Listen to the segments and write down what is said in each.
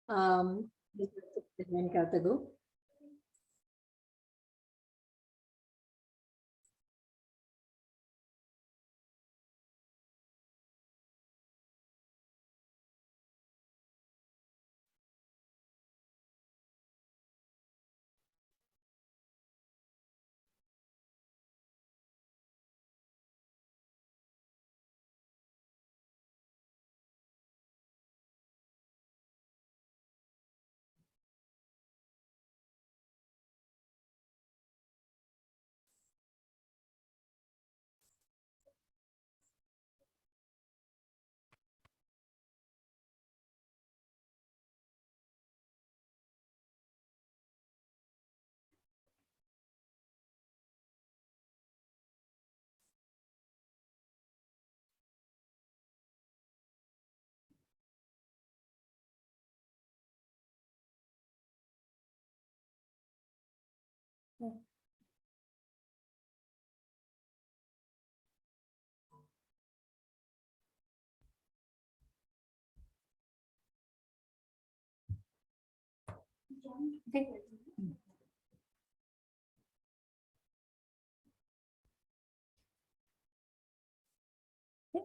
Dengan kata go.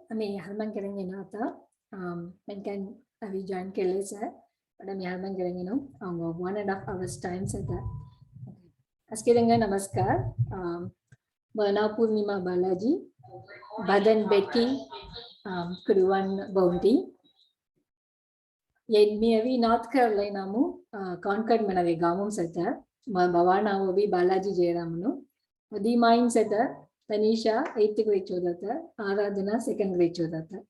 Kami halman kerengin ata, menkan avi join kelesa, pada mi halman kerengin no, 1.5 hours time sada. Askirenga namaskar, Mana Purnima Balaji, Badan Betty, Kuruwan Bounty. Yet me avi North Carolina mu, Concord manave gamum sada, Bawana ovi Balaji Jayaramuno, Adi Mine sada. Tanisha 8th grade chodata, Aradhana 2nd grade chodata.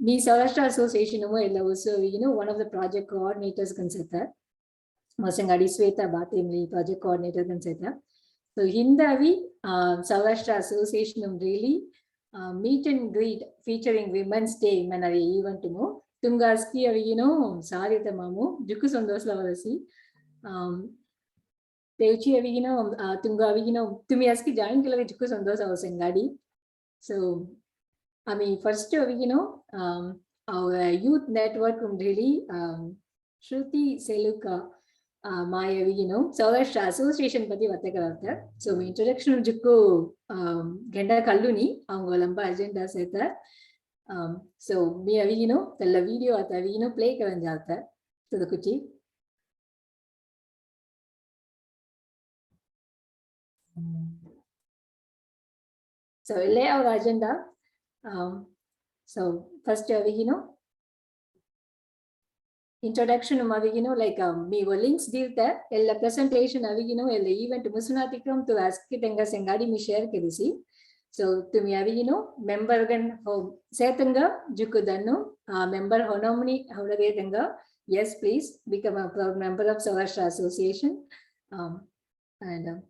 Me Sourashtra Association also, one of the project coordinators conseta. Masangadi Sweta Batimli project coordinator conseta. So Hindavi Sourashtra Association really meet and greet featuring Women's Day manavi event mo. Tungaski Sarita Mamu, Juku Sondosla Varasi. Teuchi avigino tunga avigino tumi aski join kila juku sandos avasengadi. So I mean first avigino our youth network really Shruti Seluka my avigino Sourashtra Association pati vattakarata. So my introduction juku genda kalluni avanga agenda seta. So me avigino tella video at avigino play karanjata to the kuchi. So lay our agenda. So first introduction like me links deal there. Ella presentation ella event musunatikam to ask tenga sengadi me share kedisi. So to me member gan setanga jukudanno member honomini howdavedenga. Yes, please become a proud member of Sourashtra Association. And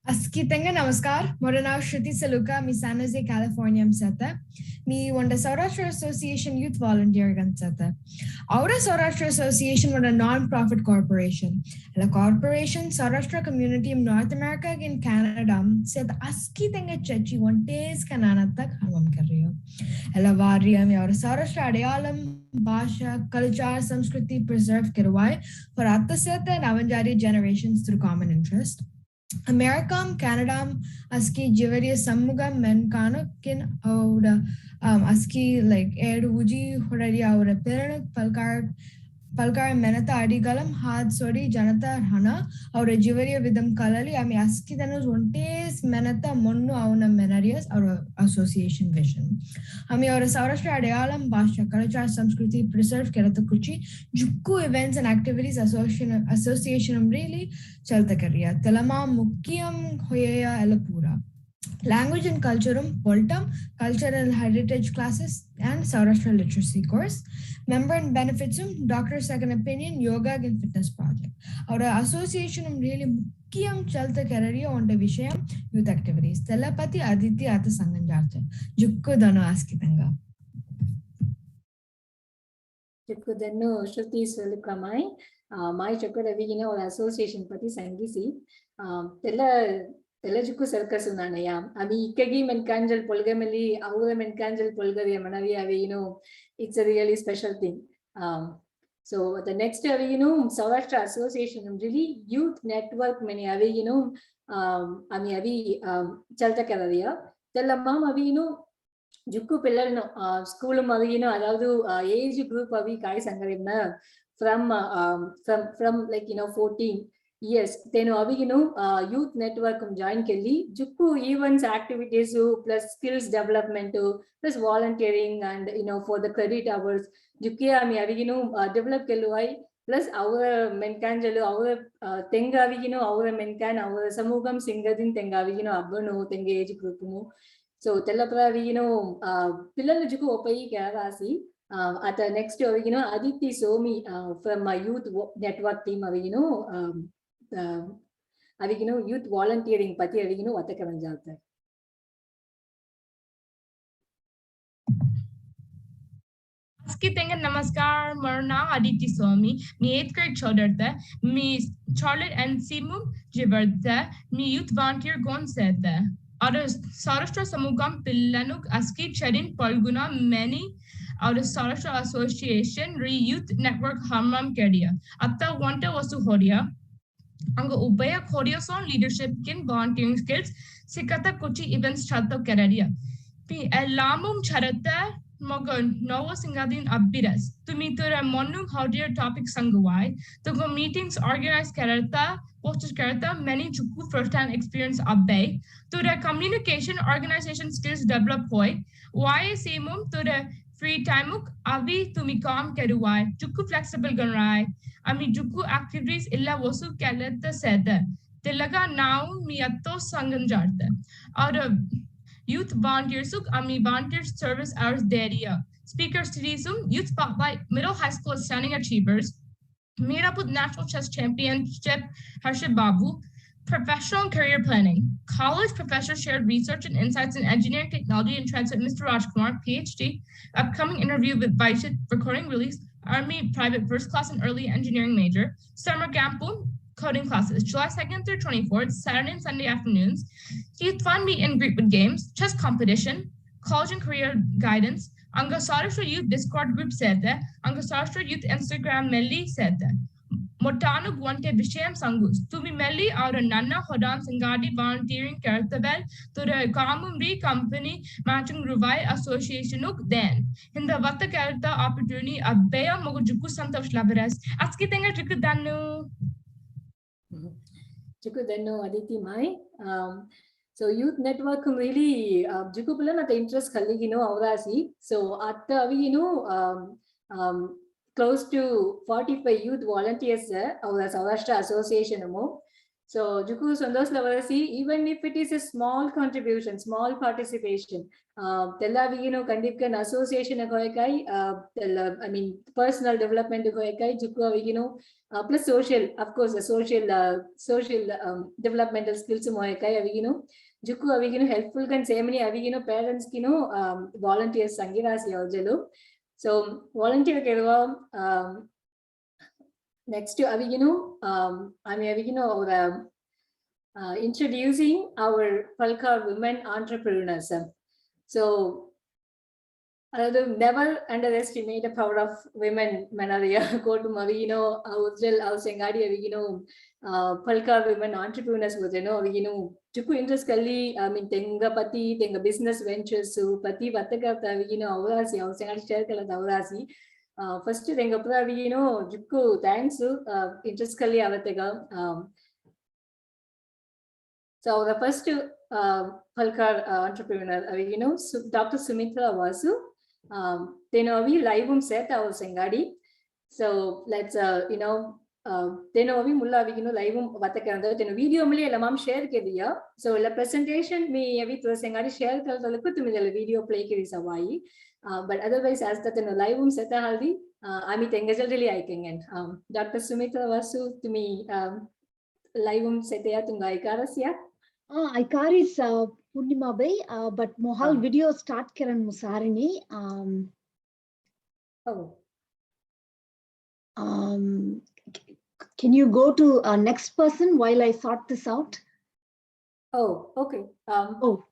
Askitanga namaskar. Mora naam Shruti Seluka, mi San Jose, California amsata. Mi wanda Sourashtra Association Youth Volunteer gansata. Our Sourashtra Association was a non-profit corporation. La corporation Sourashtra community in North America and Canada said askitanga chachi one days kanana tak hamam kar rahi ho. Ella varriya mein aur Sourashtra adayalam bhasha culture samskriti preserve karwaye for attasata navanjari generations through common interest. America, Canada, aski jivaria sammuga men kano kin aura aski like air uji horaria aura perana palkar menata adigalam had sori janata hana aura jivaria vidam kalali ami aski thanos ontes menata monnu avuna menarias our association vision. Ami aura Sourashtra adayalam bhasha culture samskriti preserve kerata kuchi jukku events and activities association really chalta kariya telama mukkiyam hoya elapura. Language and Culturum, Poltam, Cultural Heritage Classes, and Sourashtra Literacy Course. Member and Benefitsum, Doctor's Second Opinion, Yoga and Fitness Project. Our association really mukkiyam chalta karariya on the vishayam youth activities. Telapati Aditya Ata Sanganjarcha. Jukku dano askitanga. Jukku dano Shruti Selukamai. My Chakra Vigina or association pati sangisi. Telejuku circus unanaya. Ami Ikagi Menkanjal Polgameli, Aura Menkanjal Polgaria Manavi, it's a really special thing. So the next, Sourashtra Association, really youth network many, Ami Avi Chalta Kararia. Tell a mom, Juku Pillar, school Marino, age group of Kai Sangarina from 14. Yes, then youth network join Kelly, Juku events, activities, plus skills development, plus volunteering, and for the credit hours, Jukia develop Kelluai, plus our Menkanjalu, our Tengavi, our Menkan, our Samugam Singadin Tengavi, Abano, Tengage group. So Telapravi, Pillajuku Opai Karavasi. At the next, Aditi Somi from my youth network team, youth volunteering pati Vatakaran Jalta. Namaskar, Marna Aditi Somi, me 8th grade Chodarta, me Charlotte and Simum Jivarta, me youth volunteer Gonseta. Other Sourashtra Samugam Pillanuk Aski Chedin Polguna many out of Sourashtra Association Re Youth Network Harmam Kedia. Atta Wanta was to Hodia. Anga Ubaya Kodia son leadership kin volunteering skills, Sikata Kochi events Chato Karadia. P. Lamum Charata Mogon Novo Singadin Abiras. To meet to a monum how dear topic Sangawai. To go meetings organized Karata, posters Karata, many Chuku first hand experience Abbey. To the communication organization skills develop Hoi. Why Simum to the free time Avi to Mikom Keruai. Chuku flexible Gunrai. Ami Juku activities illa Vosu Kaleta Seta. Tilaga now Miato Sanganjarta. Out of Youth Volunteer Suk Ami Volunteer Service Hours Daria. Speakers Tirisum, Youth Spotlight, Middle High School Outstanding Achievers, made up with National Chess Championship Harshit Babu, Professional and Career Planning, College Professor Shared Research and Insights in Engineering Technology and Transit, Mr. Rajkumar, PhD, upcoming interview with Vaishit, recording release, Army Private First Class and Early Engineering Major, Summer Camp coding classes, July 2nd through 24th, Saturday and Sunday afternoons, youth fun meet and greet with games, chess competition, college and career guidance, Anga Sourashtra Youth Discord group sete, Anga Sourashtra Youth Instagram melli sete. Motanu Guante Bisham Sangus, to be melli out a Nana Hodan Sangadi volunteering Kartabel to the Kamumri Company Matching Ruvai Association then. In the Vata Karta opportunity, a Bea Mogujuku Santosh Labares, Askitenga Chikudanu. Chukudano Aditi Mai. So youth network really Jukupula the interest Kaligino Aurasi. So at the close to 45 youth volunteers our Sourashtra Association. So Juku Sundos Lavarasi, even if it is a small contribution, small participation, Tella Kandipkan Association I mean personal development Juku plus social, of course, the social developmental skills Juku helpful can say many parents volunteers Sangirasi Aljalo. So volunteer kerwa next to introducing our Palka women entrepreneurs. So never underestimate the power of women. Manaria go to Mavino, Aujel, Ausengadi, Palka women entrepreneurs was Juku interest Kali, Tenga Pati, Tenga business ventures, so Pati Vataka, Aurasi, Ausengadi Cherkala Aurasi. First Tenga Juku, thanks, interest Kali Avatega. So the first Palka entrepreneur, Dr. Sumitra Vasu. We live set our Sengadi. So let's we mulla live Vatakanda, then video lamam share kedia. So la presentation me with Sengadi share the video play Kirisawai. But otherwise, as that live set haldi, Ami Tengazal really iking and Dr. Sumitra Vasu to me live setia tunga ikarasya. Ikaris Purnima Bay, but Mohal video start Kiran Musarini. Can you go to next person while I sort this out? Oh, okay. Oh,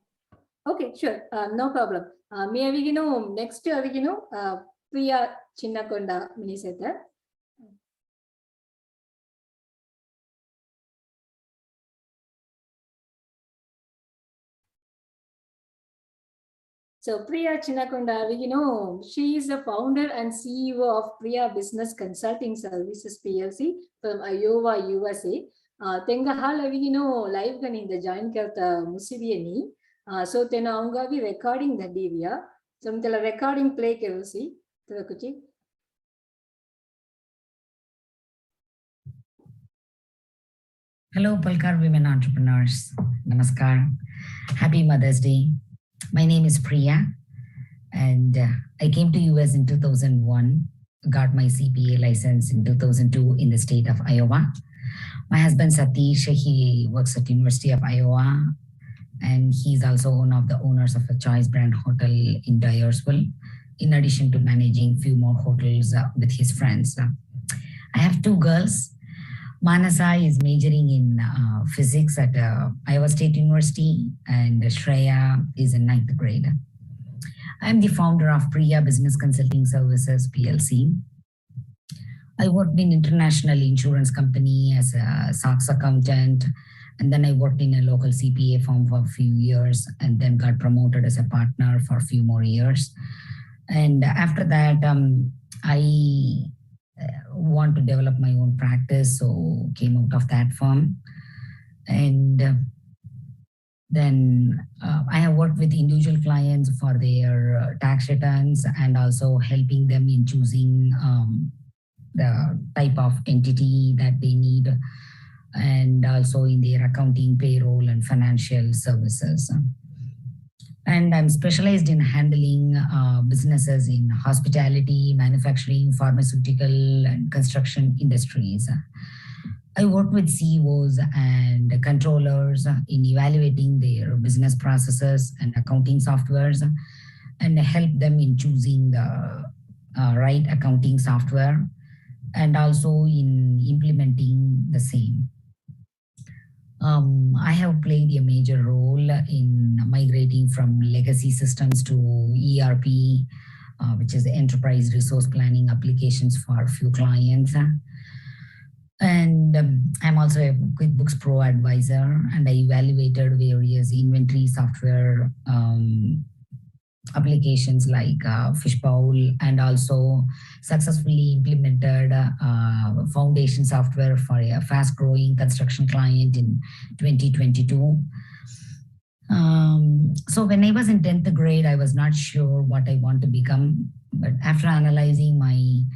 Okay, sure. No problem. May we know next Priya Chinnakonda Miniseta. So Priya Chinnakonda, she is the founder and CEO of Priya Business Consulting Services PLC from Iowa, USA. Tenga hal live gan in the join karta musibiyani. So tena aunga vi recording the divya. So mtela recording play kerosi. Tera kuchi. Hello, Palkar Women Entrepreneurs. Namaskar. Happy Mother's Day. My name is Priya, and I came to US in 2001, got my CPA license in 2002 in the state of Iowa. My husband Satish, he works at University of Iowa, and he's also one of the owners of a Choice Brand Hotel in Dyersville, in addition to managing few more hotels with his friends. I have two girls. Manasa is majoring in physics at Iowa State University, and Shreya is in 9th grade. I'm the founder of Priya Business Consulting Services PLC. I worked in international insurance company as a SOX accountant, and then I worked in a local CPA firm for a few years, and then got promoted as a partner for a few more years. And after that, I want to develop my own practice, so came out of that firm. And then I have worked with individual clients for their tax returns, and also helping them in choosing the type of entity that they need, and also in their accounting, payroll, and financial services. And I'm specialized in handling businesses in hospitality, manufacturing, pharmaceutical, and construction industries. I work with CEOs and controllers in evaluating their business processes and accounting softwares, and help them in choosing the right accounting software, and also in implementing the same. I have played a major role in migrating from legacy systems to ERP, which is enterprise resource planning applications for a few clients. And I'm also a QuickBooks Pro advisor, and I evaluated various inventory software applications like Fishbowl, and also successfully implemented foundation software for a fast-growing construction client in 2022. So when I was in 10th grade, I was not sure what I want to become, but after analyzing my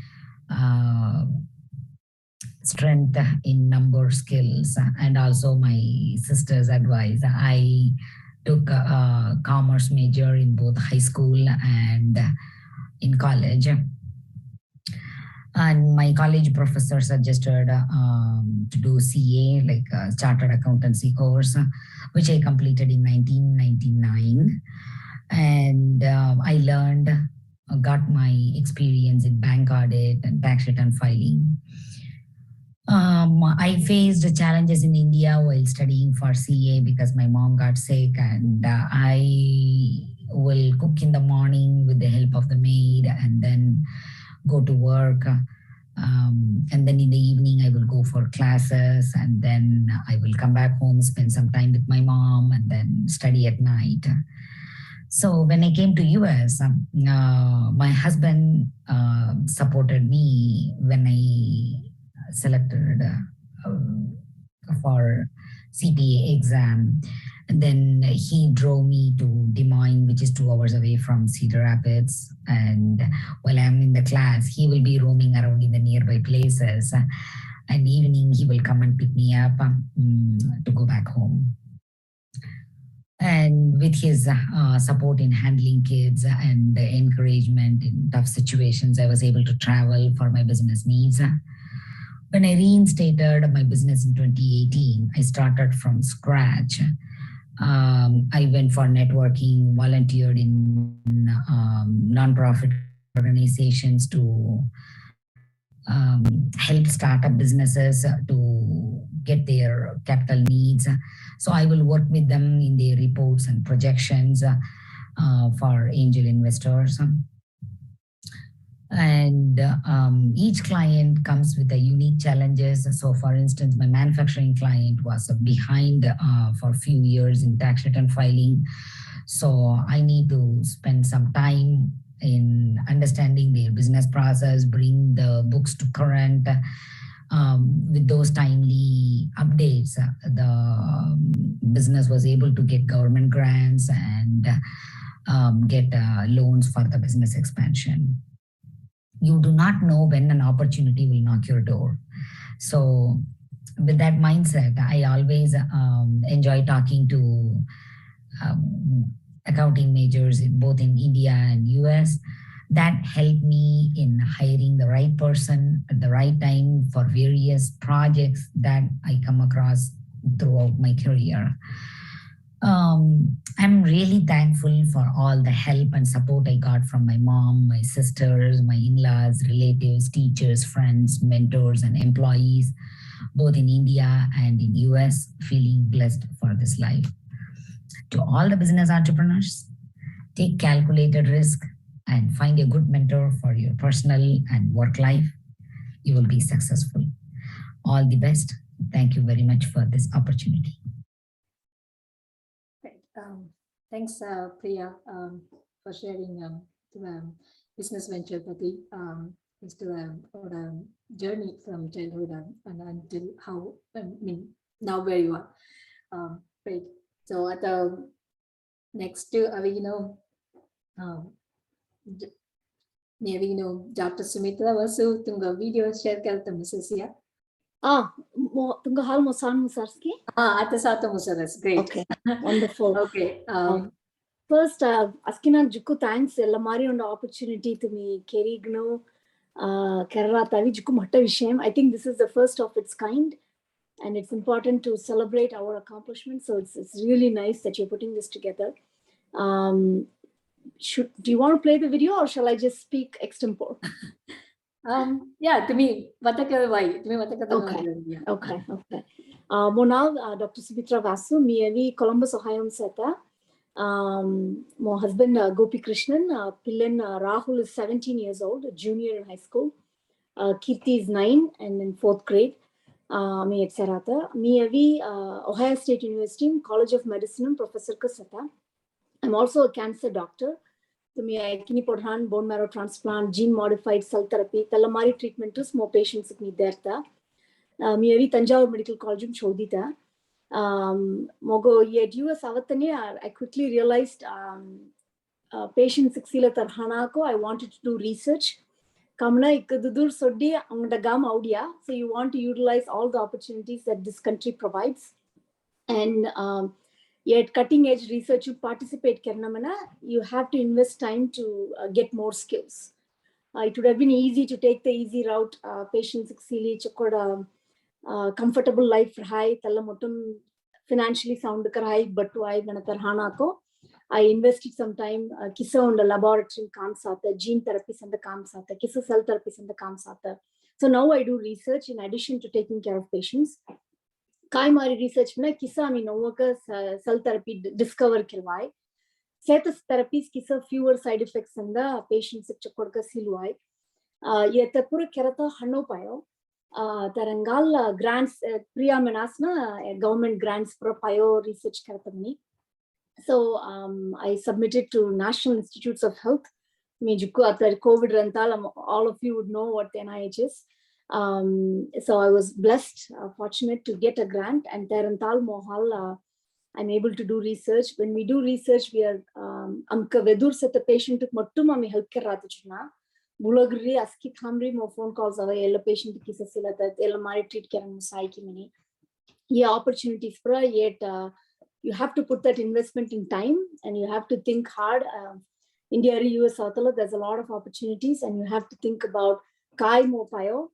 strength in number skills and also my sister's advice, I took a commerce major in both high school and in college. And my college professor suggested to do CA, like a chartered accountancy course, which I completed in 1999. And I learned, got my experience in bank audit and tax return filing. I faced challenges in India while studying for CA because my mom got sick, and I will cook in the morning with the help of the maid and then go to work. And then in the evening, I will go for classes, and then I will come back home, spend some time with my mom, and then study at night. So when I came to US, my husband supported me when I selected for CPA exam. And then he drove me to Des Moines, which is 2 hours away from Cedar Rapids. And while I'm in the class, he will be roaming around in the nearby places. And evening, he will come and pick me up to go back home. And with his support in handling kids and the encouragement in tough situations, I was able to travel for my business needs. When I reinstated my business in 2018, I started from scratch. I went for networking, volunteered in nonprofit organizations to help startup businesses to get their capital needs. So I will work with them in their reports and projections for angel investors. And each client comes with a unique challenges. So for instance, my manufacturing client was behind for a few years in tax return filing. So I need to spend some time in understanding their business process, bring the books to current. With those timely updates, the business was able to get government grants and get loans for the business expansion. You do not know when an opportunity will knock your door. So with that mindset, I always enjoy talking to accounting majors both in India and US. That helped me in hiring the right person at the right time for various projects that I come across throughout my career. I'm really thankful for all the help and support I got from my mom, my sisters, my in-laws, relatives, teachers, friends, mentors, and employees, both in India and in US, feeling blessed for this life. To all the business entrepreneurs, take calculated risk and find a good mentor for your personal and work life. You will be successful. All the best. Thank you very much for this opportunity. Thanks, Priya, for sharing the business venture, Pati, or journey from childhood and until how, I mean, now where you are. Great. So at the next, Dr. Sumitra Vasu, tunga video share karta Mrs. Tunga hal mosan musarski. At the Sato Musaras. Great. Okay, wonderful. Okay. First, Askina Juku, thanks. Lamari on the opportunity to me. Kerigno, Kerala Tavi Juku Mata Vishem. I think this is the first of its kind, and it's important to celebrate our accomplishments. So it's really nice that you're putting this together. Do you want to play the video, or shall I just speak extempore? Yeah, to me, okay. Monal, Dr. Sumitra Vasu, me Columbus, Ohio, Seta. My husband Gopi Krishnan, Pillan Rahul is 17 years old, a junior in high school. Kirti is 9 and in 4th grade. Me etc. Me Ohio State University, College of Medicine, Professor Kasata. I'm also a cancer doctor. So me kidney podhan, bone marrow transplant, gene modified cell therapy, telamari treatment to more patients me there. Me avi Tanjavur Medical College chodita. Mogo yet US avatane, I quickly realized patient 6 tarhanako, I wanted to do research. Kamna ikadudur soddi angda gam audia. So you want to utilize all the opportunities that this country provides. And yet cutting edge research you participate karnamana, you have to invest time to get more skills. It would have been easy to take the easy route, patient 6 chakoda comfortable life for high, talamotum financially sound high, but to I hanako. I invested some time, kisa on the laboratory kamsata, gene therapies and the kamsata, kisa cell therapies and the kamsata. So now I do research in addition to taking care of patients. Kaimari research na kisa mi novaka cell therapy discover kirwai. Cetus therapies kisa fewer side effects and the patients chakorka silwai. Yeta pura kerata hano payo. Tarangal grants Priya Manasna government grants pro payo research karatamni. So I submitted to National Institutes of Health. Mejuku after COVID rental, all of you would know what the NIH is. So I was blessed, fortunate to get a grant, and Terantal Mohal, I'm able to do research. When we do research, we are amka vedur set the patient to mattuma me help kerratachna. Bulagri aski thamri mo phone calls away ella patient kisa sila that ella mari treat keran musai ki mini. Yeah, opportunities for yet you have to put that investment in time, and you have to think hard. India, US, there's a lot of opportunities, and you have to think about kai mo payo,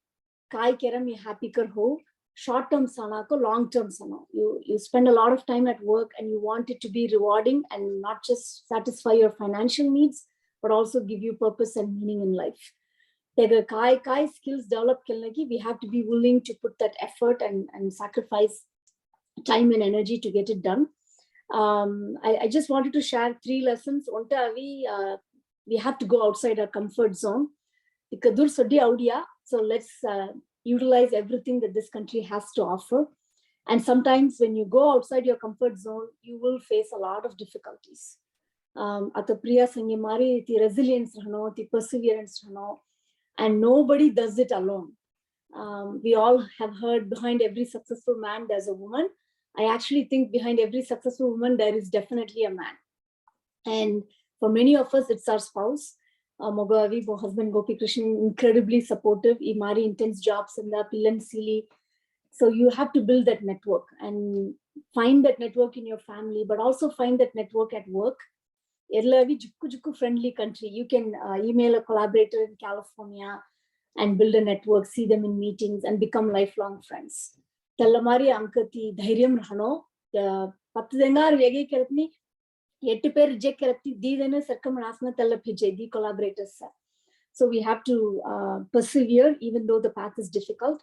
kai kera me happy kar ho, short term sana ko long term sana. You spend a lot of time at work, and you want it to be rewarding and not just satisfy your financial needs, but also give you purpose and meaning in life. the kai skills develop we have to be willing to put that effort and sacrifice time and energy to get it done. I just wanted to share 3 lessons. We have to go outside our comfort zone. So let's utilize everything that this country has to offer. And sometimes when you go outside your comfort zone, you will face a lot of difficulties. Priya Sangimari, the resilience, the perseverance, and nobody does it alone. We all have heard behind every successful man, there's a woman. I actually think behind every successful woman, there is definitely a man. And for many of us, it's our spouse. Mogavi, my husband Gopi Krishnan, incredibly supportive. Imari intense jobs in the Pillan Sili. So you have to build that network and find that network in your family, but also find that network at work. Jukku friendly country. You can email a collaborator in California and build a network, see them in meetings and become lifelong friends. Tallamari Ankati Dhairyam Rahano, the Patdengar Vegi Karatni, Yetiper Reject Karati, Didana Circumrasna Talapije, the collaborators. So we have to persevere even though the path is difficult.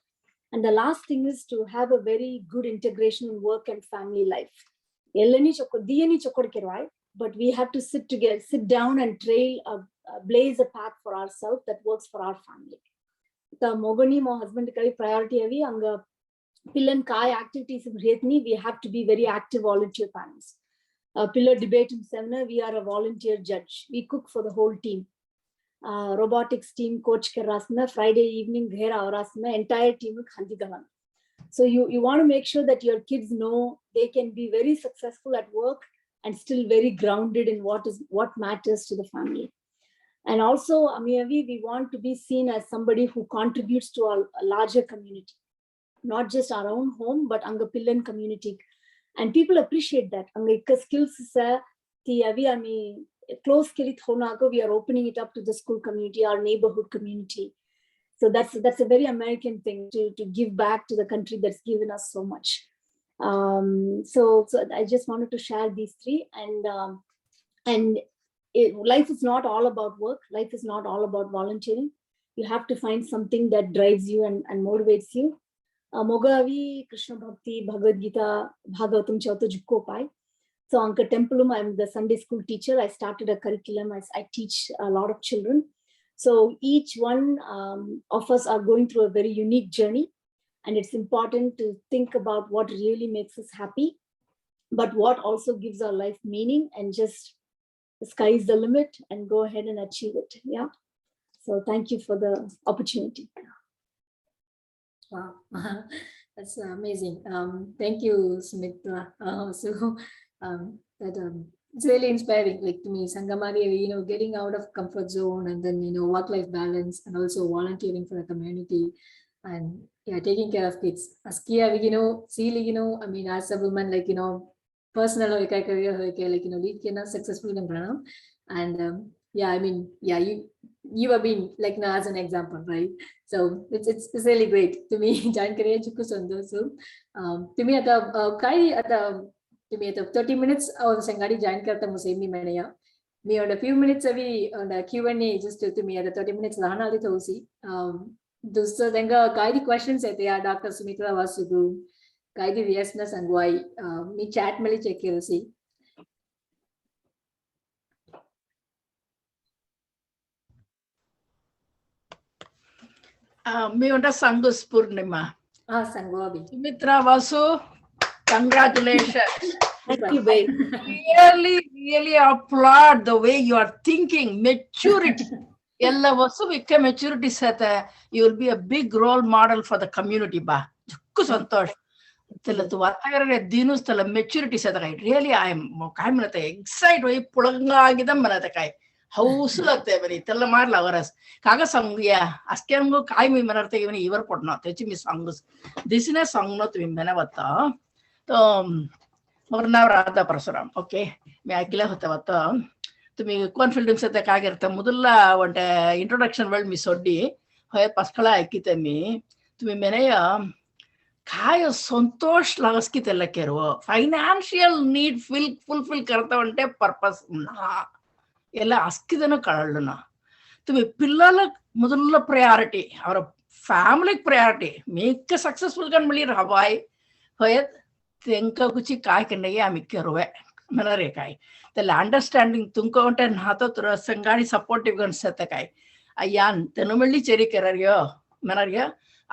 And the last thing is to have a very good integration in work and family life. But we have to sit down and blaze a path for ourselves that works for our family. The Mogani, my husband, priority avi anga Pillan Kai activities we have to be very active volunteer parents. Pillar debate in seminar, we are a volunteer judge. We cook for the whole team. Robotics team coach karasna Friday evening ghera aurasna entire team khandi dalan. So you want to make sure that your kids know they can be very successful at work and still very grounded in what matters to the family. And also, Amiyavi, we want to be seen as somebody who contributes to a larger community, not just our own home, but Anga Pillan community. And people appreciate that. Anga skills close we are opening it up to the school community, our neighborhood community. So that's a very American thing to give back to the country that's given us so much. So I just wanted to share these 3 and life is not all about work. Life is not all about volunteering. You have to find something that drives you and motivates you. Mogavi, Krishna Bhakti, Bhagavad Gita, Bhagavatam Chauta Jukko Pai. So Anka Tempulum, I'm the Sunday school teacher. I started a curriculum. I teach a lot of children. So each one of us are going through a very unique journey. And it's important to think about what really makes us happy, but what also gives our life meaning, and just the sky is the limit and go ahead and achieve it. Yeah. So thank you for the opportunity. Wow, that's amazing. Thank you, Sumitra. It's really inspiring, like to me, Sangamari, getting out of comfort zone and then, work-life balance and also volunteering for the community and taking care of kids. As Kia, I mean, as a woman, like, personal career, lead can successful in and I mean, you have been like now as an example, right? So it's really great to me. Join career so to me at the to me at 30 minutes or Sangari join karta musemi manaya. Me on a few minutes avi on the Q&A just to me at the 30 minutes lana ali thosi. Those denga kaidi questions at Dr. Sumitra Vasugu. Kaidi yes na sangwai. Me chat mali check see. Me under Sangus Purnima. Sangwabi. Sumitra Vasu, congratulations. Thank you, babe. Really applaud the way you are thinking. Maturity. Ella Vasu Vikka maturity set. You will be a big role model for the community. Ba. Santosh. Dinus tell maturity set. Really, I am excited. Pulanga House lagte bari tella marla varas kaga sangya askengo kai mi manarte even iver podna techi mi sangus this is a song not mi mena bata to morna rada parsuram okay me akila hota bata to me confidence ate kagirta mudalla one introduction world mi soddi hoy paskala akite mi to me meneya kaya santosh lagaskite lakero financial need fulfill karta ante purpose na ಎಲ್ಲ ಅಸ್ಕಿದನ ಕಳಳ್ಳನ ತುಮಿ ಪಿಲ್ಲಲ ಮೊದಲ priority ಅವರ ಫ್ಯಾಮಿಲಿಗೆ priority make successful kan meli rabai hoyat tenka kuchi kai kenai ami kerwe menare kai the understanding tunko onte nato tura sangani supportive gan seta kai ayan tenumelli cheri keraryo menarya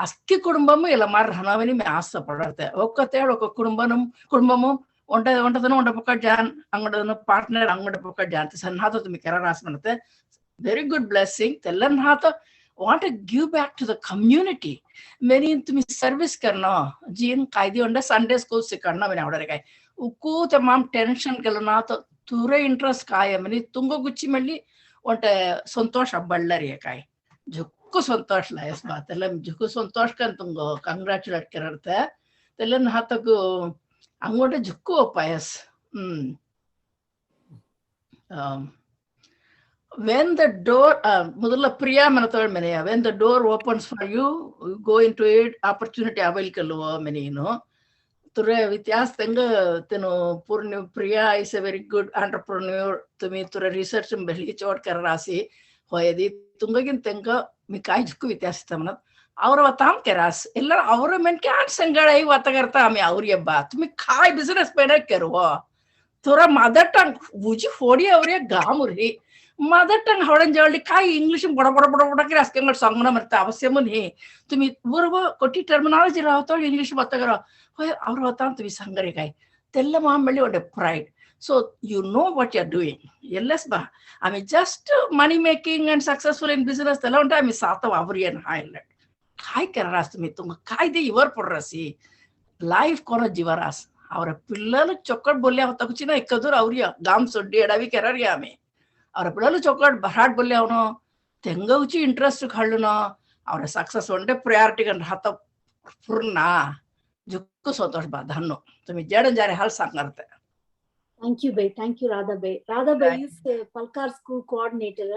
aski kudumbam ela mar hanavani me asa padarte okkate ok kudumbam onta pokka jan angoda partner angoda pokka jan sanhato tumi keraras manate very good blessing tellan hato want to give back to the community many tumi service karna jin kaidi onda Sunday school se karna mene avdare kai ukku tamam tension kelna to ture interest kai mene tungo guchi melli onte santosh ballari kai jukku santosh la es baat tellam jukku santosh kan tungo congratulate kerarte tellan hataku angoda jukku payas when the door mudala priya manathal meneya when the door opens for you go into it opportunity avail kalwa mene ture vityas tenga teno purni priya is a very good entrepreneur tumi ture research beli chot karasi hoyadi tungagin tenga mi kai jukku vityas tamna avara vatam keras ella avara men ke an sangalai vata karta ami avri abba tumi kai business pena kerwa tura mother tongue buji fodi avri gamuri mother tongue हवडन जवळी काय English बडा की राजकीय सांगणं म्हणता अवश्य म्हणे तुम्ही बरोबर कोटी टर्मिनॉलॉजी राहतो इंग्लिश बत्ता करा होय ಅವ್ರು होता तुम्ही सांगरे काय तेल्ला मामली ಒಡೆ pride so you know what you are doing yes ba I mean just money making and successful in business तेला उंटा आम्ही सात वावरियन हायलाइट काय कररास तुम्ही तुम काय दे इवर पडरासी लाइफ कोन जीवरास ಅವರ పిల్లలు చొక్కడ్ बोलल्या होता कुछ ना एकदूर आवरिया गाम सोड्डी एडावी केरारिया आम्ही ಅವ್ರ పిల్లలు చొక్కడ్ బహాట్ बोलल्या ಅವನು ತೆಂಗೌಚಿ ಇಂಟ್ರೆಸ್ಟ್ ಖಳ್ಳುನ ಅವರ ಸಕ್ಸಸ್ ಒಂದೇ ಪ್ರಯಾರಿಟಿ ಗನ್ ಹಾತ पूर्ण जुक्ku संतोष बा धन्नो तुम्ही जडन जारे हाल सांगarte Thank you Bay, thank you Radha Bay. Radha Bay is Palkar school coordinator.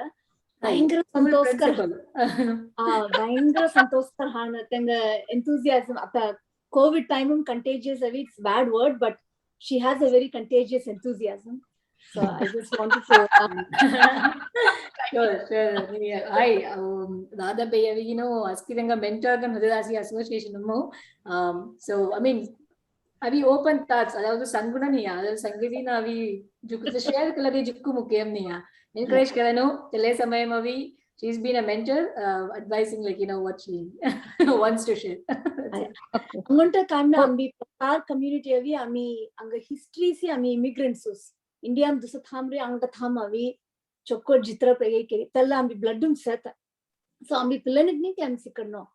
Bhayangra santoshkar Bhayangra santoshkar hana tenga enthusiasm appa COVID time contagious it's bad word but she has a very contagious enthusiasm. So I just wanted to sure. Yeah. Hi, Radha Bay, Askiranga mentor gan Hridasi association so I mean avi open thoughts adavadu sanguna niya adavadu sangidi na avi jukku share kalade jukku mukyam niya encourage karano tele samayam avi she's been a mentor advising like what she wants to share angonta kanna ambi par community avi ami anga history si ami immigrants India am dusa thamre anga tham avi chokkod jitra pege keri tella ambi bloodum seta so ambi pillanig ni am sikanno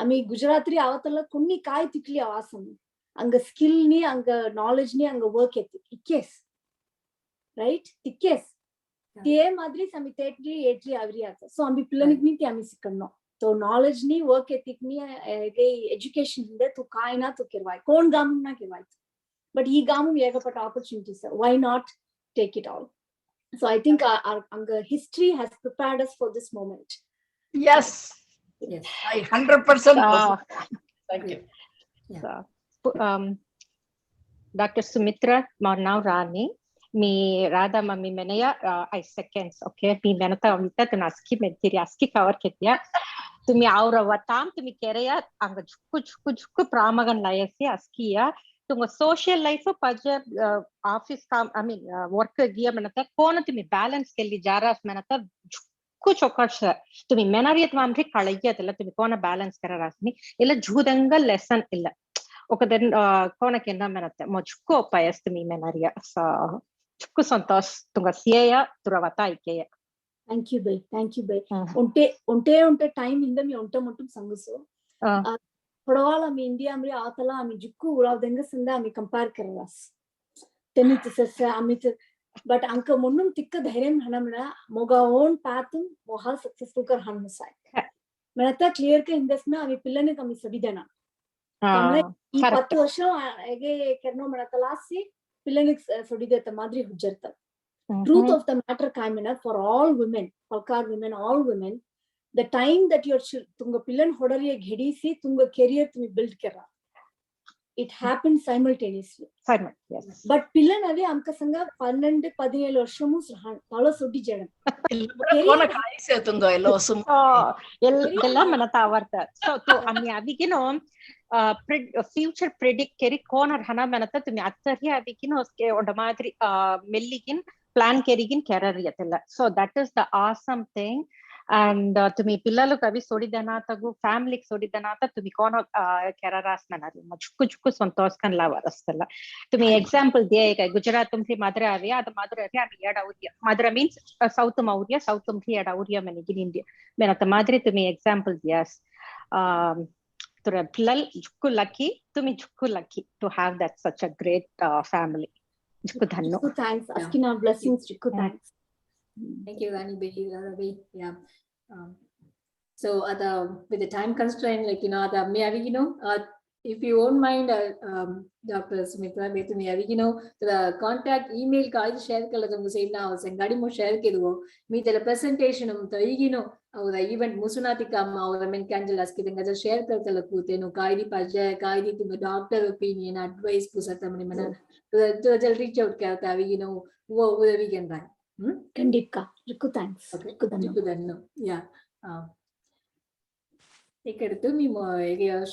ami gujaratri avatalla kunni kai tikli avasam anga skill ni anga knowledge ni anga work ethic ikkes right ikkes tie madri sami tetri etri avriyata so ambi pillanig ni ami sikanno so knowledge ni work ethic ni education inde tu kaina tu kirvai kon gamum na kirvai but ee gamum yegapata opportunities why not take it all so I think our history has prepared us for this moment. Yes I 100% thank you Dr. Sumitra Marnau Rani mi Radha mami menaya I seconds okay mi menata amita tunaski mentiri aski cover ketya tumi aura watam tumi kereya anga jukku pramagan layasi askiya tunga social life paja office kam I mean work giya menata kona tumi balance kelli jaras menata jukku chokash tumi menariyat mamri kalayya tella tumi kona balance kararasni illa judanga lesson illa ఒకదన్ కోనకెన్న మెనతే మొచుకో పయస్తమి మెనరియా సో చుక్కు సంతోష్ తుంగ సియా తురవత ఐకేయ thank you bay onte time inda mi onta mottum sanguso podawala mi india amri atala ami jukku uravdenga sinda ami compare kararas tenit sessa amit but anka monnum tikka dhairyam hanamna moga own path moha successful kar hanusai menata clear ka indasna ami pillane kami sabidana ಈ 10 ವರ್ಷ ಹೇಗೆ ಕೆರ್ನೋ ಮಾಡತಲಾಸಿ ಪಿಲ್ಲನಿಕ್ ಸೊಡಿದೆತ Madri ಹುಜ್ಜರ್ತ truth of the matter ಕಾಮಿನ for all women palkar women all women the time that your Tunga ಪಿಲ್ಲನ್ ಹೊಡರಿಯ ಘಡಿಸಿ Tunga career ತುಮಿ build ಕೆರ it happened simultaneously. Yes. But పిల్లనవి అంక సంగ 12-17 వర్షము తల సొడ్డి చేయడం కోన కాయిసేతుంగో ఎలోసుం ಎಲ್ಲ ಮನತ ಅವರ್ತ so ತು ಅಮ್ಮಿ ಅವಿಗಿನೋ ಫ್ಯೂಚರ್ ಪ್ರೆಡಿಕ್ಟ್ ಕೆರಿ ಕೋನರ್ ಹನ ಮನತ ತುಮಿ ಅತ್ತರಿ ಅವಿಗಿನೋ ಸ್ಕೆ ಒಡ ಮಾದ್ರಿ ಮೆಲ್ಲಿಗಿನ್ ಪ್ಲಾನ್ ಕೆರಿಗಿನ್ ಕೆರರಿಯತೆಲ್ಲ so that is the awesome thing and tumi pillalu kavi sodidana tagu family sodidana ta tumi kono keraras manari chukku chukku santoskan la varastalla tumi example diye kai gujarat tumthi madra avi ad madra avi ami yada uriya madra means south maurya south tumthi yada uriya manigi india menata madri tumi example yes tura pillal chukku lucky to have that such a great family chukku dhanno thanks askina blessings chukku thanks. Thank you, Rani Bedi. Yeah. So, with the time constraint, like if you won't mind, Dr. Sumitra, the contact email card share kaladam say now, Sengadi mo share kedugo. Me the presentation the event Musunatika or men candelas kidding as a share kalakute no kaidi paja kaidi to the doctor opinion advice pusatamana to the reach out karta over the weekend right. Kandika. Chukku thanks. Chukku yeah. Ikadtu mi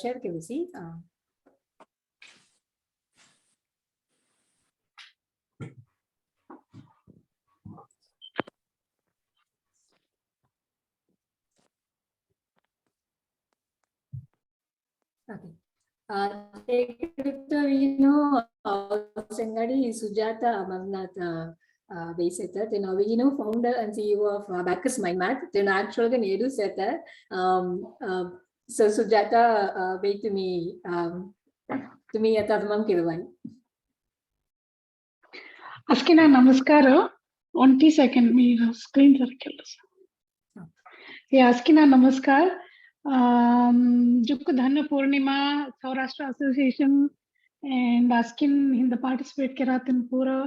share kevisi. Okay. Sengadi Sujata Amarnath Baiseta, then founder and CEO of Abacus Mind Math, then actually Nedu Seta. So Sujata wait to me at Adamam Kirwan. Askina Namaskara, 20 second me screen circle. Yeah, Askina Namaskar. Jukku Dhanna Purnima, Sourashtra Association, and Askin in the participate Keratin Pura.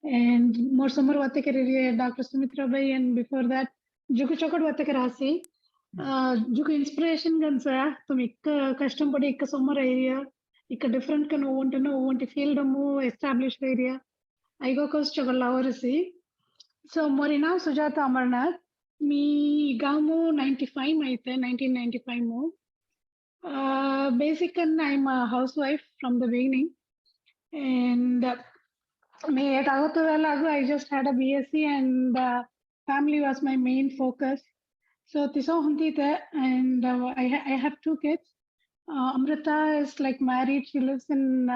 And more summer Vatakari, Dr. Sumitra Bai, and before that, Juku Chokot Vatakarasi, Juku inspiration gansa to make custom body a summer area, a different can want to know, want to feel the more established area. I go coast Chokolawarasi. So Morina Sujata Amarnath, me Gamo 95, 1995 more. Basically, I'm a housewife from the beginning, and I just had a BSc and family was my main focus. So and I have 2 kids. Amrita is like married. She lives in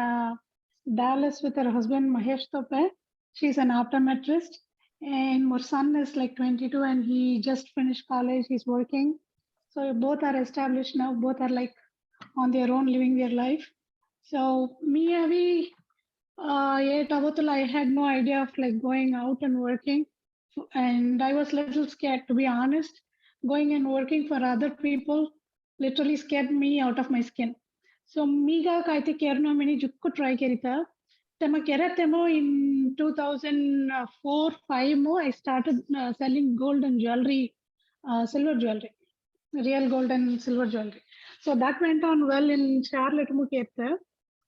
Dallas with her husband Mahesh Tope. She's an optometrist. And my son is like 22 and he just finished college. He's working. So both are established now. Both are like on their own, living their life. So I had no idea of like going out and working, and I was a little scared, to be honest. Going and working for other people literally scared me out of my skin. So miga kaite kerno mini jukku try kerita. Tema keratemo in 2004-5 mo I started selling gold and jewelry, silver jewelry, real gold and silver jewelry. So that went on well in Charlotte Muketa.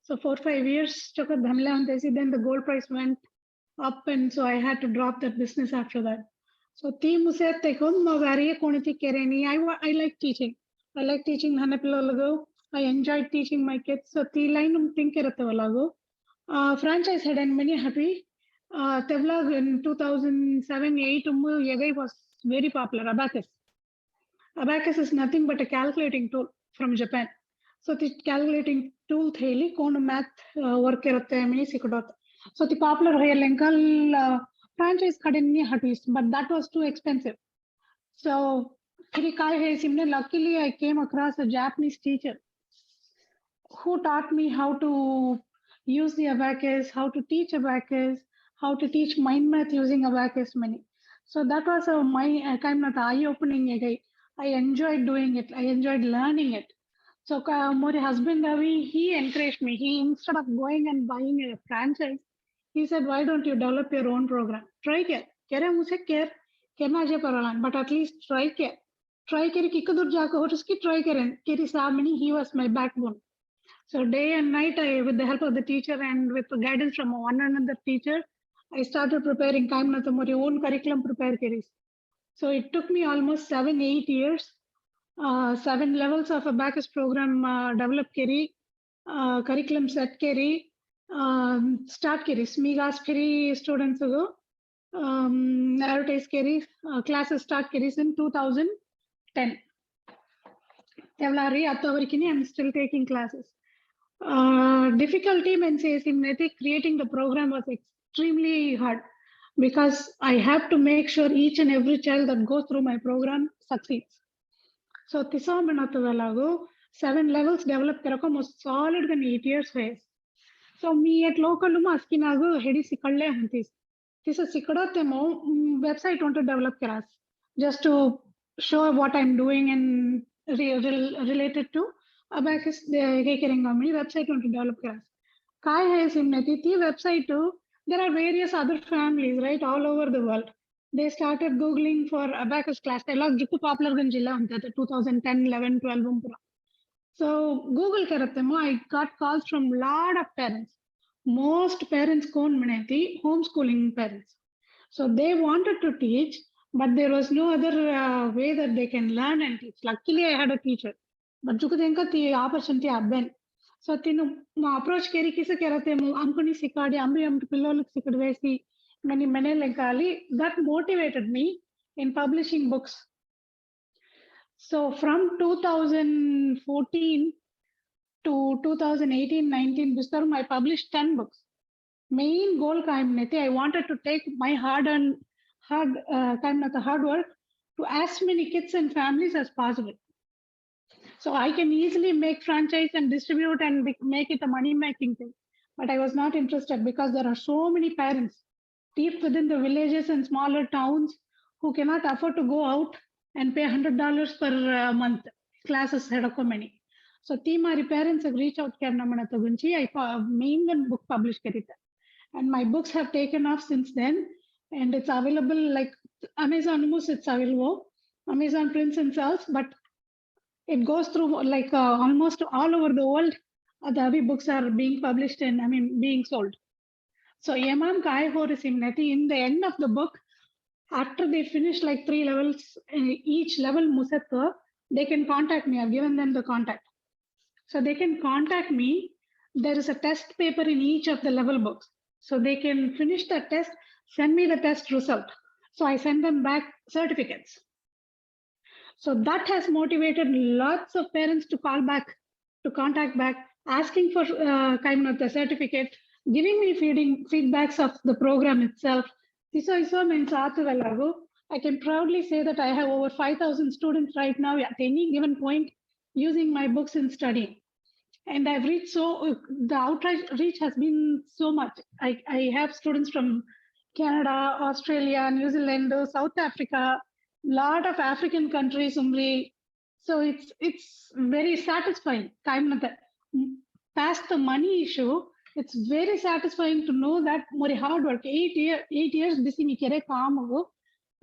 So 4-5 years, then the gold price went up, and so I had to drop that business after that. So I like teaching. I like teaching I enjoyed teaching my kids. So franchise had and many happy. Tevlag in 2007-8 was very popular. Abacus is nothing but a calculating tool from Japan. So the calculating tool theli kon math work irutte mini sikudot. So the popular lenkal franchise kadinni hatis, but that was too expensive. So luckily I came across a Japanese teacher who taught me how to use the abacus, how to teach abacus, how to teach mind math using abacus many. So that was my kind of eye-opening. I enjoyed doing it. I enjoyed learning it. So my husband, he encouraged me. He, instead of going and buying a franchise, he said, why don't you develop your own program? Try care. But at least try care. Try care. He was my backbone. So day and night, with the help of the teacher and with the guidance from one another teacher, I started preparing my own curriculum prepare series. So it took me almost 7-8 years, 7 levels of a Bacchus program develop keri, curriculum set keri, start keri, smigas keri students ago, advertise keri, classes start keri in 2010. I'm still taking classes. Difficulty means creating the program was extremely hard because I have to make sure each and every child that goes through my program succeeds. So Tisa Manatavalago, 7 levels developed most solid than 8 years phase. So me at local Askinago Hedi Sikale Hantis. Tisa Sikadotemo website want to develop keras just to show what I'm doing and related to Abacus Keringamani website want to develop keras. Kai has in Natiti website too. There are various other families, right, all over the world. They started Googling for Abacus class. They logged popular Ganjila on 2010, 11, 12. So Google Karatemo, I got calls from a lot of parents. Most parents homeschooling parents. So they wanted to teach, but there was no other way that they can learn and teach. Luckily, I had a teacher. But the opportunity happened. So my approach keri kisa keratemo amkuni sikadi amri am pilloluk sikadvesi many legali that motivated me in publishing books. So from 2014 to 2018-19 Bistarum, I published 10 books. Main goal I wanted to take my hard work to as many kids and families as possible. So I can easily make franchise and distribute and make it a money-making thing. But I was not interested because there are so many parents deep within the villages and smaller towns who cannot afford to go out and pay $100 per month. Classes had a many. So my parents have reached out I main book published and my books have taken off since then. And it's available like Amazon, it's available, Amazon prints and sells, but it goes through like almost all over the world. The Avi books are being published and being sold. So Yamam Kai Horisimnati in the end of the book, after they finish like 3 levels, each level Musatha, they can contact me. I've given them the contact. So they can contact me. There is a test paper in each of the level books. So they can finish the test, send me the test result. So I send them back certificates. So that has motivated lots of parents to call back, to contact back, asking for the certificate, giving me feedbacks of the program itself. I can proudly say that I have over 5,000 students right now at any given point using my books in studying. And I've reached the outreach has been so much. I have students from Canada, Australia, New Zealand, South Africa, lot of African countries, so it's very satisfying. Past the money issue, it's very satisfying to know that more hard work, 8 years,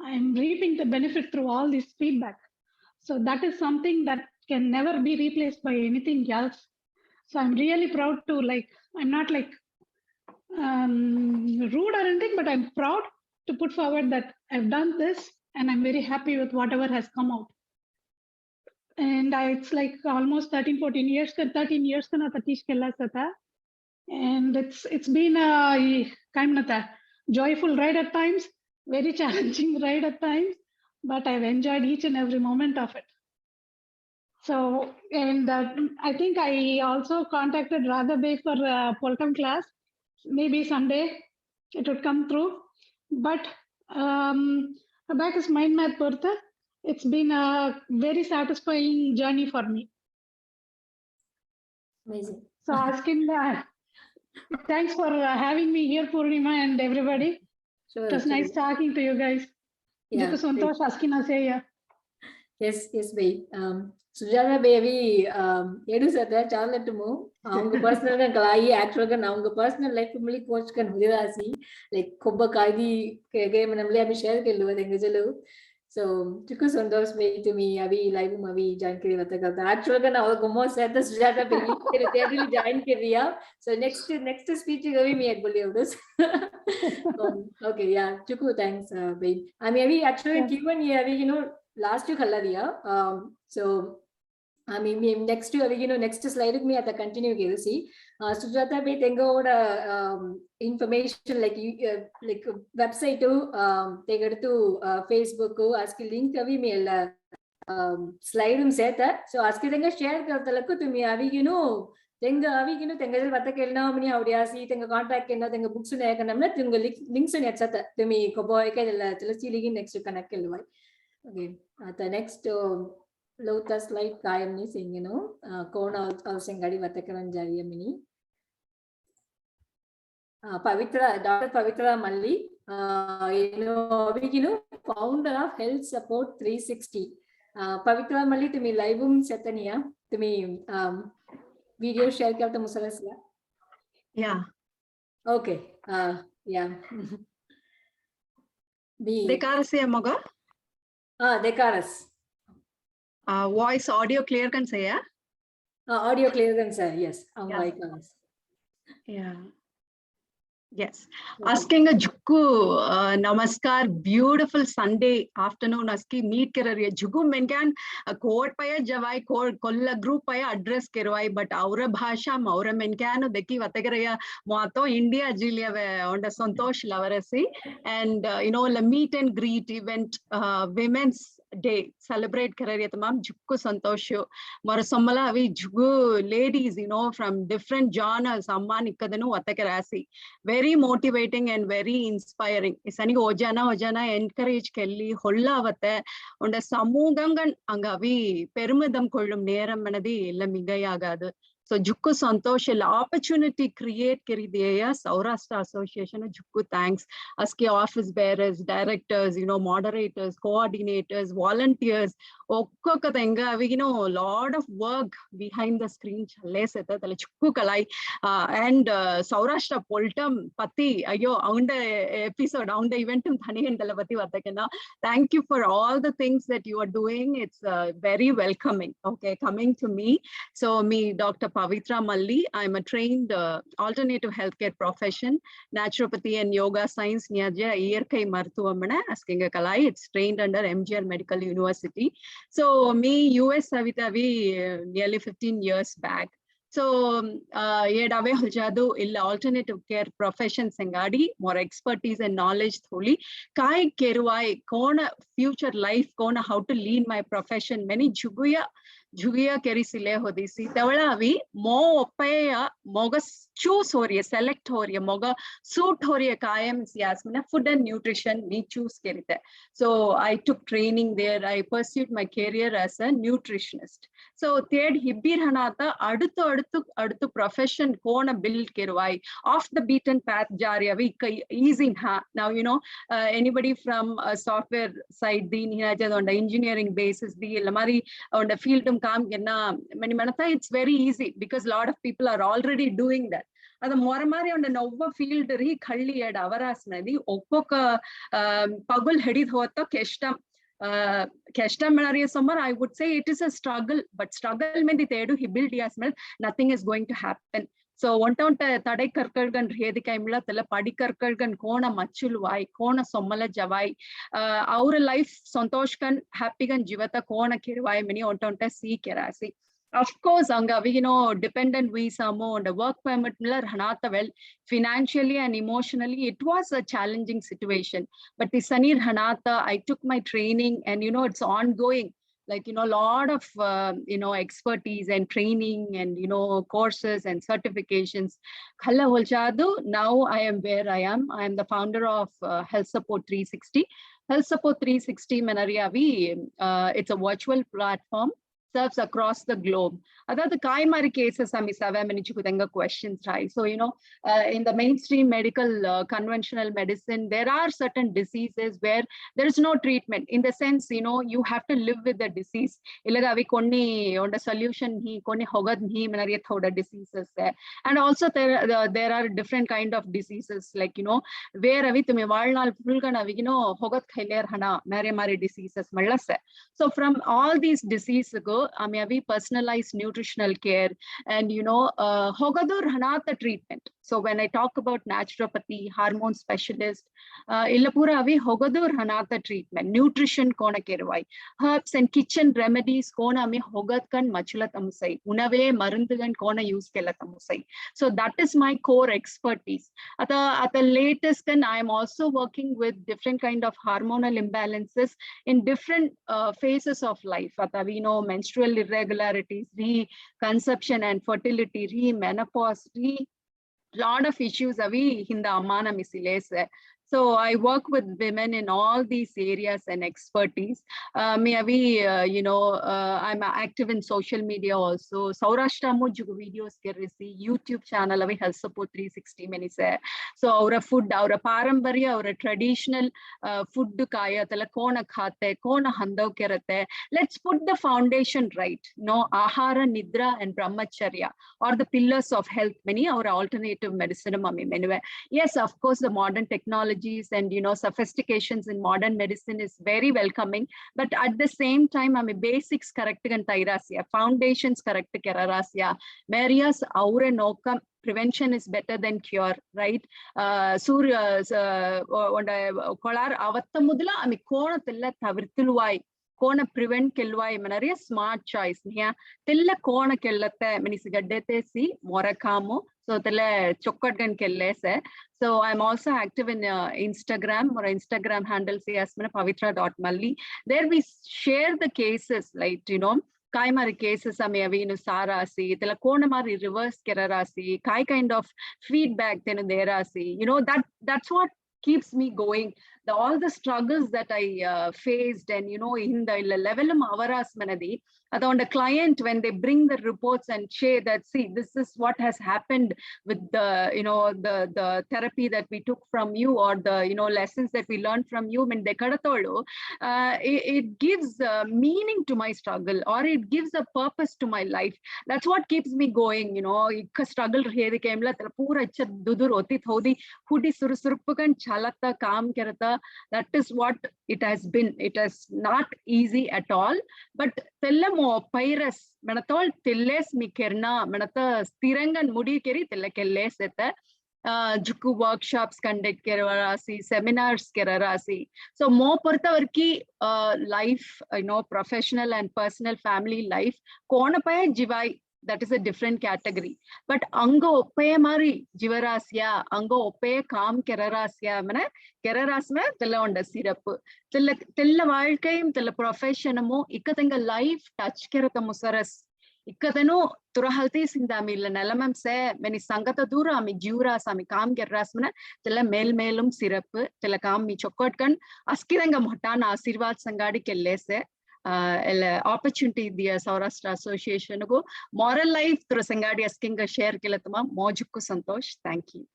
I'm reaping the benefit through all this feedback. So that is something that can never be replaced by anything else. So I'm really proud to I'm not rude or anything, but I'm proud to put forward that I've done this and I'm very happy with whatever has come out. And it's like almost 13 years and it's been a joyful ride at times, very challenging ride at times, but I've enjoyed each and every moment of it. So, and I think I also contacted Radha Bey for Polkam class. Maybe someday it would come through. But Abacus Mind Math Bertha, it's been a very satisfying journey for me. Amazing. So asking thanks for having me here, Purnima and everybody. Sure, it was nice talking to you guys. Yeah, Santosh Askina say yes, babe. Sujata baby, Edu Sata, Charlotte Mo, personal and Kalai, actor, and personal life family coach can Hudasi, like Koba Kaidi, game and Amlia Michelle, Kelu, and Angelo. So chuku sandosh me to me avi live avi join kari vata karta actually ga na gomo seta sujata pe really join kariya. So next speech avi me at boli this. Okay, yeah, chuku thanks babe. I mean avi actually Q1 avi last week halla diya. So I mean next to next slide me at the continue give see. Sujata pe tengo information like website tengo to Facebook aski link avi me alla slide seta. So aski tenga share karta lakku tumi avi tenga avi tenga jal vata kelna mani audiasi tenga contact kenna tenga books ne kanamna tenga links ne chata tumi ko boy ke chalo ligi next connect kelwai. Okay, the next Lotus slide kayam ni singino kona singadi vatakaran jariya mini. Pavitra, Dr. Pavitra Malli, founder of Health Support 360. Pavitra Malli, to me live Chetania, to me video share karta musalasla. Yeah. Okay. Yeah. Dekaras ya moga? Dekaras. Voice audio clear kan saya? Audio clear kan saya, yes. Yeah. Yes. Asking a Juku, namaskar, beautiful Sunday afternoon. Aski meet kerariya Juku menkan a court paya javai court kolla group paya address kerwai, but aura bhasha maura menkan deki vatagaraya moato India jilia on the Santosh Lavarasi and la meet and greet event Women's Day celebrate kerariya tamam Juku Santoshu Marasamala avi Juku ladies from different genres amma nikkadanu vatagarasi. Very motivating and very inspiring. Isani ojana encourage kelli holla avate onda samugangan angavi perumadam kollum neram manadi illa migayagadu. So Jukku Santosh opportunity create kerideya Sourashtra Association Jukku thanks. Aski office bearers, directors, moderators, coordinators, volunteers. Okkokatenga we lot of work behind the screen challe seta tala Jukku kalai and Sourashtra Poltam pati ayo aunda episode aunda eventum thanigendala pati vatakena. Thank you for all the things that you are doing. It's very welcoming. Okay, coming to me. So me Dr. Pavitra Malli. I'm a trained alternative healthcare profession, naturopathy and yoga science Nyaja Iyarkai Marthuvamana Askinga Kalai. It's trained under MGR Medical University. So me US Savitavi nearly 15 years back. So yedave haljadu illa alternative care profession sengadi more expertise and knowledge tholi kai keruai kona future life kona how to lead my profession many juguya kerisile hodisi tawala avi mo opaya moga choose horiya select horiya moga suit horiya kayam yasmina food and nutrition me choose kerite. So I took training there. I pursued my career as a nutritionist. So third hibbir hanata aduthu profession kona build kerwai off the beaten path jariya vi easy ha. Now anybody from a software side the on the engineering basis the lamari on the field kam many manata it's very easy because a lot of people are already doing that. ಅದು ಮೊರಮಾರಿ ಒಂದು ನವ್ವ field ರೀ ಕಳ್ಳಿ Ed ಅವರಾಸ್ನದಿ ಒಕ್ಕೊಕ್ಕ ಪಗುಲ್ ಹಿಡಿದ್ ಹೋತ ಕೆಷ್ಟಂ ಮೆಳರಿಯ summer I would say it is a struggle, but struggle में दितेडु हिबिल्ड यास्मल nothing is going to happen. So ಒಂಟೊಂಟ ತಡೆ ಕರ್ಕಳ್ಗನ್ ರೇದಿಕಾಯಿ ಮಿಳತಲ್ಲ ಪಡಿ ಕರ್ಕಳ್ಗನ್ ಕೋಣ ಮಚ್ಚುಲ್ವಾಯ್ ಕೋಣ ಸೊಮ್ಮಲ ಜವಾಯ್ ಅವ್ರ ಲೈಫ್ ಸಂತೋಷಕನ್ ಹ್ಯಾಪಿಗನ್ ಜೀವತ ಕೋಣ ಕಿರುವಾಯ್ ಮಿನಿ ಒಂಟೊಂಟ ಸಿ ಕೆರಾಸಿ. Of course, anga we dependent visa mo and work permit miller hanata well financially and emotionally it was a challenging situation. But the Sanir Hanata, I took my training and it's ongoing. Like lot of expertise and training and courses and certifications. Khalla holchadu now I am where I am. I am the founder of Health Support 360. Health Support 360 Manariavi. It's a virtual platform. serves across the globe. Other the Kaimari cases, questions, right? So, in the mainstream medical conventional medicine, there are certain diseases where there is no treatment, in the sense, you have to live with the disease. The solution diseases. And also there are different kind of diseases, like, where diseases. So from all these diseases, personalized nutritional care and hogadur hanata treatment. So when I talk about naturopathy, hormone specialist, illapura avi hogadur hanata treatment, nutrition kona kervai, herbs and kitchen remedies kona ami hogatkan machulatamusai, unave marundugan kona use kelatamusai. So that is my core expertise. At the latest, I am also working with different kind of hormonal imbalances in different phases of life. We know menstrual irregularities, conception and fertility, menopause, lot of issues avi hinda ammana misilese. So I work with women in all these areas and expertise. I'm active in social media also. Sourashtra mojugu videos kerisi, YouTube channel avi health support 360 minutes. So our food, our parambarya, our traditional food kaya tala kona khate, kona handau kerate. Let's put the foundation right. Ahara, nidra, and brahmacharya are the pillars of health. Many our alternative medicine. Yes, of course, the modern technology and sophistications in modern medicine is very welcoming, but at the same time basics correct and tairasia, foundations correct kerarasia, marias aure nokam, prevention is better than cure, right? Surya kolar avattamudula kona tilla tavirtulvai, kona prevent kelvai manariya smart choice niya tilla kona kellate minisigaddete si morakamo. So so I'm also active in Instagram, or Instagram handle pavitra.malli. There we share the cases, like, Kaimari cases sarasi, tela konamari reverse kerarasi, kai kind of feedback then derasi. That's what keeps me going. All the struggles that I faced, and in the level of avaras manadi, on the client, when they bring the reports and share that, see, this is what has happened with the the therapy that we took from you, or the lessons that we learned from you, it gives meaning to my struggle, or it gives a purpose to my life. That's what keeps me going. Struggle that is what it has been. It is not easy at all, but pyrus manatol tilles mikerna manata stirangan mudi keri tillakelle seta juku workshops conduct kerarasi, seminars kerarasi. So more portavarki life, professional and personal family life kona paya jivai, that is a different category. But anga oppaya mari jivarasya, anga oppaya kam kerarasya mana kerarasma tella onda syrup tella valkayum tella professionamo ikatanga life touch kerata musaras ikkadano turahalti sindami illa nalamam se meni sangata dura ami jura sami kam kerrasmana tella melum syrup tella kam mi chokotkan askiranga motana asirvad sangadi kellese opportunity the Sourashtra Association go moral life through Sangadi asking a share kilatama mojukku santosh. Thank you.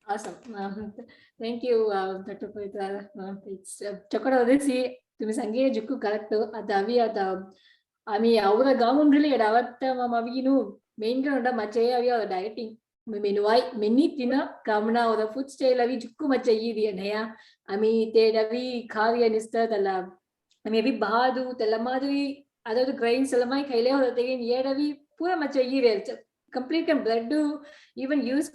Awesome. Thank you, Dr. Pavitra. It's Chokora Odesi, to Miss Ange Juku Karakto, Adavia, Ami, our government really at Avata Mamavino, main Machaya or dieting. Meanwhile, many tina, Kamna or the food style of Juku Machayi and Hea, Ami, Tedavi, Kari and Easter, the lab. Maybe Bahadu, Telamadri, other grain, Salamai, Kaila, or the thing, Yedavi, Pura Machayi, complete and blood do even use.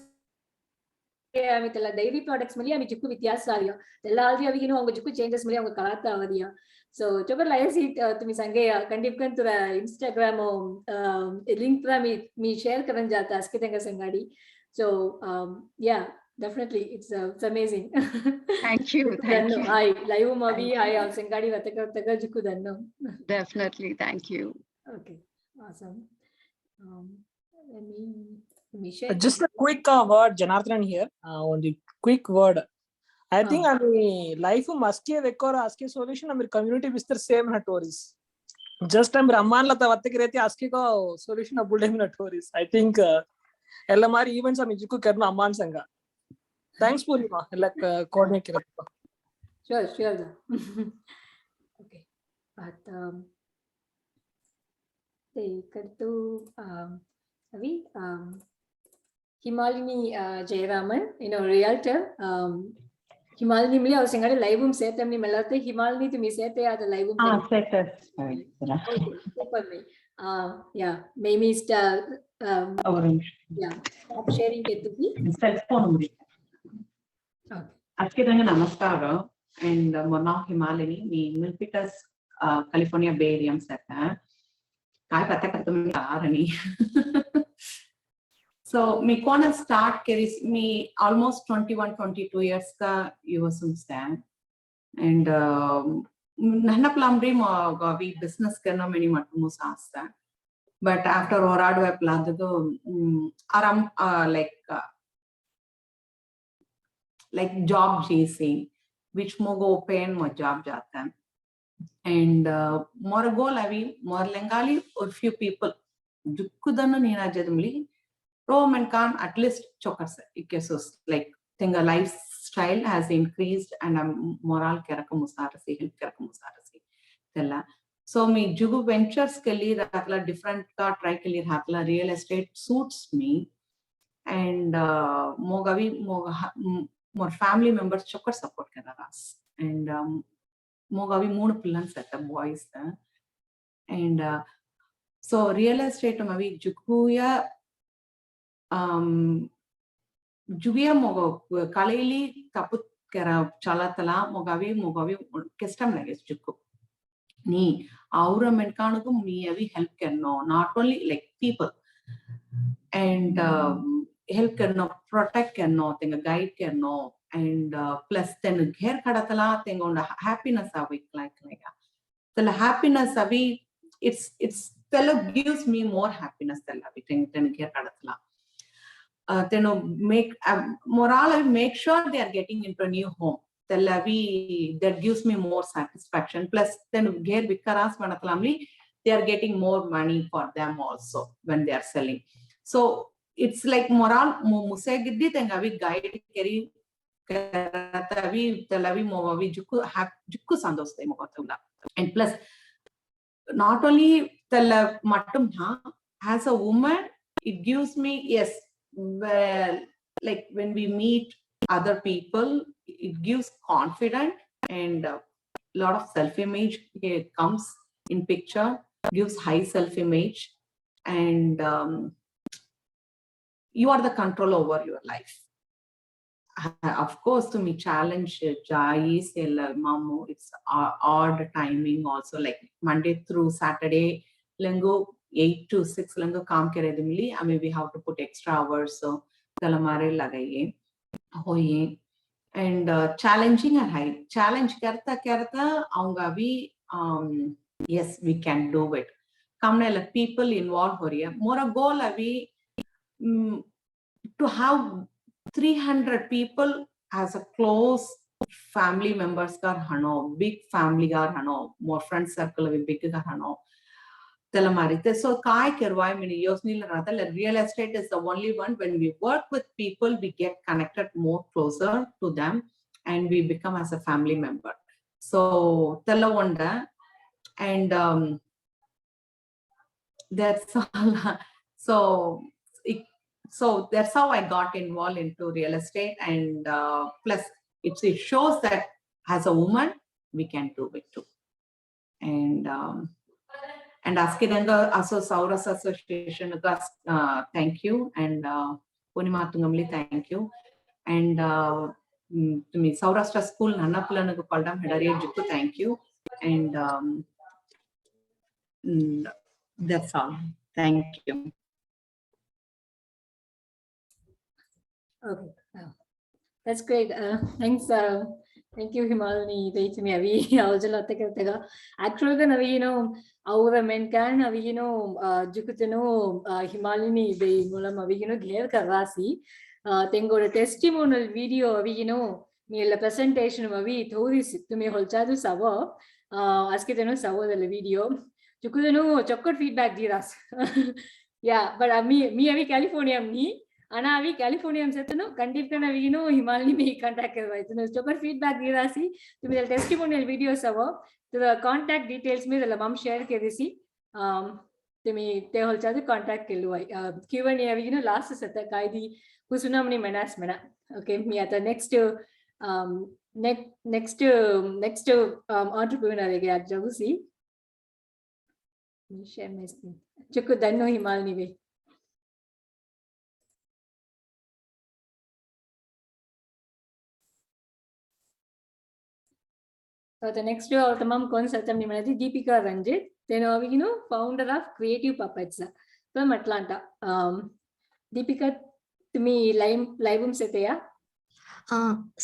Dairy products mali ami jukku vyatyasaaliya ella aldi aviginu avanga jukku changes mali avanga kalata avadiya. So chobar layasi tumi sangeya kandipkan tura Instagram link pra me share karan jata askitenga sangadi. So yeah, definitely it's amazing. Thank you. Thank you. Hi live mavi hi sangadi vataka jukku danno. Definitely, thank you. Okay, awesome. Let me share. Just a quick word, Janardhan here. On the quick word, I think ami life maske vekkora aske solution amir community bistar same na tories. Just am ramman la tavatte kreti aske ko solution abulde na tories. I think ella mari events ami jikku karna amman sanga. Thanks Purnima ella coordinate kirattu. Sure. Okay. But Avi, Himalini Jayaraman, realtor. Himalini mili avu sengade live setam ni melate Himalini to mi sete ada live Setter. Super me. Yeah, maybe yeah, stop sharing it to me. Cell phone ఉంది. Okay. అస్కిదంగా నమస్కారం and మొన్న హిమాలిని మీ Milpitas California bay area సెట్ కాయ పత్తకర్తం ఆరని సో మీ కోన స్టార్ట్ కెరీస్ మీ ఆల్మోస్ట్ 21-22 years గా యువస్ ఉంస్తాం అండ్ నన్న ప్లంబ్రీ వి బిజినెస్ కన్నా మెని మట్టుము సాస్తా బట్ ఆఫ్టర్ ఓరాడ్ వెబ్ లాదగో ఆరాం like job chasing, which mogo open mo job jata. And more goal avi more lengali or few people jukkudanu nina jadmli Roman kan at least chokers ikesos like think a lifestyle has increased and moral keraka musarasi help keraka musarasi tella. So me jugu ventures kelli ratla different ka try kelli hatla real estate suits me and mogavi more family members chokar support kararas and mogavi moonu pillan set boys and so real estate mavi juguya mogo kaleli tapu kara chalatala mogavi kestam lages jukku ni aura menkanuku me avi help karno not only like people and help karno protect karno tenga guide karno and plus then gher kadatala tenga onda happiness avi like the happiness avi it's fellow gives me more happiness tella avi ten gher kadatala then make moral make sure they are getting into a new home tella avi that gives me more satisfaction plus then gher vikaras manatlamli they are getting more money for them also when they are selling. So it's like moral musegiddi tengavi guide keri karatavi telavi movavi jukku sandostay mogatula and plus not only tella mattum as a woman it gives me yes well like when we meet other people it gives confidence and lot of self image comes in picture, gives high self image and you are the control over your life. Of course to me challenge jais mamu it's odd timing also like Monday through Saturday lengo 8 to 6 lengo kaam karedimli I mean we have to put extra hours so talamare lagaye hoye and challenging and high challenge karta aunga vi yes we can do it kamne la people involved horiya more a goal avi to have 300 people as a close family members gar hano big family gar hano more friend circle avi big gar hano telamarite so kai kerwai mini yosni la rata la real estate is the only one when we work with people we get connected more closer to them and we become as a family member so telawanda and that's all so that's how I got involved into real estate and plus it shows that as a woman we can do it too and askidanga also Sourashtra association thank you and Purnima Tungamli thank you and to me Sourashtra school nannapulanagu pallam hedariye jukku thank you and that's all thank you. Okay, that's great. Thanks. Thank you, Himalini. Wait me, Avi. Aujalatte kartega. Actually, Avi, our men can, Avi, Jukutano, Himalini, they mulam, Avi, gher karasi. Tengo a testimonial video, Avi, la presentation mavi thori situmi holchadu savo aske teno savo della video chukudenu chokkot feedback diras yeah but me avi California ni ana avi California setno kandipka navino himalni me contact karvaitno chokkot feedback dirasi tumi del testimonial video savo the contact details me della mam share kerisi tumi te holchadu contact kelluai Q&A avigino last seta kaidi kusunamni menas mena okay me at the next next entrepreneur age jagusi share my screen chukku danno himalni ve so the next tamam kon satam ni manadi Deepika Ranjit then avigino founder of Creative Puppets from Atlanta Deepika tumi live seteya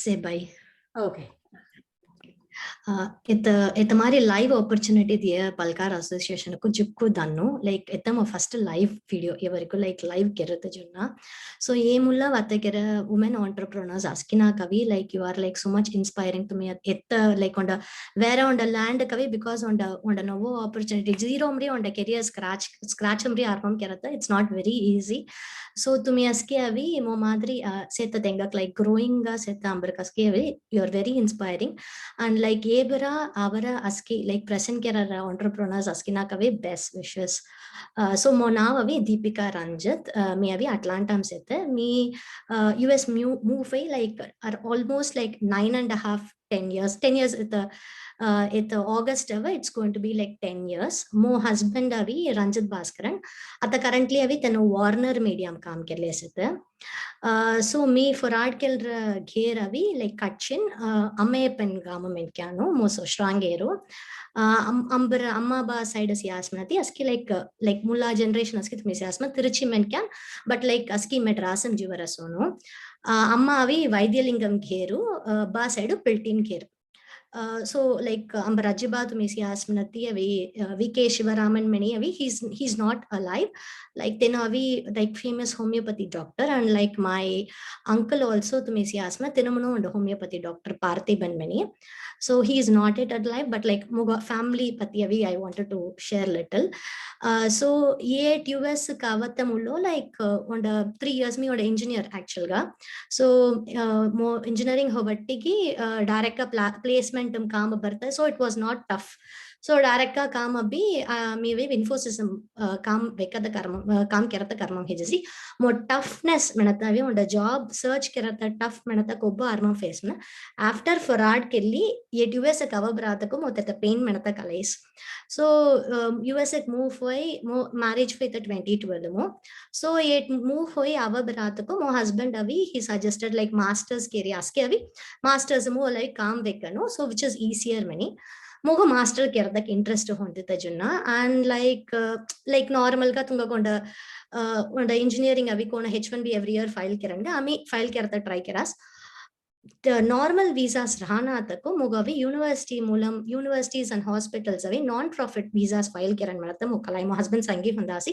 say bye. Okay. It's a live opportunity there, Palkar Association. Kujukku danno like it's my first live video. Like live kerata junna. So ye mulla vate kera women entrepreneurs askina kavi like you are like so much inspiring to me. Like on the where on the land kavi because on the novo opportunity zero umri on the career scratch umri arpam kerata. It's not very easy. So to me aski avi mo madri seta tengak like growing seta ambarkaski avi you are very inspiring and like ebera avara aski like present kerara entrepreneurs askina kave best wishes so mo now avi Deepika Ranjit me avi Atlanta sete me US move like are almost like 10 years at August it's going to be like 10 years mo husband avi Ranjit Bhaskaran at currently avi teno Warner medium kaam kerle sete so me for art kelra gher avi like Kachin Ammayapan government kyano mo so strong hero ambara amma ba side as yasmanati aski like mulla generation aski tumi yasma Tiruchi men kyan but like aski Madrasam jivarasono amma avi Vaidyalingam gheru ba side Piltin gheru so like Ambarajibha Tumisi Asmanati avi VK Shivaraman many avi he's not alive like then avi like famous homeopathy doctor and like my uncle also Tumisi Asma Tinamano and homeopathy doctor Parthiban many so he is not yet alive but like Muga family pati avi I wanted to share little so yet US Kavatamullo like on 3 years me or engineer actual ga so more engineering hovattigi direct placement ಕಾಮ ಬರ್ತದೆ so it was not tough so direct ಕಾಮ B ಮೇವೆ Infosys ಕಾಮ ಬೇಕಾದ ಕಾಮ ಕೆರತ ಕರ್ಮ ಹೆಜಸಿ ಮೋ toughness ಮೆಣತಾವಿ ಒಂದ job search ಕೆರತ tough ಮೆಣತ ಕೊಬ್ಬ ಆರ್ಮ ಫೇಸ್ ನ ಆಫ್ಟರ್ ಫರಾಡ್ ಕೆಲ್ಲಿ ಎಟ್ US ಕವ ಬರಾತಕು ಮೊತ್ತ pain ಮೆಣತ ಕಲೈಸ್ so US move hoy mo marriage fe 2012 mo so it move hoy ava baraatako mo husband avi he suggested like masters keri aske avi masters mo like kaam vekkano so which is easier many mogo master kerdak interest hondita junna and like normal ga tunga konda onda engineering avi kona H1B every year file keranga ami file kerta try keras the normal visas rahana atako mugavi universities and hospitals avi non-profit visas file kiran malata mukalai my husband sangi fundasi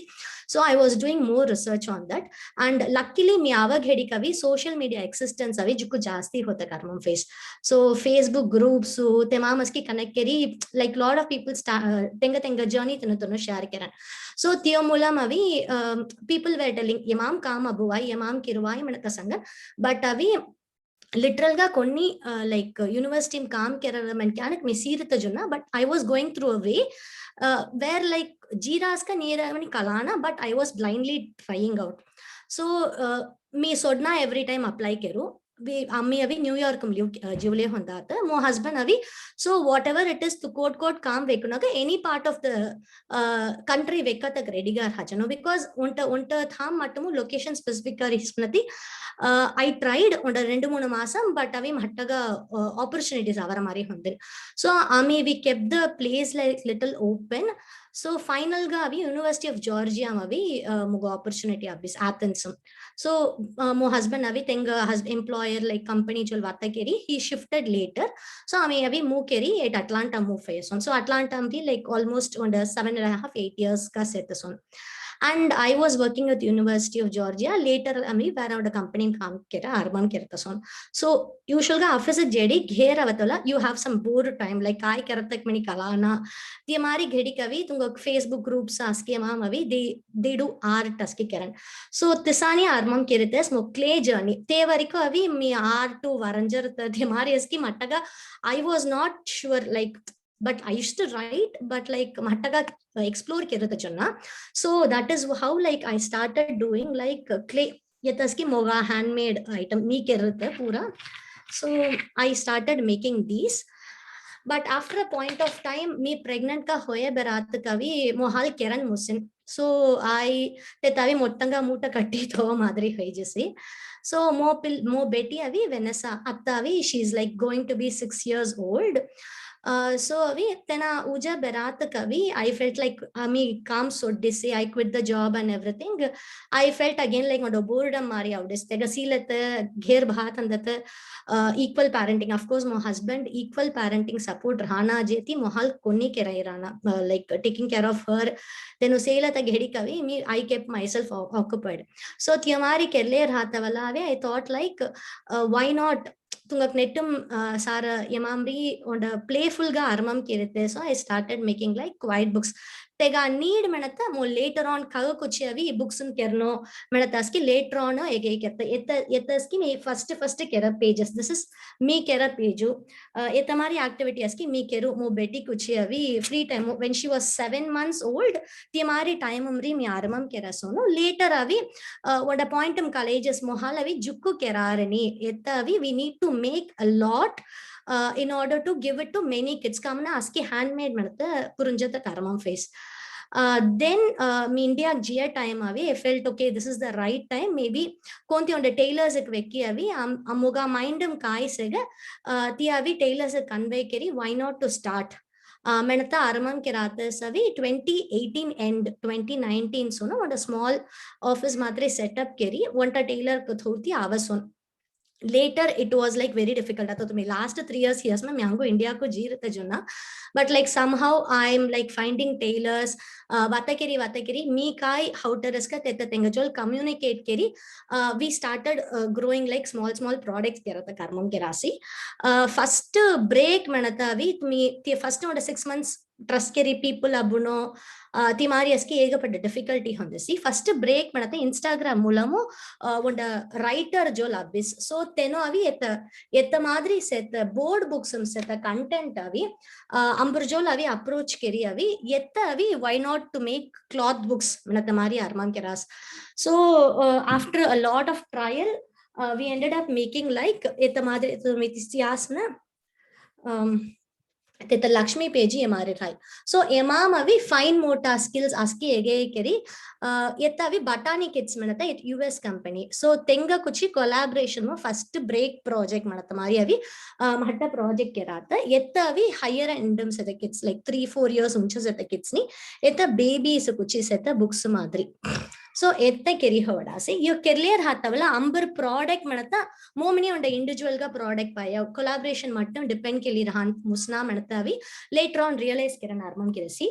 so I was doing more research on that and luckily me avag hedi kavi social media existence avi jukku jasti hota karmam face so Facebook groups so temamaski connect keri like lot of people tenga journey tunu share kiran so theomulam avi people were telling yamam kam abuwai yamam kirwai manaka sanga but avi literal ga konni like university kaam kerala mankanik me sirita junna but I was going through a way where like jiras ka neeramani kalana but I was blindly trying out so me sodna every time apply keru we ammi avi New York jivle hondata mo husband avi so whatever it is to quote kaam vekunaga any part of the country vekata ready gar hachano because unta tham matumu location specific gar hisnati I tried on 2-3 masam but avi mattaga opportunities avara mari hondir so ami we kept the place like little open so final ga avi University of Georgia avi mugo opportunity abis Athens so mo husband avi tenga employer like company chol vata keri he shifted later so ami avi move keri at Atlanta move face on so Atlanta avi like almost on 7.5-8 years ka set on and I was working at University of Georgia. Later ami where a company kam kera arman kerta son. So usual ga office jedi gher avatala you have some bored time like kai keratak mani kalana the mari ghedi kavi tunga Facebook groups aske mam avi they do art aske keran. So tisani armam kerites mo clay journey te variko avi mi art to varanjarta the mari aski mattaga I was not sure like but I used to write but like mattaga explore kerata chonna. So that is how like I started doing like clay yataski moga handmade item me kerata pura. So I started making these. But after a point of time me pregnant ka hoye berat kavi mohal keran musin. So I tetavi mottanga muta katti tho madri hoy jese. So mo beti avi Vanessa attavi she's like going to be 6 years old. So avi tena uja berat kavi I felt like me calm so disse I quit the job and everything. I felt again like no boredom mari avdes tega silate gher bhat andat equal parenting. Of course my husband equal parenting support rana jeti mohal konni kerai rana like taking care of her then usela ta ghedi kavi me I kept myself occupied. So tiamari kerle rahatavala I thought like why not tungak nettum sara yamamri on a playful ga armam kerite. So I started making like quiet books tega need menata mo later on kaga kuchavi books un kerno menataski later on ege kerta etaski me first kera pages this is me kera page etamari activity aski me keru mo beti kuchavi free time when she was 7 months old timari time umri me armam kera sono later avi what a point in colleges mohalavi jukku kerarani etavi we need to make a lot in order to give it to many kids kamna aski handmade manata purunjata karamam face. Then me India Gia time avi I felt okay this is the right time maybe konti on the tailors ek vekki avi amuga mindum kai sega ti avi tailors convey keri why not to start menata armam kerata savi 2018 and 2019 so no what a small office madre setup keri one tailor kuthurti avason. Later it was like very difficult ato to me last 3 years years ma mango India ko jeerata jonna but like somehow I'm like finding tailors vatakeri me kai how to riska teta tengajol communicate keri we started growing like small products kerata karmam kerasi first break manata vi me first one 6 months trust keri people abuno timari aski egapetta difficulty hondesi first break manata Instagram mulamu onda writer jo labis so teno avi etta madri set board books set content avi amburjol avi approach keri avi etta avi why not to make cloth books manata mari armam keras. So after a lot of trial we ended up making like etta madri mitisiasna teta Lakshmi page emare rai. So emam avi fine motor skills aski ege keri yetta avi Batani Kids manata it US company. So tenga kuchi collaboration mo first break project manata mari avi matta project kerata yetta avi higher endum seta kids like 3-4 years uncha seta kids ni yetta babies kuchi seta books madri. So etta keri hoda se you kerlier hatavala amber product manata momini on the individual ga product paya collaboration mattum depend keli rahan musna manatavi later on realize keran armam kirasi.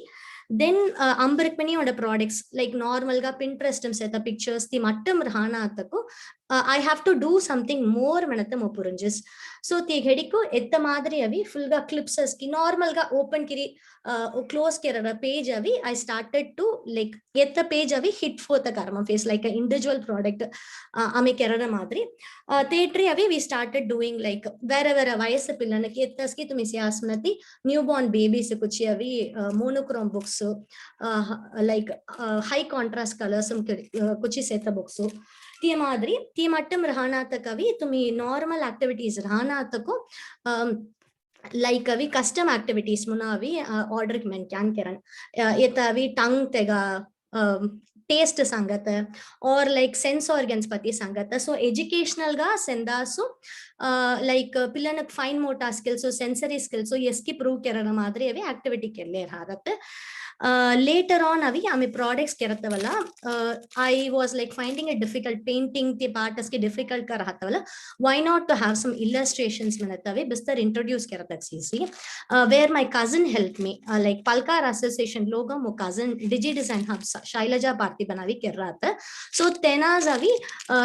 Then ambarikmani on the products like normal ga Pinterest set pictures the mattum rahana ataku I have to do something more manata mo purunjis. So the ghediku etta madri avi full ga clips aski normal ga open kiri close kerara page avi I started to like etta page avi hit for the karma face like an individual product ame kerara madri theatre avi we started doing like wherever vayasu pillanaki ettaski tumi siasmati newborn babies kuchi avi monochrome books like high contrast colors kuchi seta books ती मादरी ती मट्टम रहना तक अभी तुम्ही normal activities रहना तको like अभी custom activities मुना अभी order में क्या करें ये तो अभी tongue तेगा taste संगत है और like sense organs पति संगत है so educational गा सेंदा so like पिल्लन fine motor skills so sensory skills so ये स्की prove करना मादरी अभी activity के लिए रहा रहते later on avi ami products keratavalla I was like finding it difficult painting the part aski difficult ka rahatavalla why not to have some illustrations manatavi bistar introduce keratak cc where my cousin helped me like Palkar association logo mo cousin digi design hub Shailaja Parthi banavi kerrata so tenas avi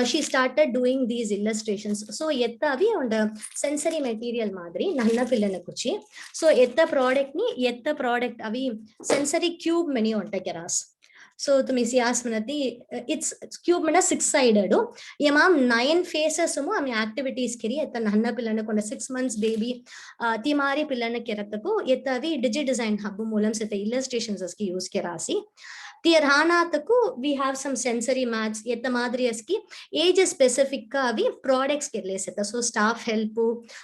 she started doing these illustrations so etta avi on the sensory material madri nanna pillana kuchi so etta product avi sensory cube many onta keras so tumi si ask manati it's cube mana six sided ye ma'am 9 faces mo ami activities kiri etta nanna pillana konda 6 months baby ti mari pillana keratako etta avi digi design hub moolam seta illustrations aski use kerasi Tirhanataku, we have some sensory mats, yet the madriaski, age specific avi products kerleseta. So staff help,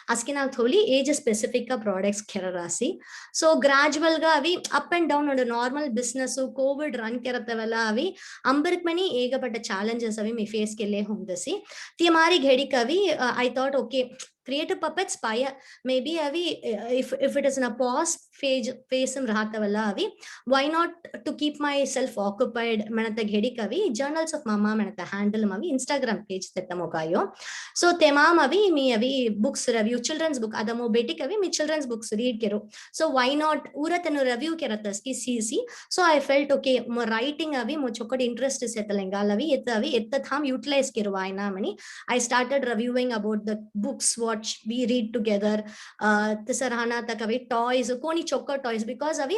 askina tholi age specific products kerarasi. So gradual ga avi up and down on a normal business, so COVID run keratavela avi, ambarik mani ega but challenges avi me face kele hundasi. Tiamari ghedi kavi, I thought okay. Creative puppets paya maybe avi if it is in a pause phase rahatavalla avi why not to keep myself occupied manata ghedi kavi journals of mama manata handle mavi Instagram page tettamokayo so temam avi me avi books review children's book adamo beti kavi me children's books read kero so why not uratanu review kerataski cc so I felt okay mo writing avi mo chokod interest settalenga lavi etta tham utilize kero vaina mani I started reviewing about the books what we read together tisarhana takavi toys koni chokka toys because avi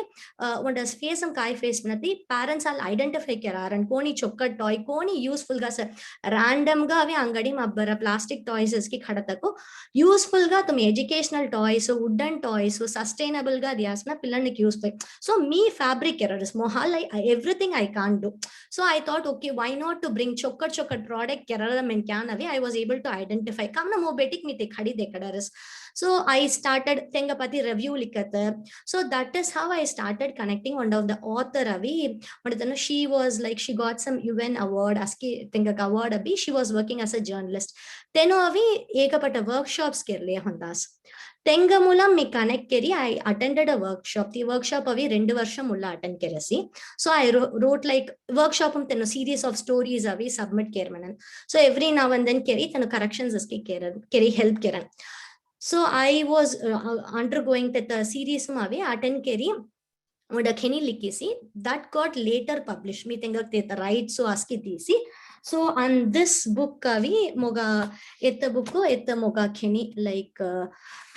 one does face some kai face manati parents all identify keraran koni chokka toy koni useful ga sir random ga avi angadi mabbara plastic toys ki khadatako useful ga tumi educational toys wooden toys sustainable ga diasna pillaniki use pai so me fabric errors mohal everything I can't do so I thought okay why not to bring chokka product kerala men can avi I was able to identify kamna mo betik mi te khadi dekadaris so I started tengapati review likata so that is how I started connecting one of the author avi madana she was like she got some UN award aski tengak award abi she was working as a journalist teno avi ekapata workshops kerle hondas tenga mulam me connect keri I attended a workshop the workshop avi 2 varsham ulla attend kerasi so I wrote like workshop teno series of stories avi submit kermanan so every now and then keri teno corrections aski keri help keran so I was undergoing that series mavi attend keri oda kheni likisi that got later published me tengak te right so aski tisi so on this book avi moga etta book etta moga kheni like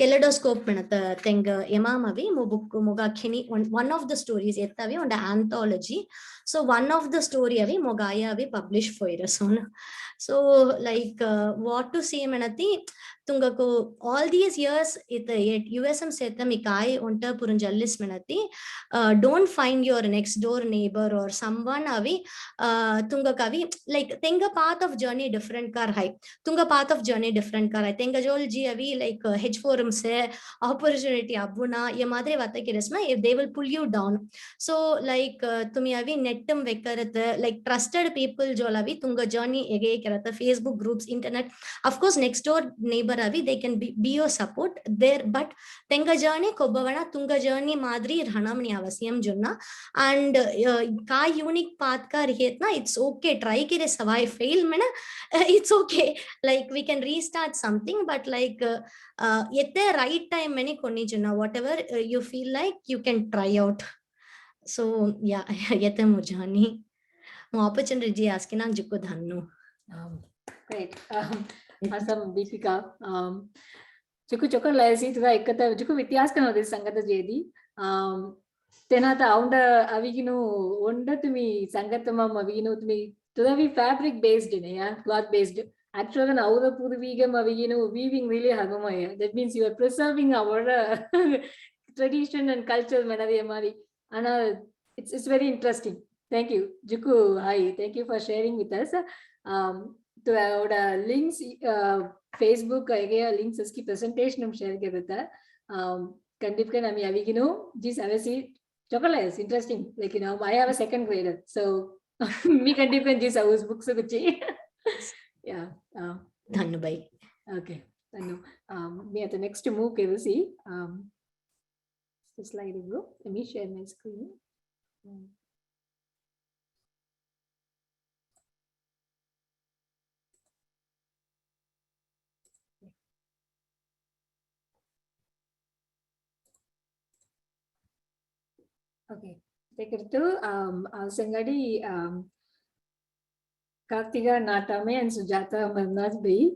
kaleidoscope manata tenga emamavi mo book moga kheni one of the stories ettavi on the anthology so one of the story avi mogaya avi published for son so like what to say manati tungako all these years it USM seta mikai onta purunjallis manati don't find your next door neighbor or someone avi tungakavi like tenga path of journey different kar hai tunga path of journey different kar hai tenga jol ji avi like H forum se opportunity abuna ye madre vata kiresma if they will pull you down so like tumi avi nettum vekkarathe like trusted people jol avi tunga journey ege kerata Facebook groups internet of course next door neighbor avi they can be your support there but tenga journey kobavana tunga journey madri ranamni avasiyam junna and ka unique path ka rehetna it's okay try kire savai fail mana it's okay like we can restart something but like yette right time many konni junna whatever you feel like you can try out so yeah yette mujani mo opportunity ji askina jukku dhannu great awesome Deepika Juku chokar laisi tuda ekata juku vityas kana de sangata jedi tenata aunda aviginu onda tumi sangatama aviginu tumi tuda vi fabric based ne ya cloth based actually na aura purvigam aviginu weaving really hagumaya that means you are preserving our tradition and culture manade mari ana it's very interesting thank you Juku hi thank you for sharing with us to our links Facebook age links aski presentation share kerata kandipka nami aviginu jis avasi chocolate interesting like you know I have a second grader so me kandipka jis house books guchi yeah dhannu bhai okay dhannu me at the next move kerasi slide go let me share my screen Okay. Take it to Sangadi, Kartika Natame and Sujata Amarnath Bhai.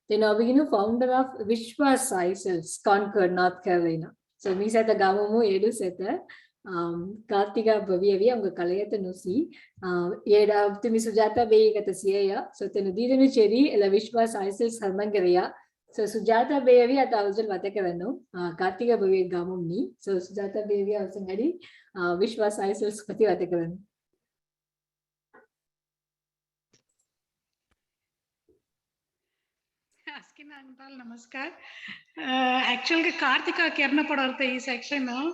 Then Abhinu, founder of Vishwa Sai Cells, Concord, North Carolina. So we said the Gamamu Edu Seta, Kartika Bhavi, I'm the Kalayata Nusi, Yeda to Miss Sujata Bay at the Sia, so Tenudinu Cherry, Ella Vishwa Sai Cells, Harmangaria. So Sujata Baby at Thousand Vatakarano, Kartika Bhavi Gamumni, so Sujata Baby of Sangadi, Vishwa Sai Cells Pati Vatakaran. Namaskar. Actually, Kartika Kerna Padarte is section now.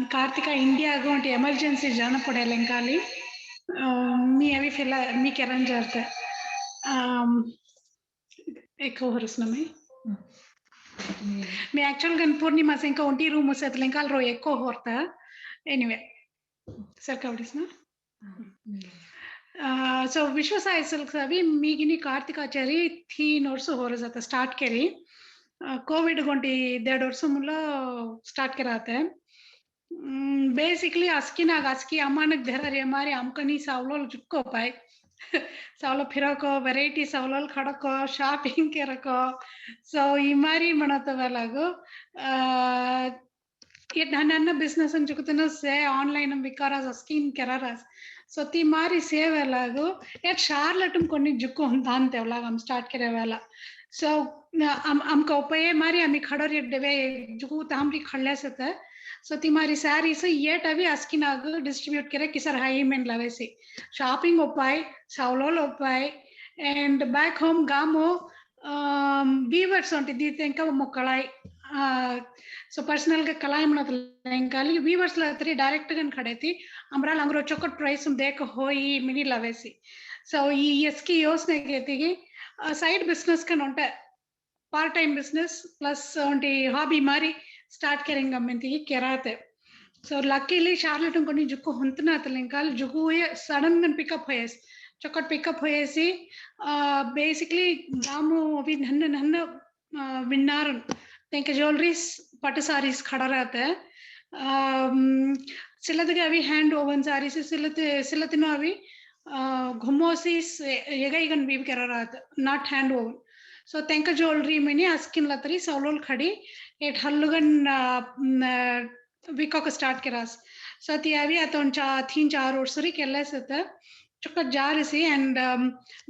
Kartika India going to emergency Jana Padalenkali. Me every fella me Keran Jarte. Echo Horsname. Me actually can Purnima Senka Unti room set Lenkal Ro Echo Horta. Anyway, Circavdis na. So Vishwa Sai Silks अभी मीगिनी कार्तिका चरी 3 वर्ष हो रहा था start करी Covid गोंटी 1.5 वर्ष मुला start कराते हैं बेसिकली आस्की अमानक धरा रे हमारे आमकनी सावलोल जुक्को पाए सावलो फिरको वैरायटी सावलोल खड़को शॉपिंग के रखो सो इमारी मनाता वाला गो ये नन्ना बिजनेस अन जुकतनो से ऑनलाइन हम बिकारास स्किन करारास so ती मारी सेव वालागो ये शार्लटम कोनी जुक्को दांते वाला हम स्टार्ट करे वाला so हम को पे मारी हमी खड़ोरी डेवे जुक्को तामरी खड़ले से था so ती मारी सारी से ये टवी अस्किन आगो डिस्ट्रीब्यूट करे किसर हाई में लावे से shopping ओपाई सावलोल ओपाई and back home gamo weavers onti di tenka mokkalai so personal ke kalai manat lenkali weavers la three direct gan khadeti amra langro chokot price dek hoi mini lavesi so eski yosne ketigi side business kan onta part time business plus onti hobby mari start keringa menti kerate so luckily charlotte koni jukku huntna lenkal jugu sudden gan pick up hoyes चौकट pickup हुए सी basically गामो अभी नन्ना विन्नारन तेंके jewelleries पट्ट सारीज खड़ा रहता है सिलते के अभी हैंड ओवन सारी से सिलते नो अभी घुमोसी ये गई गन बीव करा रहा था not hand woven so तेंके ज्वेलरी में नहीं अस्किन लतरी सौलोल खड़ी एक हल्लुगन विको का स्टार्ट करा so ती अभी अतों 3-4 और सरी केले से था चुका जा रही सी and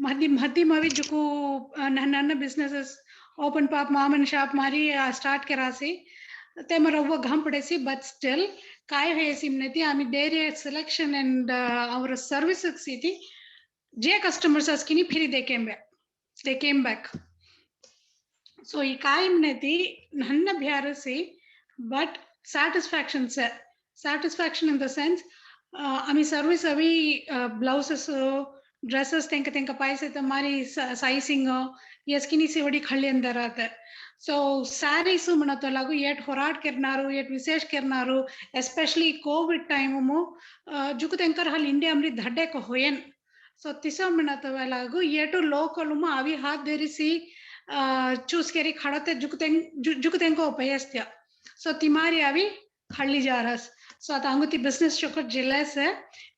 महदी मावी जुकू नन्ना businesses open pop mom and shop मारी start करा सी ते मरा वो घाम पड़े सी but still काय है सी मने ती आमी dairy selection and our service सी थी जे customers Askini free they came back so ये काय मने ती नन्ना बिहार सी but satisfaction in the sense आमी सर्विस अभी ब्लाउजेस ड्रेसेस तेंका पाइसे तमारी साइजिंग ये स्किनी से बड़ी खल्ले अंदर आता है so sarees मना तो लागू येट होराट करनारो येट विशेष करनारो especially कोविड टाइम मो जुकु तेंकर हाल इंडिया अमरी धड्डे को होयन so तिसो मना तो लागू येटो लोकल मो अभी हाथ देरी सी चूस केरी खड़ते जुकु तेंको उपयस्त्या so तिमारी अभी खल्ली जा रहा so तांगुती business चोकर जिले से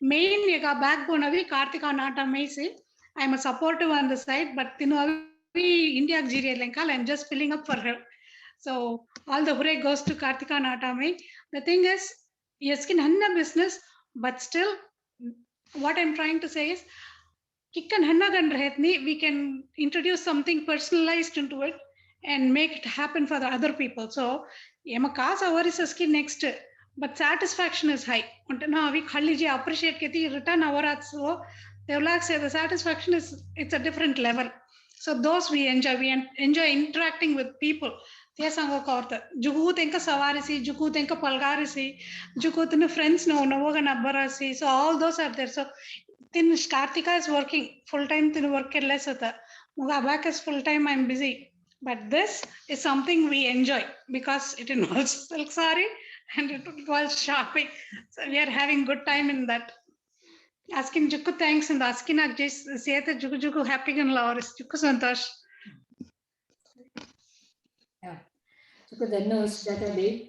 main ये का backbone अभी कार्तिका नाटा में से I'm a supportive on the side but तीनों अभी India की जीरे लेंकाल I'm just filling up for her so all the hooray goes to Kartika नाटा में the thing is yes कि नन्ना business but still what I'm trying to say is किक्कन हन्ना गन रहतनी we can introduce something personalized into it and make it happen for the other people so ये म कास अवर इस इसकी next but satisfaction is high ना अभी खाली जी appreciate कहती return our at so they will say the satisfaction is it's a different level so those we enjoy interacting with people ते सांगो करता जुगू तेंका सवारी सी जुगू तेंका पलगारी सी जुगू तेने friends no वो का नंबर सी so all those are there so तीन Kartika is working full time तीन work कर less होता muga back is full time I'm busy but this is something we enjoy because it involves silk saree and it was shopping. So we are having good time in that. Asking Jukku thanks and asking just say that Jukku happy and Lauris. Jukku Santosh. Yeah. Jukku Dhanno Sujata Devi.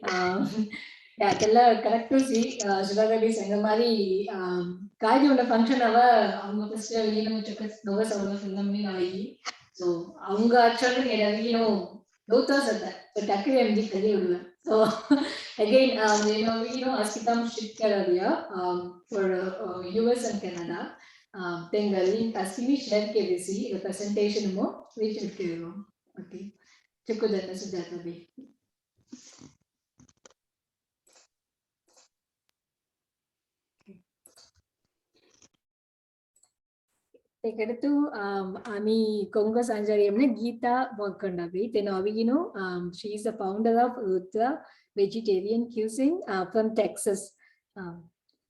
Yeah, tell correct to see Sujata Devi Sangamari Kaji on the function of a festival, you know, Jukku Sourashtra film. So, actually, you know, daughters but actually I'm the so again, Askitam shipped area for US and Canada. Then the link Askimi share KBC, the presentation more, which is okay. Chukudana Sujata Devi. Tekadatu Ami Konga Sanjariamne Geeta Wakandavi. Then she is the founder of Utra Vegetarian Cuisine from Texas.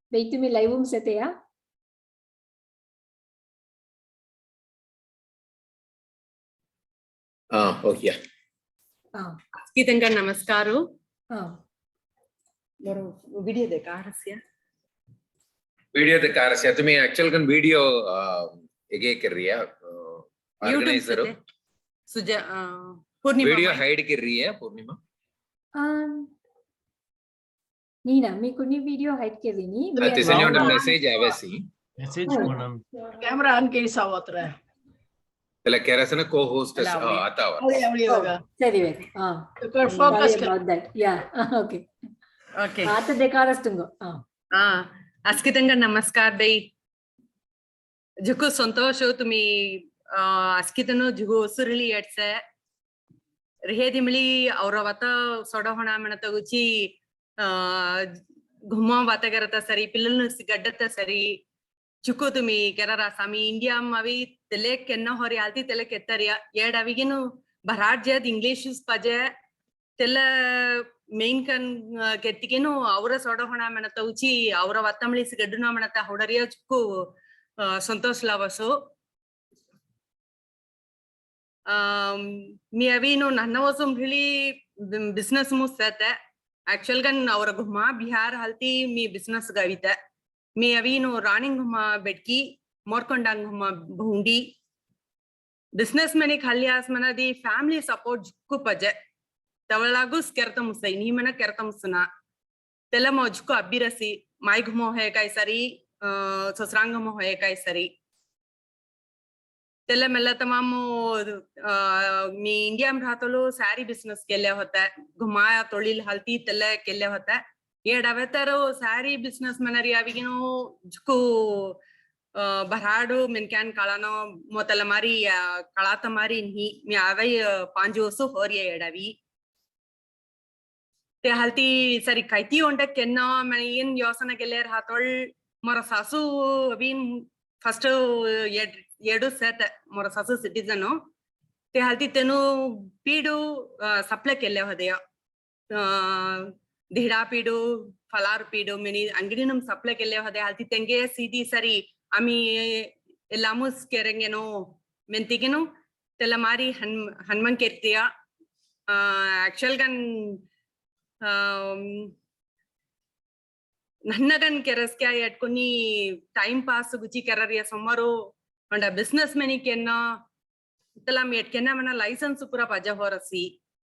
Wait to me live Satea. Oh yeah. Kitanga namaskaru. Video dekarasya. Video dekarasya. तुम्ही actual kan video एगे कर रही है. Organizer. सुजा पूर्णिमा. Video hide कर रही है पूर्णिमा. Nina, me kuni video hide कर रही नी. Ati sanya udah message आवे सी. Message कोणम. Camera on के सावत्र. Tela kera sana co-host आता हुआ. Sorry, wait. Focus about that. Yeah. Okay. Okay. आता देकारस्तुंगो. अस्कितंगा नमस्कार दई. जुको संतोषो तुम्ही अस्कितनो जुगो सुरली येट्से. रेहेदिमली औरवता सोडा होना म्हणता गुची घुमा बाता करता सरी पिल्लन गड्डता सरी चुको तुम्ही केरा सामी इंडिया मावी तेले केन्ना होरी आलती तेले केतरिया येड अविगिनु भराट जेद इंग्लिश पजे तेले मेन कन केतिकेनु औरा सोडा होना म्हणता उची औरा वत्तमली गड्डुना म्हणता होडरिया चुको संतोष लावसो मी अविनु नन्नवसुम रिली बिजनेस मुसते एक्चुअल गन औरा घुमा बिहार हालती मी बिजनेस गविता मी अविनु रानिंग घुमा बेटकी मोरकोंडांग घुमा भूंडी बिजनेस मैंने खालियास मना दी फैमिली सपोर्ट जुक्कु पजे तवलागुस केरतम मुसई नी मना केरतम सुना तेला मौजुको अबिरसी माई घुमो है काय सरी ससरांग घुमो है काय सरी तेला मेला तमामो मी इंडिया में रहतलो सारी बिजनेस केले होता है घुमाया तोड़िल हल्ती तेला केले होता है ये डबेतरो सारी बिजनेस मनरिया बिगिनो जुको बराडो मिनकान कालानो मोतलमारी कालातमारी नहीं मैं आवे 5 वर्षों हो रही है डबी ते हल्ती सरी काइती उन्टे केन्ना मैं इन योजना के लिए रहतोल मोरा सासू अभी फर्स्ट येडो सेट मोरा सासू सिटीजनो ते हल्ती तेनु पीडो सप्लाई के लिए हो दिया धिड़ा पीडो फलार पीडो मिनी अंगड़ीनम सप्लाई के लिए होते हालती तेंगे सीधी सरी अमी लामुस केरेंगे नो मेंतिके नो तेलमारी हनुमान केरतिया एक्चुअल गन नन्नगन केरस क्या याद कोनी टाइम पास गुची कररिया समारो अंडा बिजनेस में नहीं केना तेला मेट केना मना लाइसेंस पूरा पाजा हो रसी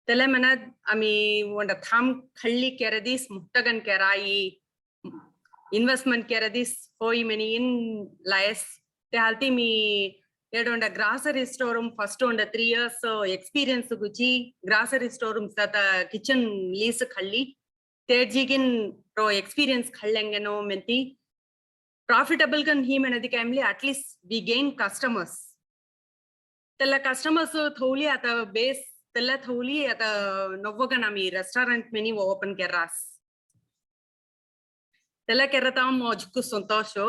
तेले मना अमी वंडा थाम खल्ली केरदिस मुक्तगन केराई इन्वेस्टमेंट केरदिस होई मनी इन लायस ते हालती मी येडोंडा ग्रासरी स्टोरूम फर्स्ट ओंडा 3 years एक्सपीरियंस गुची ग्रासरी स्टोरूम सता किचन लीस खल्ली तेजिगिन प्रो एक्सपीरियंस खल्लेंगनो मेंती प्रॉफिटेबल कन ही मनदी कैमली एटलीस्ट वी गेन कस्टमर्स तेला कस्टमर्स थोली आता बेस तेला थोली आता नव्वगन आमी रेस्टोरेंट मेनी ओपन केरास तेला केरता मौजुकु संतोषो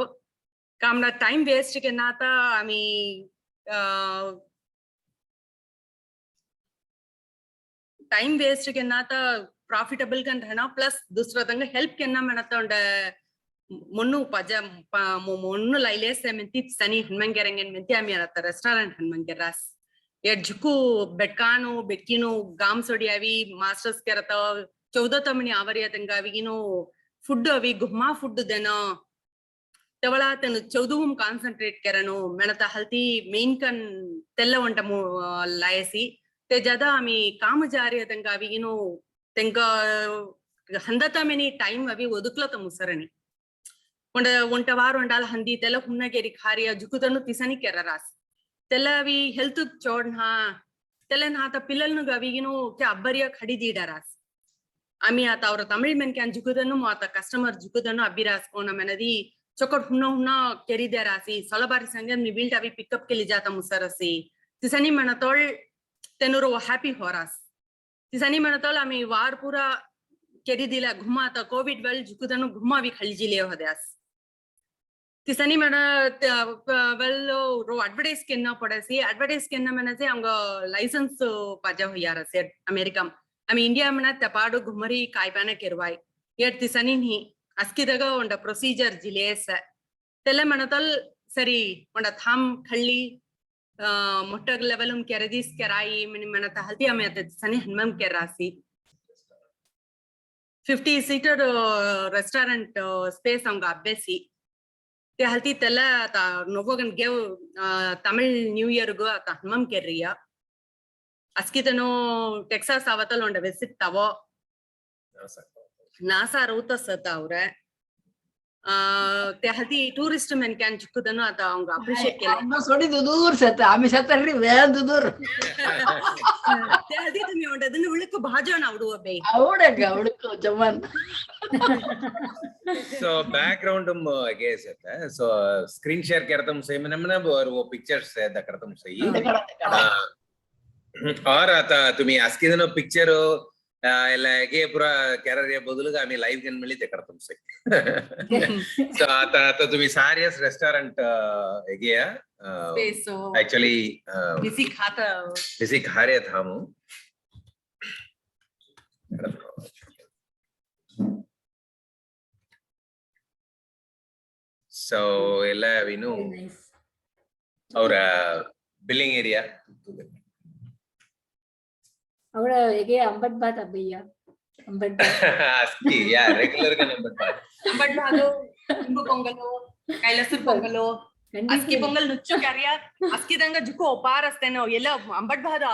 कामना टाइम वेस्ट के नाता आमी टाइम वेस्ट के नाता प्रॉफिटेबल कन रहना प्लस दूसरा तंग हेल्प केना मनता उंड मुन्नु पज मुन्नु लाइलेस मेंती सनी हनमन केरेंगन मेंती आमी आता रेस्टोरेंट हनमन केरास ये झुकू बेटकानो बेटकीनो गाम सोडियावी मास्टर्स करता 14 mani avariyatanga avigino food avi guhma food dena tawala ten 14 concentrate kerano menata halti main kan tella wanta laesi te jada ami kamajariyatanga avigino tenka handata many time avi oduklata musarani ಒಂಟ ವಾರ ಒಂಡಾಲ ಹಂದಿ ತೆಲ ಹುನ್ನಗೆರಿ ಖಾರಿಯ ಜುಕುದನ್ನು ತಿಸನಿ ಕೆರರಾಸ್ ತೆಲ ಅವಿ health ಚೋಡ್ನ ತೆಲನ್ ಹಾತ ಪಿಲ್ಲಲ್ನು ಅವಿಗಿನು K ಅಬ್ಬರಿಯ ಖಡಿದೀಡರಾಸ್ ಆಮಿ ಆತ ಅವ್ರ ತಮಿಳ್ ಮೆನ್ಕ್ಯಾನ್ ಜುಕುದನ್ನು ಆತ customer ಜುಕುದನ್ನು ಅಬ್ಬಿರಾಸ್ಕೋನ ಮೆನದಿ ಚೊಕಟ್ ಹುನ್ನ ಕೆರಿದರಾಸಿ ಸೊಲಬಾರಿ Sange ನಿಬಿಲ್ಟ್ ಅವಿ pickup K ಲಿಜಾತ ಮುಸರಸಿ ತಿಸನಿ ಮೆನತೋಳ್ ತೆನುರು happy ಹೋರಾಸ್ ತಿಸನಿ ಮೆನತೋಳ್ ಆಮಿ war ಪೂರ ಕೆರಿದಿಲ घुमात Covid well जुकुदनु घुमावी खळजिले होद्यास तिसनी मन वेल रो एडवर्टाइज केना पडसी एडवर्टाइज केना मनसे अंग लाइसेंस पाजा होयार से अमेरिका आमी इंडिया मन तपाडो घुमरी कायपाना केरवाय येट तिसनी नी अस्किदग ಒಂಡ ಪ್ರೊಸೀಜರ್ ಜಿಲೇಸ್ ತೆಲೆ ಮನತಲ್ ಸರಿ ಒಂಡ ಥಾಮ್ ಖಳ್ಳಿ ಮೊಟ್ಟಗ್ ಲೆವೆಲಂ ಕೆರದಿಸ್ ಕೆರಾಯಿ ಮನತ ಹಲ್ತಿ ಆಮೆ ಅತ ತಿಸನಿ ಹನ್ಮಂ ಕೆರಾಸಿ 50-seater restaurant space on Gabbesi. They halti tella ta Novogan gave Tamil New Year go at Mum Kerria. Askitano Texas Avatal on the visit Tavo NASA Ruta Sataure. They halti tourist men can Chukudano at the appreciate. I'm not sorry to do set. I'm certainly well to do. They halti to me on the Nuliku Bajan out of a bay. I would have go, Jaman. So background I guess so screen share kertam say manamna or pictures say the kertam say or ata tumi askidano picture ಎಲ್ಲ ಹೇಗೆ ಪುರ ಕ್ಯಾರಿಯ ಬದಲು ಆಮಿ live gun ಮೇಲೆ ತೆಕರ್తం ಸೈ so ಆತ ತುಮಿ ಸಾರಿಯಸ್ restaurant ಹೇಗೆಯಾ actually BC खा रहे था हम so ella we know our billing area ಅವರ ಹೇಗೆ ಅಂಬಟ್ ಬಾತ್ ಅಬ್ಬಯ್ಯ ಅಂಬಟ್ ಬಾತ್ ಅಸ್ಕಿ ಯಾ ರೆಗ್ಯುಲರ್ గా ಅಂಬಟ್ ಬಾತ್ ಇಂಬು ಪೊಂಗಲು ಕೈಲಸೂರ್ ಪೊಂಗಲು ಅಸ್ಕಿ ಪೊಂಗಲ್ ನುಚ್ಚು ಕರಿಯ ಅಸ್ಕಿದಂಗ ಜುಕು ಒಪಾರಸ್ತೇನೋ ಎಲ್ಲ ಅಂಬಟ್ ಬಾದ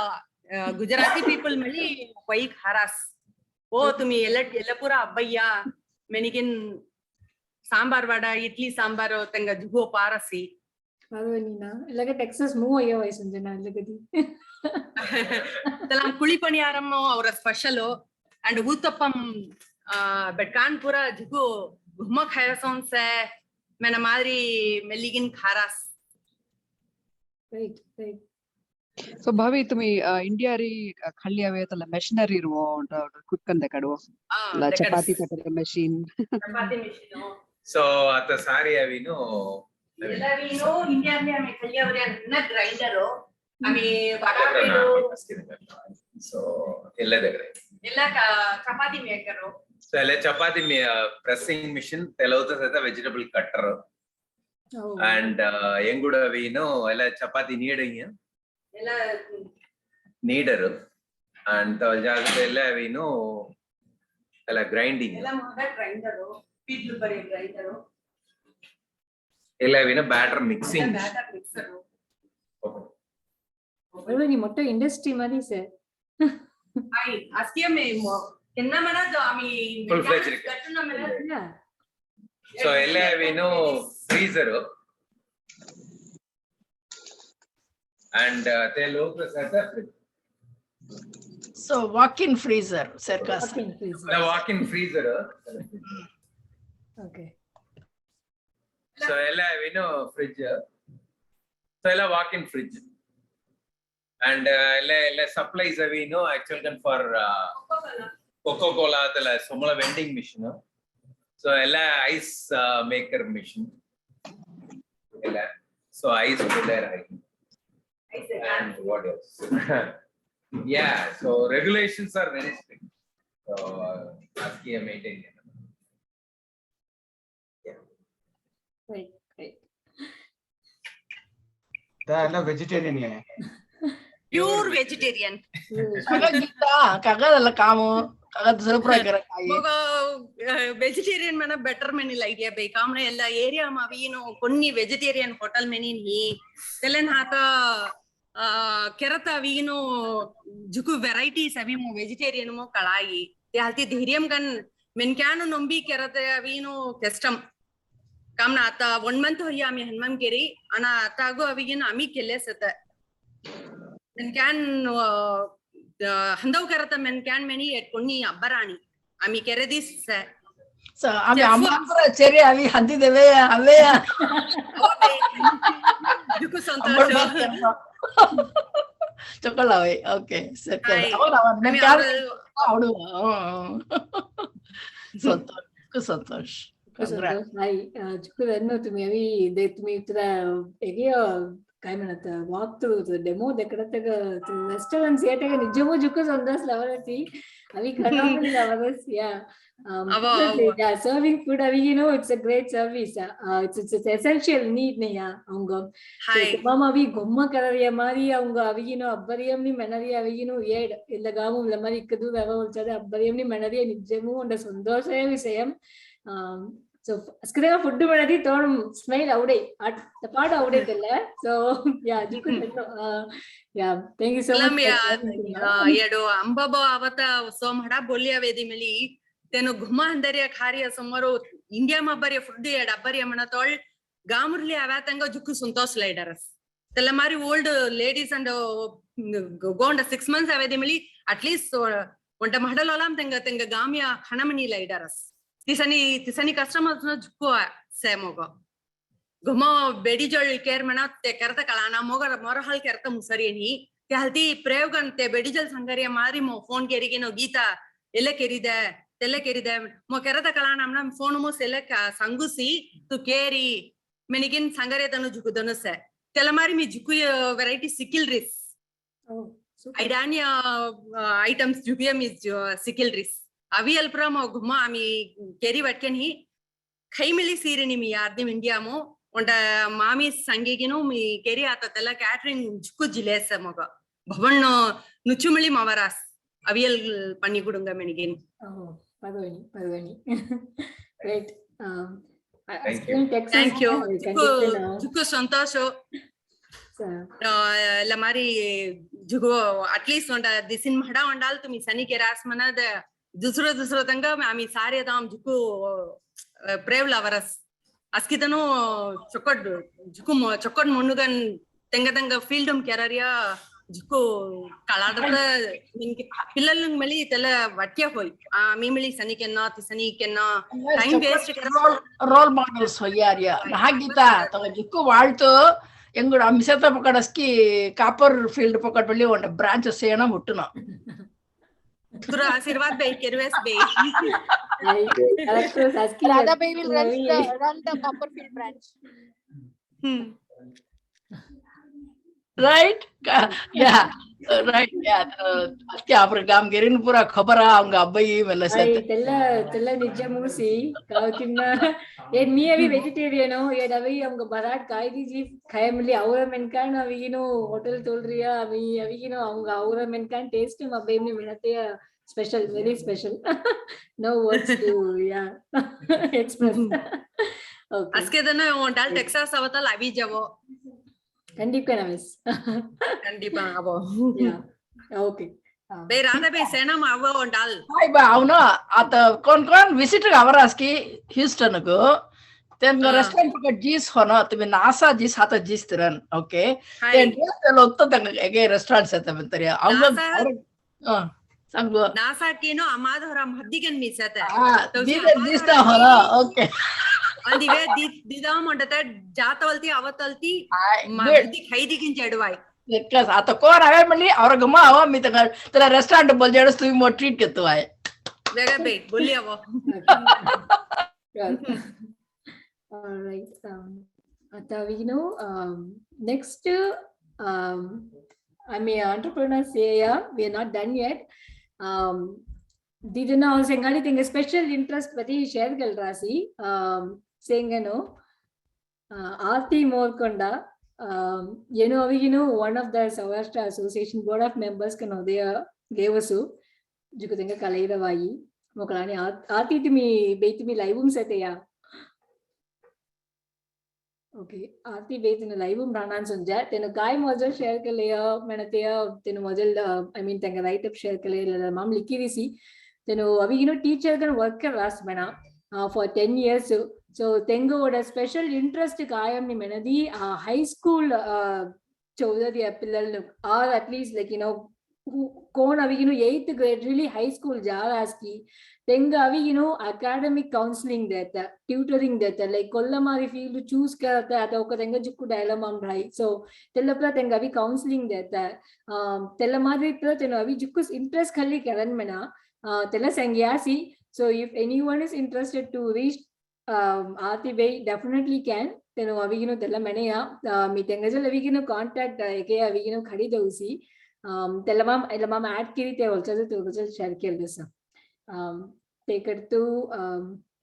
ಗುಜರಾತಿ ಪೀಪಲ್ ಮಳಿ ವೈಕ್ ಹರಾಸ್ ಓ ತುಮಿ ಎಲ್ಲ ಪೂರ ಅಬ್ಬಯ್ಯ ಮೆನಿಗಿನ್ ಸಾಂಬಾರ್ ವಡ ಇಡ್ಲಿ ಸಾಂಬಾರ್ ತಂಗ ಜುಗು ಒಪಾರಸಿ ಅದು ನೀನಾ ಇಲ್ಲಗೆ ಟೆಕ್ಸಸ್ ಮೂವ್ ಅಯ್ಯೋ ವಯಸ್ಸಂಜನ ಇಲ್ಲಗದಿ ತಲಂ ಕುಳಿ ಪಣಿಯಾರಂ ಅವರ ಸ್ಪೆಷಲ್ ಅಂಡ್ ಊತಪ್ಪಂ ಬೆಟ್ಕಾನ್ ಪೂರ ಜುಗು ಗುಮ್ಮ ಖೈರಸೋನ್ ಸೆ मेना मादरी मेलिगिन खारास right right so bhavi tumi india ri khalli avetala machinery ro kukkande kadu la chapati tatare machine so ata sari avino india me ame khalli avare na grinder ame bagapedo so ella degre ella chapati maker so ella chapati pressing machine telavta seta vegetable cutter and enguda vino ella chapati needing ella needer and tajagate ella vino ella grinding ella moda grinder pidlu bare grinder ella vino batter mixing ಅಲ್ವಾ ನೀ ಮೊಟ್ಟ industry ಮಾಡಿ sir ai askia me enna mana jo ami full fledged katuna mana so ella vino freezer and they look at the so walk-in freezer circus the walk-in freezer okay so ella vino fridge so ella walk-in fridge and ella supplies we know actually for Coca-Cola the small vending machine so ella ice maker machine ella so ice cooler and what else yeah so regulations are very strict so askia maintain right right the vegetarian Pure vegetarian. Kagak kita, kagak adalah kamu, kagak surprise kira kai. Moga vegetarian mana better many idea be. Kamne ella area ma vino konni vegetarian hotel many ni. Telen hata kerata vino juku varieties avi mo vegetarian mo kalai. Te halti dhiriam kan menkano nombi kerata vino custom. Kamna ata 1 month hoya ami hanmam keri ana ata go avigin ami kelle sata. Men can handau karata men can many at konni abbarani ami kere this So ami ambara ceri ami handi deve ave juku santosh chocolate okay second Hi. men can avdu santosh congrats Hi, Jukudanno तुम्ही अभी दे तुम्ही इतना एगियो काय म्हणत walk through demo देकडतग restaurants येते निजमो जुकु संदास लावरती अभी खनामली लावरस या yeah, serving food it's a great service. It's essential need niya avanga so mama avi gomma karariya mari avanga abbariyam ni menariya yed illa gamu la mari ikkadu veva ulchade abbariyam ni menariya nijjamu onda sandoshaya visayam so askira food manadi thonum smile avade at the part avade tella so yeah yeah thank you so much yedo ambabo avata somhada bolia vedi meli teno ghuma handariya khariya somaro india ma bariya food ed abariya mana tol gamurli avatanga jukku suntos sliders tella mari old ladies and go on 6 months avedi meli at least onta mahadalolam tenga gamya khanamani liders tisani customers na jukku semogo ghuma bedi jol care mana te karta kalana mora hal karta musarieni te halti prayogan te bedi jol sangariya mari mo phone kerige no geeta elle keride tele keride mo kerata kalana amna phone mo select sangusi to carry menigin sangare tanu juku danuse telamari mi juku variety sickle ris idania items jubium is sickle ris avi alpra mo guma ami carry vatkeni khaimeli sirini mi yardim india mo onda mami sangegino mi carry ata tela catering juku jilesa moga bhavan nuchumali mavaras avial panni kudunga menigin Padvani. Great. Thank you. Juku santosho. La mari juku at least onda disin mahda ondal tumi sani ke ras mana de dusro tanga ami sare dam juku prevla varas askitanu chokod monugan tenga fieldum kerariya juku kaladata pillalung meli tela vatya hoy mimeli sani kenna tisani kenna time waste role models hoyariya nagita to juku valtu engudu amseta pakadaski copper field pakad belli one branch sena muttuna tura आशीर्वाद be kerves be Radha Bhai will run the Copperfield branch. Right? Yeah. Right. Yeah. Aski apra gam gerin pura khabar aunga abbai mela set. Tella nijja musi kautinna ed me avi vegetarian ed avi aunga barat kai di ji khayamli avura menkan avigino hotel tolriya avigino aunga avura menkan taste ma baby menate special, very special. No words to express. Okay. Aske dana ondal Texas avatal avi javo. Kandipa namis. Kandipa avo. Yeah. Okay. Be Radha Bhai sena ma avo ondal. Hai ba avna ata kon visit avaraski Houston ko then restaurant pakad jis hona tumi nasa jis hata jis tiran okay then lotto tang ege restaurant seta mentariya avna sangu nasa kino amadhara haddigan misata jis na hona okay andi ve didam ondata jatavalti avatalti mahdi khaidigin jedwai because ata kor ave mali aur gama ava mi tera restaurant bol jedas tu mo treat ketu ay vega be bolli avo all right ata we know next I mean entrepreneurs say we are not done yet didna also engali thing special interest pati share galrasi saying no aarti morkonda one of the Sourashtra Association Board of Members they gave us juku tenga kalaida vai mokalani aati timi beitimi live seteya. Okay, aati beitini live ranan sonja tenu kai model share kaleya menateya tenu model I mean tenga write up share kaleya mam likirisi tenu teacher kan work ras mena for 10 years. So tenga oda special interest kayam ni menadi high school chodadi pillal or at least like who kon 8th grade really high school jaraski tenga academic counseling that tutoring that like kollamari field choose karata ata oka tenga jukku dilemma rai. So tellapra tenga counseling that tellamari tenu jukku interest khalli karan mena tella sangyasi. So if anyone is interested to reach Aati Bay, definitely can. Then tella meneya mi tengajal contact eke khadi dausi tellamam add kirite also to share kelsa take it to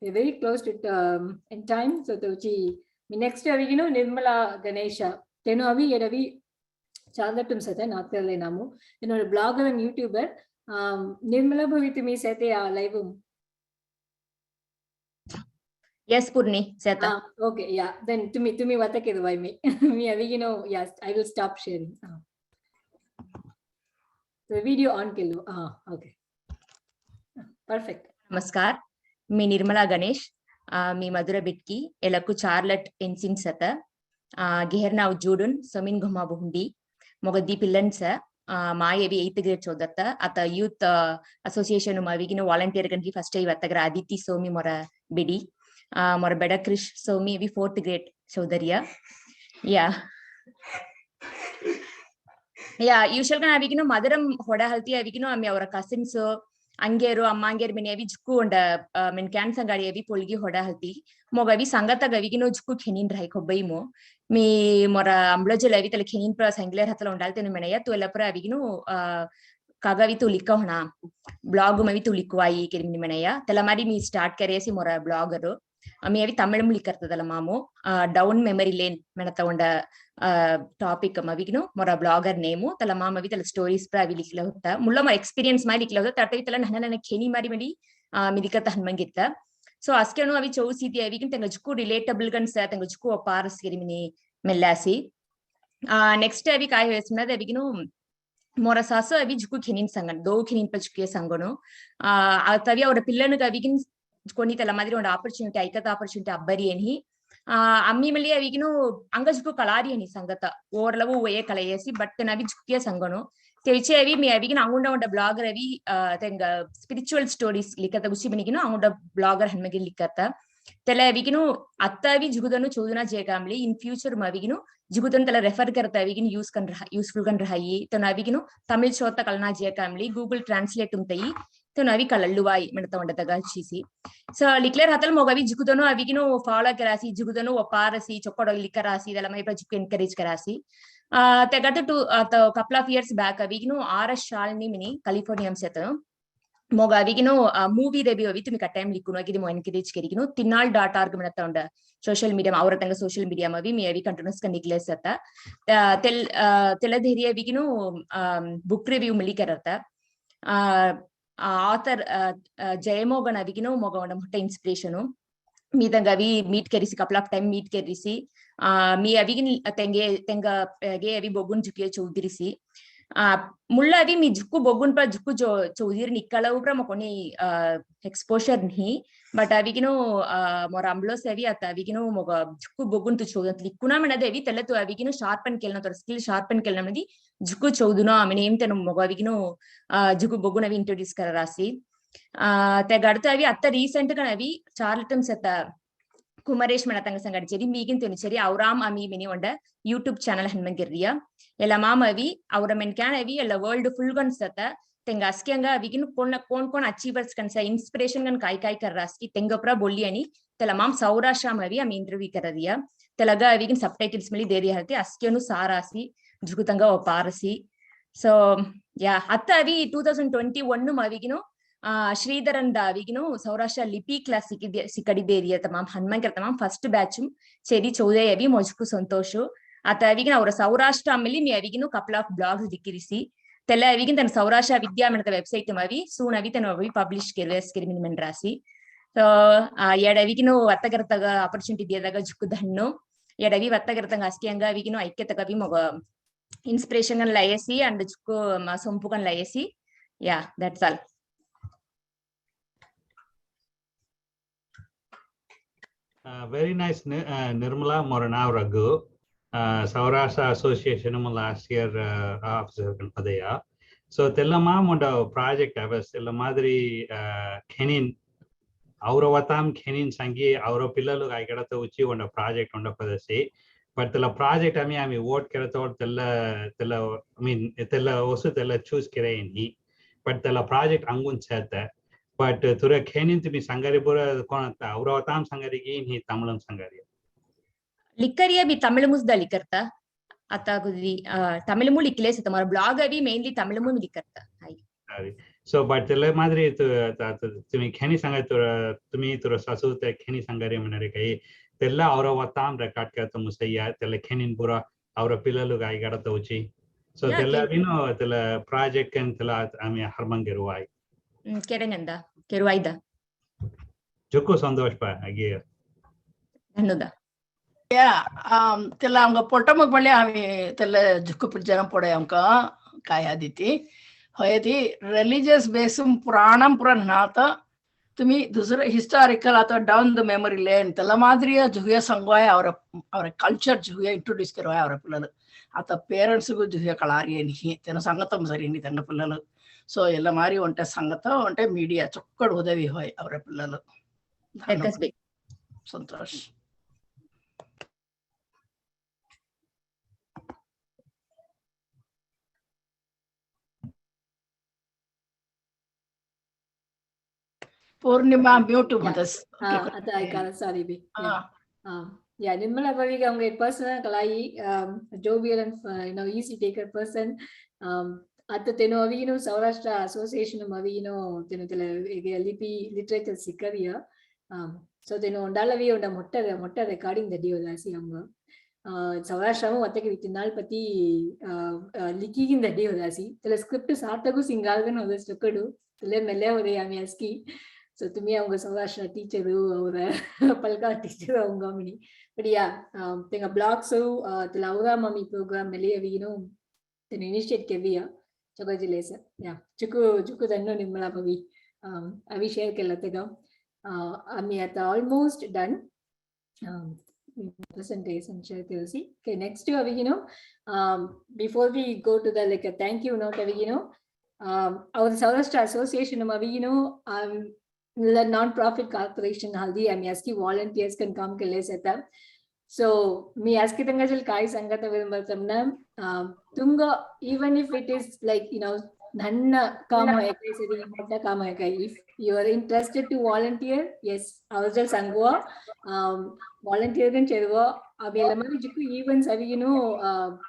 very close to in time. So tochi mi next Nirmala Ganesha tenu edavi chalatum sata nathale namu enoda blogger and YouTuber Nirmala bhavitumi sete live. Yes, Purni, Seta. Okay, yeah. Then to me, what take it by me? Me, yes, I will stop sharing. The video on Kilo. Okay. Perfect. Namaskar. Me Nirmala Ganesh. Me Madura Bitki. Elaku Charlotte Ensign Seta. Geherna Ujudun. Samin Guma Buhundi. Mogadi Pillansa. Maayavi 8th grade chodata. At the youth association Mavigino volunteer can give first day Vatagra Aditi Somi Mora Bidi. Mora Beda Krish Somi we 4th grade Chodariya. Yeah. Yeah, usually can have mother hoda healthy have ami our cousins angero ammanger mini avi jukku and min cancer gadi avi polgi hoda healthy mogavi sangata gavigino jukku khenin rai kobaimo me mora amblojel avi tele khenin pra sangler hatala undalte ne menaya to ela pra avigino kagavi tu likka hona blog mavi tu likwai kerimni menaya tela mari me start karesi mora blogger ami avi tamilam likartadala mamo down memory lane menata onda topic mavigno mora blogger name tala mama vi tala stories pra avi likla hotta mulla ma experience ma likla hotta tatai tala nana kheni mari medi midikata hanmangitta. So askenu avi chousiti avigin tenga jukku relatable gan sa tenga jukku paras kerimni mellasi next avi kai hesna avigino mora saso avi jukku khenin sangan do khenin pachuke sangono atavi avara pillanu avigin konni tala madri onda opportunity aikata opportunity abbari eni ಅಮ್ಮಿ ಮಲ್ಲಿ ಅವಿಗಿನು ಅಂಗಜುಕು ಕಲಾರಿ ಅನಿ ಸಂಗತ ಓರ್ಲವು ಒಯೆ ಕಲೆಯಸಿ but ನವಿ ಜುಕಿಯ ಸಂಗನು ತೆವಿಚೆ ಅವಿ ಮಿ ಅವಿಗಿನ ಅಂಗುಂಡ ಒಂಡ blogger ಅವಿ ತೆಂಗ spiritual stories ಲಿಕತ ಗುಸಿ ಬನಿಗಿನು ಅಂಗುಂಡ blogger ಹನ್ಮಗಿ ಲಿಕತ ತೆಲ ಅವಿಗಿನು ಅತ್ತ ಅವಿ ಜುಗುದನು ಚೋದನ ಜೇಗಾಮ್ಲಿ in future ಮವಿಗಿನು ಜುಗುದನ್ Tala refer करता ಅವಿಗಿನು useful ಕನ್ ರಹಾಯಿ ತನ ಅವಿಗಿನು Tamil ಶೋತ ಕಲ್ನಾ ಜೇಗಾಮ್ಲಿ Google translate ಉಂತಯಿ तो नवी कलल्लुवाई मेनता उंडतगा चीसी सो लिक्लेर हतल मोगवी जिकुदनो अविगिनो फॉलो करासी जिकुदनो वपारसी चोक्कोडो लिकरासी दला मै प्रजुक एनकरेज करासी तेगत टू couple of years back अविगिनो आरएस शालिनी मिनी कैलिफोर्निया सेत मोगा अविगिनो मूवी रिव्यू अवि तुमि कटायम लिकुनो अगिदि मो एनकरेज करिगिनो tinal.org मेनता उंड सोशल मीडिया और तंग सोशल मीडिया मवि मी अवि कंटिन्यूस कनिक्ले सेत तेल धैर्य अविगिनो बुक रिव्यू मिली करता author Jayamogan avigino moga motta inspiration mi dangavi meet kerisi couple of time meet kerisi mi avigin tenga ge avi bogun jukiye choudirisi mulla avi mi jukku bogun pa jukku choudir nikala upra mokoni exposure nahi but avigino mora amblo sevi ata avigino moga jukku bogun tu choudat likuna menade avi telatu avigino sharpen kelna tor skill sharpen kelna menadi jukku chouduna amene em tenu moga avigino jukku bogun avi introduce kararasi te gadta avi atta recent ga avi charlatan seta Kumaresh ಮನತಂಗ ಸಂಗಡಿಚೇರಿ ಮೀಗಿನ್ ತುನಿಚೇರಿ ಅವರಾಮ್ ಅಮಿ ಮಿನಿ ಒಂಡ YouTube channel ಹನ್ಮಂಗಿರ್ರಿಯ ಎಲ್ಲ ಮಾಮವಿ ಅವರ ಮೆನ್ ಕ್ಯಾನ್ ಅವಿ ಎಲ್ಲ ವರ್ಲ್ಡ್ ಫುಲ್ ಗನ್ಸತ ತೆಂಗ ಅಸ್ಕಿಯಂಗ ಅವಿಗಿನ್ ಕೋನ್ ಅಚೀವರ್ಸ್ ಕನ್ಸ ಇನ್ಸ್ಪಿರೇಷನ್ ಗನ್ ಕಾಯಿ ಕರ್ರಾಸ್ಕಿ ತೆಂಗಪ್ರ ಬೊಲ್ಲಿ ಅನಿ ತೆಲ ಮಾಮ್ ಸೌರಾಷ್ಟ್ರ ಮವಿ ಅಮಿ ಇಂಟರ್ವ್ಯೂ ಕರರಿಯ ತೆಲಗ ಅವಿಗಿನ್ ಸಬ್ ಟೈಟಲ್ಸ್ ಮಲಿ ದೇರಿ ಹರತಿ ಅಸ್ಕಿಯನು ಸಾರಾಸಿ ಜುಗುತಂಗ ಒಪಾರಸಿ ಸೊ ಯಾ ಅತ್ತ ಅವಿ 2021 ಮವಿಗಿನು ಶ್ರೀಧರನ್ ದಾವಿಗಿನು ಸೌರಾಷ್ಟ್ರ ಲಿಪಿ class ಸಿಕ್ಕಡಿದ್ದೇರಿಯ ತಮಾಮ್ ಹನ್ಮಂಕರ್ ತಮಾಮ್ first batch cherry ಚೌದಯವಿ ಮೊಜ್ಕು Santosh आता अविगिन ಅವರ ಸೌರಾಷ್ಟ್ರ ಆಮೇಲೆ ಮಿ ಅವಿಗಿನು ಕಪಲ್ ಆಫ್ ಬ್ಲಾಗ್ಸ್ ದಿಕ್ಕಿರಿಸಿ ತೆಲ್ಲ ಅವಿಗಿನ್ ತನ್ನ ಸೌರಾಷ್ಟ್ರ ವಿದ್ಯಾಮಣದ ವೆಬ್ಸೈಟ್ ಮವಿ ಸೂನ್ ಅವಿ ತನ್ನ ಅವಿ ಪಬ್ಲಿಷ್ ಕೆಲ್ವೆಸ್ಕಿರಿ ಮಿನ್ ರಾಸಿ ಸೊ ಎಡ ಅವಿಗಿನು ವತ್ತಗರತಗ ಆಪರ್ಚುನಿಟಿ ದಿಯದಾಗ ಜುಕ್ಕುದಣ್ಣು ಎಡವಿ ವತ್ತಗರತಂಗ ಅಸ್ಕಿಯಂಗ ಅವಿಗಿನು ಐಕ್ಯತಗವಿ ಮೊಗ ಇನ್ಸ್ಪಿರೇಷನ್ ಅನ್ ಲಯಸಿ ಅಂಡ್ ಜುಕ್ಕು ಸೊಂಪುಗನ್ ಲಯಸಿ ಯಾ that's all. Very nice, Nirmala Moranav Raghu. Sourashtra Association last year officer Padaya. So Telama Munda project avas Telamadri Kenin Auravatam Kenin Sangi Auro Pillalu I got to uchi on a project on the Padase. But the project I mean what Karator Tella I mean Tella also Tella choose Kirain he. But the project Angun said that. But through Kenin to be Sangaripura Konata Auravatam Sangarigi he Tamalam Sangari. लिक्करिया भी तमिल मुझदा लिखरता आता कुछ तमिल मुझ लिखले से तुम्हारा blog अभी mainly Tamil मुझ लिखरता है. So but the madre to me Kenny Sanga to me to Sasu the Kenny Sangari Manarikai Tella Aura Watam record Kata Musaya Tele Kenin Bura Aura Pillalu I got a tochi. So Tella the project can tell Ami Harmangeruai. Kerenganda Keruaida Joko Sandoshpa again. Anuda. Yeah, tela amga potamag bale ami tela jukku purjanam pode amka kaya diti hoyati religious basum puranam puran nata tumi dusra historical ato down the memory lane tela madriya juhya sangwaya our culture juhya introduce karwaya our pillalu ata parents gu juhya kalari ni tena sangatam sari ni tanga pillalu so ella mari onte sangata onte media chokkad udavi hoy our pillalu santosh. Purnima mute mothers. I can't sorry be. Yeah, Nirmala Bhavi am a person kalai jovial and easy taker person. At the Teno Avino Sourashtra Association of Avino Tenutela Lipi literature sikaria. So they know Dalavi on a motor recording the deal as younger. Sourashtra what take with Nalpati leaking in the deal as he. The script is Artago Singalgan or the Stokadu, the Lemele or the Amiaski. So to me, I'm a Sourashtra teacher or a Palka teacher on Gomini. But yeah, think a blog so the Laura Mummy program, Melia Vino, then initiate Kavia, Chokajilesa. Yeah, Chuku the no Nimala Bavi. I wish I Kelatega. I'm at almost done. Presentation share see. Okay, next to Avigino. Before we go to the like a thank you note, Avigino. Our Sourashtra Association of Avigino. The non-profit corporation haldi I asking volunteers can come kele setup. So me asking tangajal kai sangata vidambartamna tunga even if it is like nanna kama ekai seri motta kama ekai if you are interested to volunteer yes avajal sangwa volunteer gan cheduva abela mari jikku events avi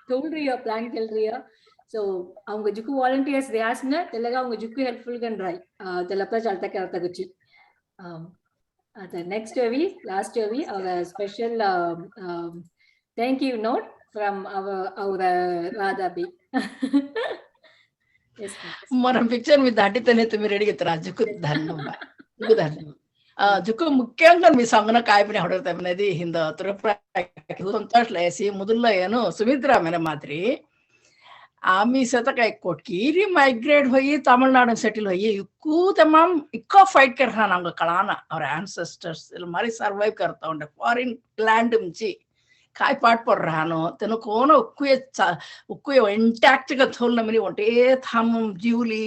told your plan kelriya. So avanga jukku volunteers reasna telaga avanga jukku helpful gan rai telappa chalta karta guchi the next week last week our special thank you note from our Radha B. Yes maram picture with that itane tumi ready gitra jukku dhanyavad jukku mukyanga mi sangana kai pani hodorta manadi hinda tura santosh lesi mudulla enu Sumitra mena madri आम्ही सता काय कोटकीरी migrate हुई Tamil Nadu settle हुई इक्कू तमाम इक्का fight कर रहा नांग कलाना और एंसेस्टर्स हमारी सर्वाइव करता उन्हें फॉरेन लैंड मुझे काय पार्ट पड़ रहा नो तेनो कौन उक्कुए इंटैक्ट का थोल नमनी वंटे थाम जीवली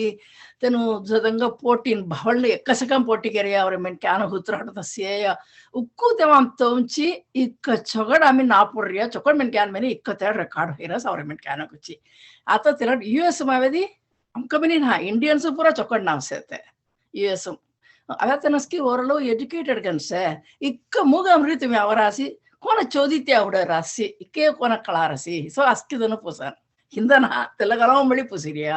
तेनो जदंगा पोटीन भावले कसकम पोटी करिया और मैं क्या ना हुतरा तो सिया उक्कू तमाम तोंची इक्का चौगड़ आमी ना पड़ रहा चौगड़ मैं क्या मैंने इक्का तेरा रिकॉर्ड है ना सारे मैं क्या ना कुछ आता तेरा यूएस में वेदी हम कभी नहीं ना इंडियंस पूरा चौकड़ नाम से थे यूएस अगर तेरा स्की ओरलो एजुकेटेड कन से इक्का मुगा अमृत में आवारासी कौन चौदी त्या उड़ा रासी इक्के कौन कला रासी सो अस्की दोनों पोसान ಹಿಂದನ ತೆಲಗಲವ ಮಳಿ ಪುಸಿರಿಯ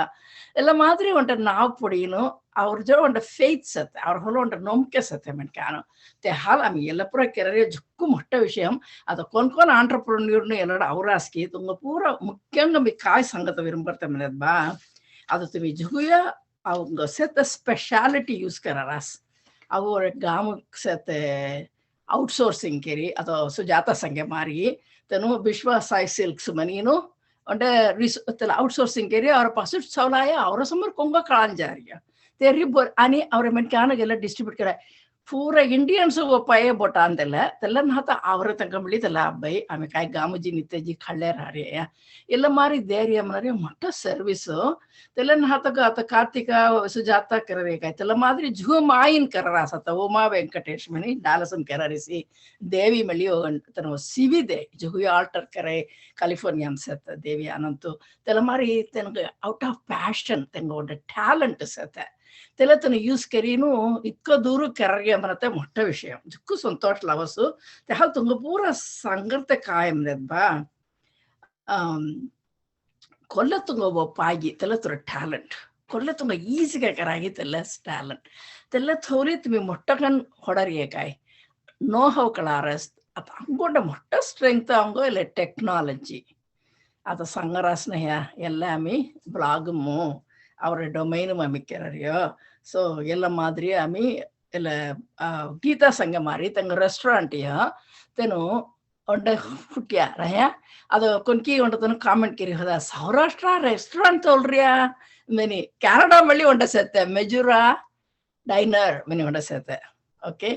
ಎಲ್ಲ ಮಾದ್ರಿ ಒಂಟ ನಾವ್ ಪುಡಿನು ಅವ್ರ ಜೋ ಒಂಟ ಫೇತ್ ಸತ್ತೆ ಅವ್ರ ಹೊಲ ಒಂಟ ನೊಂಕೆ ಸತ್ತೆ ಮೆನ್ಕಾನು ತೆ ಹಾಲ್ ಆమె ఎల్లపుర కెరరే జుక్కు మొట్ట విషయం అది కొనుక్కొని ఆంటర్ప్రెన్యూర్ను ఎల్లడ అవరాస్కి తుంగ పూర ముఖ్యంగా మీ కాయ సంగత విరుంబర్తమనేది బా ಅದು ತುಮಿ ಜುಗುಯ ಅವಂಗ ಸೆತ್ತ ಸ್ಪೆಷಾಲಿಟಿ ಯೂಸ್ ಕರಾರಾಸ್ ಅವ್ರ ಗಾಮಕ್ ಸೆತ್ತೆ ಔಟ್ಸೋರ್ಸಿಂಗ್ ಕೆರಿ ಅಥವಾ ಸುಜಾತ ಸಂಗೆ ಮಾರಿ ತನು ವಿಶ್ವ ಸಾಯಿ ಸಿಲ್ಕ್ಸ್ ಮನೀನು ಒಂಡೆ ಔಟ್ಸೋರ್ಸಿಂಗ್ ಕೆರಿ ಅವ್ರ ಪಸುಟ್ ಸೌಲಾಯ ಅವರ ಸಮರ್ ಕೊಂಗ ಕಳಂಜಾರಿಯ तेरी आणि ಅವ್ರ ಮೆನ್ಕಾನಗೆಲ್ಲ ಡಿಸ್ಟ್ರಿಬ್ಯೂಟ್ ಕರೆ ಪೂರ ಇಂಡಿಯನ್ಸ್ ಪಯೆ ಬೋಟ ಅಂತೆಲ್ಲ ತೆಲ್ಲನ್ ಹತ ಅವರ ತಂಗಂಬಳಿ ತೆಲ್ಲ ಅಬ್ಬೈ ಆಮೆ ಕಾಯಿ ಗಾಮುಜಿ ನಿತ್ಯಜಿ ಕಳ್ಳೆರ ಹರಿಯ ಎಲ್ಲ ಮಾರಿ ಧೈರ್ಯ ಮನರಿ ಮೊಟ್ಟ ಸರ್ವಿಸು ತೆಲ್ಲನ್ ಹತಕ ಅತ ಕಾರ್ತಿಕ ಸುಜಾತ ಕರರೇಕಾಯ್ ತೆಲ್ಲ ಮಾದ್ರಿ ಜೂ ಮಾಯಿನ್ ಕರರಾಸತ ಉಮಾ ವೆಂಕಟೇಶ್ ಮನಿ ಡಾಲಸನ್ ಕೆರರಿಸಿ ದೇವಿ ಮಳಿ ತನ ಸಿವಿದೆ ಜುಹು ಆಲ್ಟರ್ ಕರೆ ಕ್ಯಾಲಿಫೋರ್ನಿಯಾ ಅನ್ಸತ್ತ ದೇವಿ ಅನಂತು ತೆಲ್ಲ ಮಾರಿ ತೆನಗೆ ಔಟ್ ಆಫ್ ಪ್ಯಾಷನ್ ತೆಂಗ ಒಂದು ಟ್ಯಾಲೆಂಟ್ ಸತ್ತ त्याला तन यूज करीनु इतकं दूर करगे म्हणते मोठा विषय जिक्कू संतोष लावसु ते हाल तुंग पूरा संगर्ते कायम नेत बा ಕೊಲ್ಲ ತುಂಗ ಒಬ್ಬ ಪಾಗಿ ತೆಲ್ಲ ತುರ ಟ್ಯಾಲೆಂಟ್ ಕೊಲ್ಲ ತುಂಗ ಈಸಿಗೆ ಕರಾಗಿ ತೆಲ್ಲ ಟ್ಯಾಲೆಂಟ್ ತೆಲ್ಲ ಥೋರಿ ತುಮಿ ಮೊಟ್ಟಕನ್ ಹೊಡರಿಯ ಕಾಯ್ ನೋ ಹೌ ಕಳಾರಸ್ ಅತ ಅಂಗೊಂಡ ಮೊಟ್ಟ ಸ್ಟ್ರೆಂಗ್ತ್ ಅಂಗೋ ಇಲ್ಲ ಟೆಕ್ನಾಲಜಿ ಅದ ಸಂಗರಾಸ್ನಯ ಎಲ್ಲ ಆಮಿ ಬ್ಲಾಗಮು ಅವ್ರ ಡೊಮೈನ್ ಮಮಿಕ್ಕೆರಿಯೋ ಸೊ ಎಲ್ಲ ಮಾದ್ರಿ ಆಮಿ ಎಲ್ಲ ಗೀತಾ ಸಂಘ ಮಾರಿ ತಂಗ ರೆಸ್ಟೋರೆಂಟ್ ತೆನು ಒಂಡ ಹುಟ್ಟ್ಯ ರಹ ಅದು ಕೊನ್ಕಿ ಒಂಡ ತನ ಕಾಮೆಂಟ್ ಕಿರಿ ಹೋದ ಸೌರಾಷ್ಟ್ರ ರೆಸ್ಟೋರೆಂಟ್ ತೋಲ್ರಿಯ ಮೆನಿ ಕ್ಯಾನಡಾ ಮಳಿ ಒಂಡ ಸೇತೆ ಮೆಜುರಾ ಡೈನರ್ ಮೆನಿ ಒಂಡ ಸೇತೆ ಓಕೆ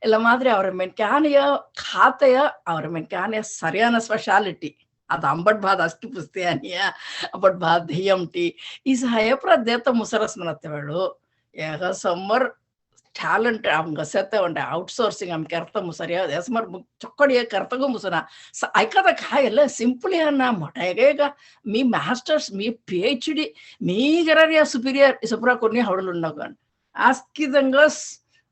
ಎಲ್ಲ ಮಾದ್ರಿ ಅವ್ರ ಮೆನ್ಕ್ಯಾನೆಯ ಖಾತೆಯ ಅವ್ರ ಮೆನ್ಕ್ಯಾನೆಯ ಸರಿಯಾನ ಸ್ಪೆಷಾಲಿಟಿ ಅದು ಅಂಬಟ್ ಭಾದ ಅಷ್ಟು ಪುಸ್ತೇನಿಯ ಅಂಬಟ್ ಭಾದ ದೆಯ್ಯಂಟಿ ಈ ಸಹಾಯಪ್ರ ದೇತ ಮುಸರಸ್ ಮನತ್ತೇಳು ಯಾಗ ಸಮ್ಮರ್ ಟ್ಯಾಲೆಂಟ್ ಅವಂಗ ಸೆತ್ತ ಒಂಡೆ ಔಟ್ಸೋರ್ಸಿಂಗ್ ಅಮ್ ಕೆರ್ತ ಮುಸರಿಯ ಎಸ್ಮರ್ ಚೊಕ್ಕಡಿಯ ಕೆರ್ತಗೂ ಮುಸನ ಐಕದ ಕಾಯಲ್ಲ ಸಿಂಪಲಿ ಅನ್ನ ಮೊಟಗ మీ మాస్టర్స్ మీ పిహెచ్డి మీ గరరియా సుపీరియర్ సుప్రా కొన్ని హౌడలున్నగన్ ఆస్కిదంగా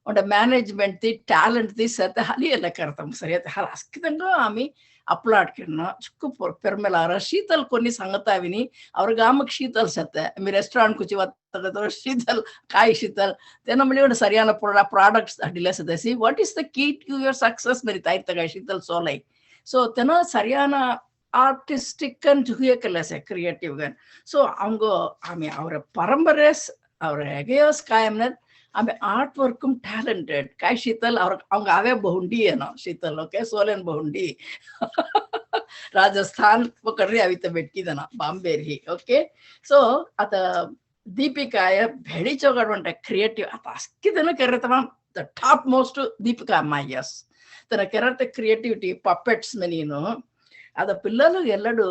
ಒಂಡೆ ಮ್ಯಾನೇಜ್ಮೆಂಟ್ ದಿ ಟ್ಯಾಲೆಂಟ್ ದಿ ಸತ್ತ ಹಲಿ ಎಲ್ಲ ಕರ್ತ ಮುಸರಿಯ ಹಲ ಆಸ್ಕಿದಂಗ ಆಮಿ ಅಪ್ಲಾಡ್ಕಿನ್ನ ಚುಕ್ಕು ಪೆರ್ಮೆಲಾರ ಶೀತಲ್ కొన్ని సంగతావిని ಅವ್ರ ಗಾಮಕ್ ಶೀತಲ್ ಸತ್ತೆ మీ ರೆಸ್ಟೋರೆಂಟ್ ಕುಚಿ ವತ್ತಗದರ ಶೀತಲ್ ಕಾಯಿ ಶೀತಲ್ ತೆನಮಳಿ ಒಂದು ಸರಿಯಾನ ಪ್ರಾಡಕ್ಟ್ಸ್ ಅಡಿಲೆ ಸದಸಿ what is the key to your success ಮೇರಿ ತಾಯಿ ತಗ ಶೀತಲ್ ಸೋಲೈ ಸೊ ತೆನ ಸರಿಯಾನ ಆರ್ಟಿಸ್ಟಿಕ್ ಅನ್ ಜುಹಿಯ ಕೆಲಸ ಕ್ರಿಯೇಟಿವ್ ಗನ್ ಸೊ ಅವಂಗ ಆಮೆ ಅವರ ಪರಂಪರೆಸ್ ಅವ್ರ ಹೆಗೆಯೋಸ್ ಕಾಯಮ್ನ ಆಮೇಲೆ ಆರ್ಟ್ ವರ್ಕುಂ ಟ್ಯಾಲೆಂಟೆಡ್ ಕಾಯ್ ಶೀತಲ್ ಅವಂಗ ಅವೇ ಬಹುಂಡಿ ಏನೋ ಶೀತಲ್ ಓಕೆ ಸೋಲೆನ್ ಬಹುಂಡಿ ರಾಜಸ್ಥಾನ್ ಪಕಡ್ರಿ ಅವಿತ ಬೆಟ್ಕಿದನ ಬಾಂಬೆರಿ ಓಕೆ ಸೊ ಅತ ದೀಪಿಕಾಯ ಬೆಳಿ ಚೌಗಡ್ ಕ್ರಿಯೇಟಿವ್ ಅತ ಅಸ್ಕಿದನ ಕೆರತವ ದ ಟಾಪ್ ಮೋಸ್ಟ್ ದೀಪಿಕಾ ಅಮ್ಮಾಯಸ್ ತನ ಕೆರತ ಕ್ರಿಯೇಟಿವಿಟಿ ಪಪ್ಪೆಟ್ಸ್ ಮನೀನು ಅದ ಪಿಲ್ಲಲು ಎಲ್ಲಡು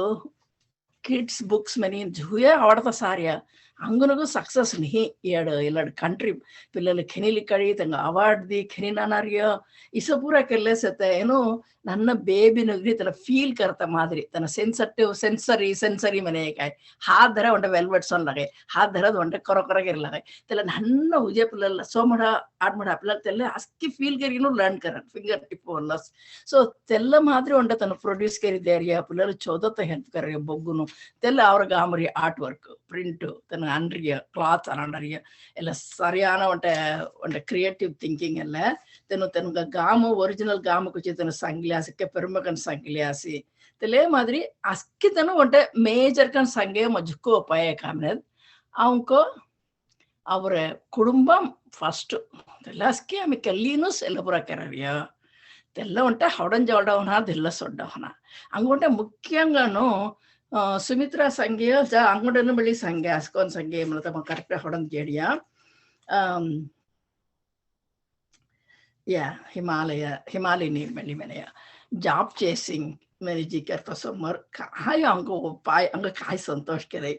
ಕಿಡ್ಸ್ ಬುಕ್ಸ್ ಮನಿ ಜುಯ ಆಡತ ಸಾರ್ಯ ಅಂಗನಗೂ ಸಕ್ಸಸ್ ನಿಹಿ ಎರಡು ಕಂಟ್ರಿ పిల్లలు ఖెనిలి కడి ತಂಗ ಅವಾರ್ಡ್ ದಿ ಖೆನಿನಾನಾರಿಯ ಇಸ ಪೂರ ಕೆಲ್ಲೆಸತ್ತೆ ಏನು ನನ್ನ ಬೇಬಿ ನುಗ್ರಿ ತನ್ನ ಫೀಲ್ ಕರ್ತ ಮಾದ್ರಿ ತನ್ನ ಸೆನ್ಸರಿ ಮನೆಯಾಯ್ ಹಾತ್ ಧರ ಒಂಡೆ ವೆಲ್ವೆಟ್ ಸೊನ್ ಲಗೈ ಹಾತ್ ಧರದ ಒಂಡೆ ಕೊರಕೊರಗಿರ್ಲಗೈ ತೆಲ್ಲ ನನ್ನ ಉಜೆ ಪಿಲ್ಲಲ್ಲ ಸೋಮಡ ಆಡ್ಮಡ ಪಿಲ್ಲ ತೆಲ್ಲ ಅಸ್ಕಿ ಫೀಲ್ ಕರಿನು ಲರ್ನ್ ಕರನ್ ಫಿಂಗರ್ ಟಿಪ್ ಒಲ್ಲಸ್ ಸೊ ತೆಲ್ಲ ಮಾದ್ರಿ ಒಂಡೆ ತನ್ನ ಪ್ರೊಡ್ಯೂಸ್ ಕರಿದೇರಿಯ ಪಿಲ್ಲలు ಚೌದತ್ತ ಹೆಲ್ಪ್ ಕರಿಯ ಬೊಗ್ಗುನು ತೆಲ್ಲ ಅವ್ರ ಗಾಮರಿ ಆರ್ಟ್ ವರ್ಕ್ ಪ್ರಿಂಟ್ ತನ್ನ ಅನ್ರಿಯ ಕ್ಲಾತ್ ಅನಂಡರಿಯ ಎಲ್ಲ ಸರಿಯಾನ ಒಂಡೆ ಕ್ರಿಯೇಟಿವ್ ಥಿಂಕಿಂಗ್ ಎಲ್ಲ ತೆನು ತೆನುಗ ಗಾಮು ಒರಿಜಿನಲ್ ಗಾಮು ಕುಚಿ ತನ ಸಂಗ್ಲಾಸಕ್ಕೆ ಪೆರ್ಮಕನ್ ಸಂಗ್ಲಾಸಿ ತೆಲೇ ಮಾದ್ರಿ ಅಸ್ಕಿ ತನು ಒಂಡೆ ಮೇಜರ್ ಕನ್ ಸಂಗೆ ಮಜುಕ್ಕೋ ಪಯ ಕಾಮ್ನದ್ ಅವಂಕೋ ಅವರ ಕುಟುಂಬ ಫಸ್ಟ್ ತೆಲ್ಲ ಅಸ್ಕಿ ಆಮೆ ಕೆಲ್ಲೀನು ಸೆಲ್ಲಪುರ ಕೆರರಿಯ తెల్ల ఉంటే హౌడం జోడవనా దిల్ల సొడ్డవనా అంగుంటే ముఖ్యంగాను ಸುಮಿತ್ರಾ ಸಂಘೆಯ ಅಂಗಡನ್ನು ಬಳಿ ಸಂಘೆ ಅಸ್ಕೊಂಡ್ ಸಂಘೆ ಮೂಲಕ ಕರೆಕ್ಟ್ ಹೊಡನ್ ಜೇಡಿಯ ಹಿಮಾಲಯನಿ ಮಳಿ ಮನೆಯ ಜಾಬ್ ಚೇಸಿಂಗ್ मेरी जी करता समर काय अंगो पाय अंग काय संतोष करे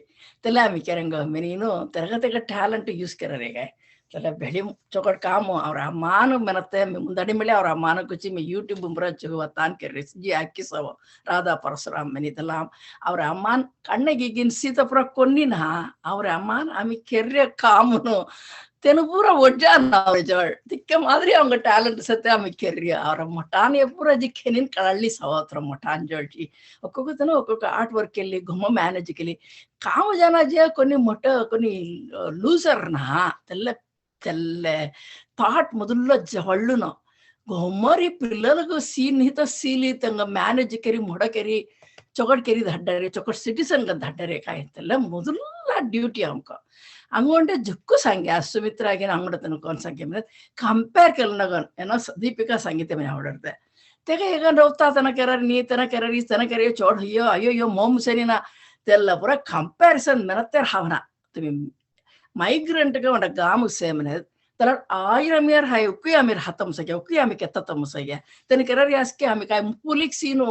त्याला आम्ही केरंग मेनीनो तेरगतेग ಟ್ಯಾಲೆಂಟ್ ಯೂಸ್ ಕರರೆಗೆ ತಲೆ ಬೆಳಿ ಚೊಕಟ್ ಕಾಮು ಅವ್ರ ಅಮ್ಮಾನು ಮೆನತ್ತೆ ಮುಂದಡಿ ಮೇಲೆ ಅವ್ರ ಅಮ್ಮಾನ ಕುಚಿ ಮೇ ಯೂಟ್ಯೂಬ್ ಉಂಬ್ರ ಚುಗುವ ತಾನ್ ಕೆರ್ರಿ ಜಿ ಅಕ್ಕಿ ಸವ ರಾಧಾ ಪರಶುರಾಮ್ ಮೆನಿದಲ್ಲ ಅವ್ರ ಅಮ್ಮಾನ್ ಕಣ್ಣಿಗಿಗಿನ್ ಸೀತಾಪುರ ಕೊನ್ನಿನ ಅವ್ರ ಅಮ್ಮಾನ್ ಆಮಿ ಕೆರ್ರಿಯ ಕಾಮುನು तेन पूरा वजह ना जड़ दिक्के मादरी அவங்க டாலன்ட் சத்த அமைக்கறியா ಅವರ ಮಟಾನ್ ಪೂರ ಜಿಖೆನಿನ್ ಕಳಳ್ಳಿ ಸವತ್ರ ಮಟಾನ್ ಜಡ್ಜಿ ಒಕ್ಕೊಕ್ಕತನ ಒಕ್ಕೊಕ್ಕ ಆರ್ಟ್ ವರ್ಕ್ ಅಲ್ಲಿ ಗುಮ್ಮ ಮ್ಯಾನೇಜ್ ಕೆಲಿ ಕಾಮ ಜನ ಜೆ కొన్ని మొట్ట కొన్ని లూజర్ నా తెల్ల థాట్ మొదల్లో జవళ్ళున గుమ్మరి పిల్లలకు సీనిత సీలితంగ మ్యాನೇಜ್ ಕೆರಿ ಮೊಡಕೆರಿ ಚೊಕಟ್ ಕೆರಿ ದಡ್ಡರೆ ಚೊಕಟ್ ಸಿಟಿಸನ್ ಗ ದಡ್ಡರೆ ಕಾಯ್ತಲ್ಲ ಮೊದಲ ಡ್ಯೂಟಿ ಅಮ್ಕ ಹಂಗೊಂಡೆ ಜಕ್ಕು ಸಂಖ್ಯೆ ಸುಮಿತ್ರಾಗಿ ಅಂಗಡ ತನಕ ಸಂಖ್ಯೆ ಮೇಲೆ ಕಂಪೇರ್ ಕೆಲ್ನಗನ್ ಏನೋ ದೀಪಿಕಾ ಸಂಗೀತ ಮೇಲೆ ಹೊಡರ್ದೆ ತೆಗ ಈಗ ರೌತಾ ತನ ಕೆರರಿ ನೀ ತನ ಕೆರರಿ ತನ ಕೆರೆ ಚೋಡ್ ಅಯ್ಯೋ ಅಯ್ಯೋ ಮೊಮ್ ಸರಿನಾ ತೆಲ್ಲ ಪೂರ ಕಂಪ್ಯಾರಿಸನ್ ಮೆನತ್ತೆ ಹಾವನ ತುಮಿ ಮೈಗ್ರೆಂಟ್ ಗೆ ಒಂಡ ಗಾಮು ಸೇಮನೆ तर 1000 year hai ukki amir hatam sake ukki ami kettatam sake ten kerari aske ami kai pulik sinu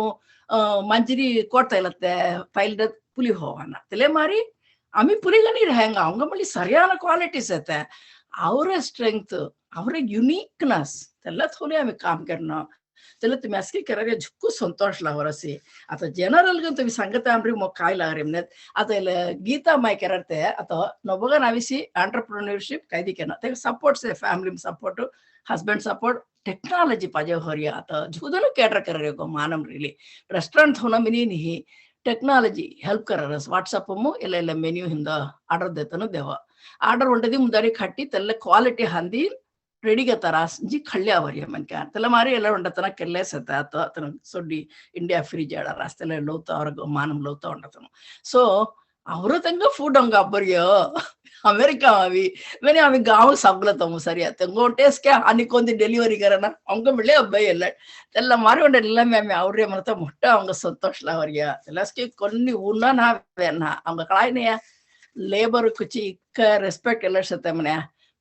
manjiri ಕೊಡ್ತಾ ಇಲ್ಲತ್ತೆ ಫೈಲ್ ಪುಲಿ ಹೋವನ ತಲೆ ಮಾರಿ ami ಪುಲಿಗನಿ रहेंगा ಅವಂಗ ಮಲ್ಲಿ ಸರಿಯಾದ ಕ್ವಾಲಿಟೀಸ್ ಐತೆ ಅವರ ಸ್ಟ್ರೆಂಗ್ತ್ ಅವರ ಯುನೀಕ್ನೆಸ್ ಎಲ್ಲ ಥೋಲಿ ami काम करना चलो तुम्ही असकी करारे झुक्कू संतोष लावरसी आता जनरल ग तुम्ही सांगता आमरी मग काय लागरे म्हणत आता गीता माय करते आता नबगा नाविसी एंटरप्रेन्योरशिप काय दिकेना ते सपोर्ट से family support husband support technology पाजे होरिया आता झुदन कैटर करे गो मानम रिली रेस्टोरेंट होना मिनी नहीं टेक्नॉलॉजी हेल्प कररस व्हाट्सएप मु ಎಲ್ಲ ಮೆನ್ಯೂ ಹಿಂದ ಆರ್ಡರ್ ದೇತನ ದೇವ ಆರ್ಡರ್ ಒಂಟದಿ ಮುಂದಾರಿ ಖಟ್ಟಿ ತೆಲ್ಲ ಕ್ವಾಲಿಟಿ ಹಂದಿ रेडी तरास जी खळ्या वरिया मन क्या त्याला मारी ಎಲ್ಲ ಉಂಡತನ ಕೆಲ್ಲೆ ಸತ ಅತನ ಸೊಡ್ಡಿ ಇಂಡಿಯಾ ಫ್ರಿಜ್ ಆಡ ರಾಸ್ತಲೆ ಲೋತ ಅವರ ಮಾನಂ ಲೋತ ಉಂಡತನ ಸೊ ಅವರ ತಂಗ ಫುಡ್ ಹಂಗ ಅಬ್ಬರಿಯೋ ಅಮೆರಿಕಾ ಅವಿ ಮೆನೆ ಅವಿ ಗಾಂವ್ ಸಬ್ಲತಮ ಸರಿಯ ತಂಗೋ ಟೇಸ್ಟ್ ಕೆ ಅನಿಕೊಂದಿ ಡೆಲಿವರಿ करना ಅಂಗ ಮಿಳೆ ಅಬ್ಬೈ ಎಲ್ಲ ಮಾರಿ ಉಂಡಲ್ಲ ಮ್ಯಾಮೆ ಅವ್ರೆ ಮನತ ಮೊಟ್ಟ ಅಂಗ ಸಂತೋಷ ಲವರಿಯ ಎಲ್ಲಸ್ಕೆ ಕೊನ್ನಿ ಉನ್ನ ನಾವೆನ ಅಂಗ ಕಳಾಯ್ನೆಯ ಲೇಬರ್ ಕುಚಿ ಕ ರೆಸ್ಪೆಕ್ಟ್ ಎಲ್ಲ ಸತ ಮನೆ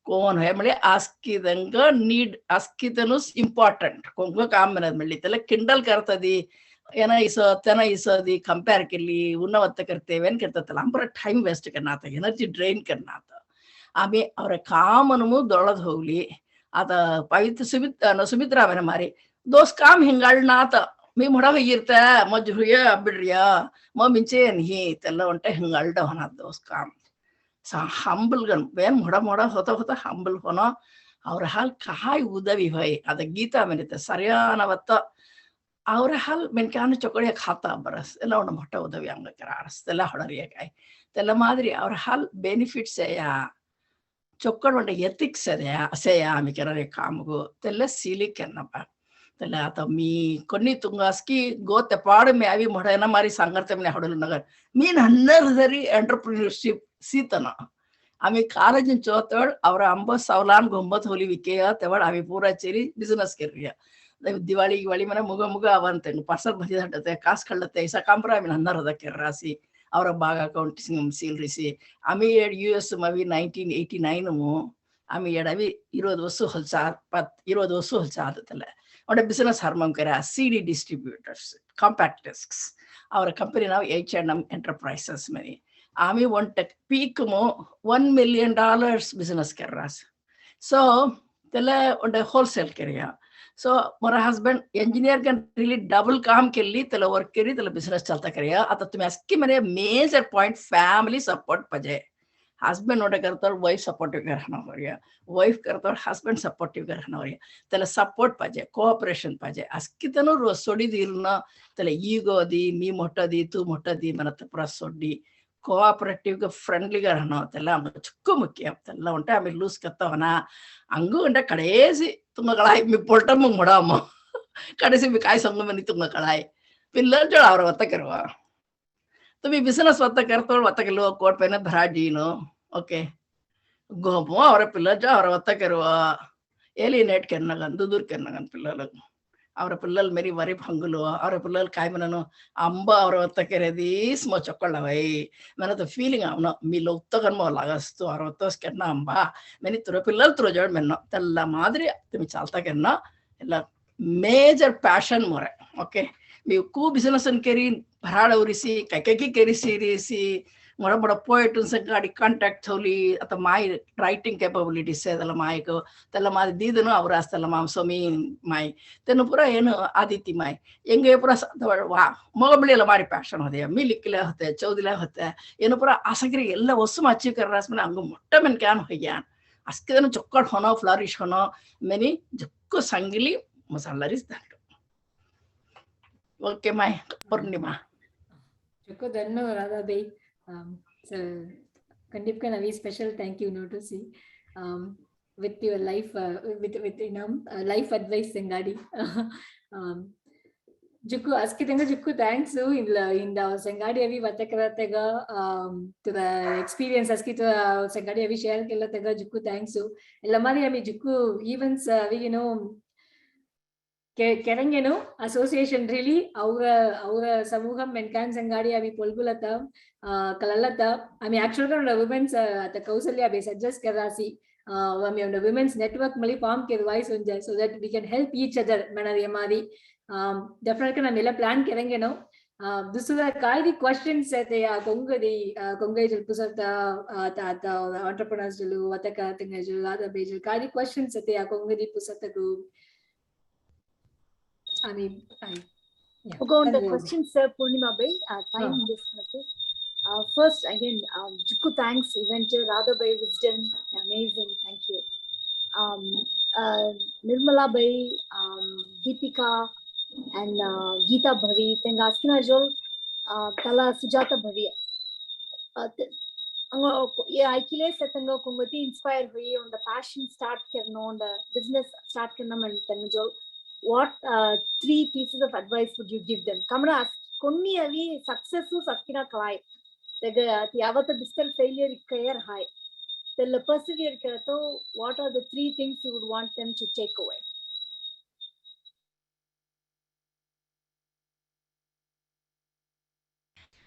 कोण है म्हणजे आस्किदंग नीड आस्कितनुस इम्पॉर्टंट कोंग काम बनत म्हणली त्याला किंडल करतदी ಏನ ಇಸತನ ಇಸದಿ ಕಂಪೇರ್ केली उन्नवत्त करतेवे आणि करतात त्याला आम्हाला टाइम वेस्ट करना आता एनर्जी ड्रेन करना आता आम्ही ಅವರ ಕಾಮನು ದೊಳದ್ ಹೋಗ್ಲಿ आता ಪವಿತ್ರ ಸುಮಿತ್ರಾ ಅವರ ಮಾರಿ दोस्त काम ಹಿಂಗಳನ ಆತ मी म्हणा होईर्ता मग जुया बिड्रिया मग मिंचे नाही त्याला उंटे ಹಿಂಗಳಡ होना दोस्त काम हंबल गन वेन मोड़ा मोड़ा होता हंबल होना और हाल काय उदवी होय आता गीता म्हणते सरियानवत्त और हाल मेनकान चोकड़े खाता बरस ಎಲ್ಲ ಒಂದು ಮೊಟ್ಟ ಉದವಿ ಅಂಗ ಕರಾರಸ್ ಎಲ್ಲ ಹೊಡರಿಯ ಕಾಯಿ ತೆಲ್ಲ ಮಾದರಿ ಅವ್ರ ಹಾಲ್ ಬೆನಿಫಿಟ್ಸ್ ಯಾ ಚೊಕ್ಕಡ ಒಂದು ಎಥಿಕ್ಸ್ ಅಸೆಯ ಆಮಿ ಕೆರರೆ ಕಾಮಗು ತೆಲ್ಲ ಸಿಲಿಕ್ ಅನ್ನಪ್ಪ तेला आता मी कोणी तुंगास्की गोते पाड में आवी मोठ्याना मारी सांगते म्हणे हडल नगर मी हन्नर जरी एंटरप्रेन्योरशिप सीतना आम्ही ಕಾಲೇಜಿನ ಚೋತಡ್ ಅವರ 50 ಸಾವಿರ ಗೊಂಬತ್ ಹೋಲಿ ವಿಕೆಯ ತೆವಡ್ ಆವಿ ಪೂರಾ ಚೇರಿ ಬಿಸಿನೆಸ್ ಕೆರಿಯ ದಿವಾಳಿ ಮನೆ ಮುಗ ಅವಂತೆ ಪಾರ್ಸಲ್ ಭರಿ ಹಡತೆ ಕಾಸ್ ಕಳ್ಳತೆ ಐಸಾ ಕಾಂಪ್ರ ಆಮಿ ಹನ್ನರ್ ಅದಕ್ಕೆ ರಾಸಿ ಅವರ ಬಾಗ ಅಕೌಂಟ್ ಸೀಲ್ ರಿಸಿ ಆಮಿ ಯುಎಸ್ ಮವಿ 1989 ಮು ಆಮಿ ಎಡವಿ 20 ವರ್ಷ ಹೊಲ್ಸಾ 20 ವರ್ಷ ಹೊಲ್ಸಾ ಆದತಲ್ಲ और बिजनेस हार्मम करा सीडी डिस्ट्रीब्यूटर्स कॉम्पैक्ट डिस्क्स और कंपनी नाउ H&M एंटरप्राइजेस में आमी वन टेक पीक मो $1 million बिजनेस कर रहा सो तेले उन्हें होलसेल करिया सो मोरा husband engineer can really double काम के लिए तेले वर्क करी तेले बिजनेस चलता करिया आता तुम्हें इसकी मैंने मेजर पॉइंट फैमिली सपोर्ट पजे हस्बैंड नोटे करता वाइफ सपोर्टिव करना हो रहा वाइफ करता हस्बैंड सपोर्टिव करना हो रहा तेला सपोर्ट पाजे कोऑपरेशन पाजे अस्कितनु सोडी दिलना तेला ईगो दी मी मोटा दी तू मोटा दी मनत पूरा सोडी कोऑपरेटिव ಗೆ ಫ್ರೆಂಡ್ಲಿ रहना तेला चुक्कु मुख्य तेला उंटे आमी लूज करता होना अंगु उंटे कडेसी तुंगा कळाई मी पोल्टा मग मोडाम कडेसी मी काय सांगू मनी तुंगा कळाई पिल्लर जो आवरा वत्ता करवा तुम्ही बिझनेस वत्ता करतो वत्ता केलो कोट पेन भराडीनो ओके गोपो ಅವರ పిల్లలు ಅವರ వత్త కరువ ఎలినేట్ కెన్నగన్ దుదుర్ కెన్నగన్ పిల్లలు ಅವರ పిల్లలు మెరి వరి భంగులు ಅವರ పిల్లలు కాయమనను అంబ ಅವರ వత్త కెరది స్మో చొక్కళ్ళవై మనతో ఫీలింగ్ అవును మీలో ఉత్తగన్ మో లాగస్తు ಅವರ వత్తస్ కెన్న అంబ మెని తుర పిల్లలు తుర జోడ్ మెన్న తెల్ల మాదిరి తుమి చాల్తా కెన్న ಎಲ್ಲ ಮೇಜರ್ ಪ್ಯಾಷನ್ ಮೊರೆ ಓಕೆ ನೀವು ಕೂ ಬಿಸಿನೆಸ್ ಅನ್ ಕೆರಿ भराड उरिसी काय केरिसी रिसी मोड़ा मोड़ा पोएट गाड़ी कांटेक्ट होली आता माय राइटिंग कैपेबिलिटीज ಅದೆಲ್ಲ ಮಾಯಕ ತೆಲ್ಲ ಮಾದಿ ದೀದನು ಅವರ ಅಷ್ಟಲ್ಲ ಮಾಮ್ ಸೋಮಿ ಮಾಯ್ ತೆನು ಪುರ ಏನು ಆದಿತಿ ಮಾಯ್ ಎಂಗೆ ಪುರ ವಾ ಮಗಬಳಿ ಎಲ್ಲ ಮಾರಿ ಪ್ಯಾಷನ್ ಹೋದೆ ಮಿಲಿಕ್ಲೆ ಹೋತೆ ಚೌದಿಲೆ ಹೋತೆ ಏನು ಪುರ ಆಸಕ್ರಿ ಎಲ್ಲ ವಸ್ತು ಅಚೀವ್ कर रहा अंग मोटा मन क्या हो गया askidana chokkad hono flourish hono many jukku sangili masalaris that. Okay, my Purnima. Jukku danno Radha Bhai. So Kandipka Navi special thank you notice with your life with life advice Sangadi. Jukku askitanga Jukku thanks in the Sangadi avi vatakratega to the experience askito Sangadi avi share kellatega Jukku thanks ellamari ami Jukku events Kerangeno association really our samugam menkan sangadi avi polgulata kalalata ami actually women's at the Kausalya base suggest karasi the women's network mali form ke advice unja so that we can help each other manari amari definitely na mela plan kerangeno this is a kaidi questions at the kongajil pusata ta entrepreneurs julu ataka tingajulu ada bejil kaidi questions at the kongadi pusata group. I mean, Go on the questions, sir. Purnima Bhai, time this. First, again, Jukku thanks. Event Radha Bhai wisdom, amazing. Thank you. Nirmala Bhai, Deepika, and Geeta Bhavi. Thank Askina Jol, Tala Sujata Bhavi. Yeah, I kile setanga kongati inspire hui on the passion start karno on the business start karna man tanjol. What 3 pieces of advice would you give them? Kamra konni avi successu sakina kalai. The avata distal failure ikkayer high. The persevere karato. What are the 3 things you would want them to take away?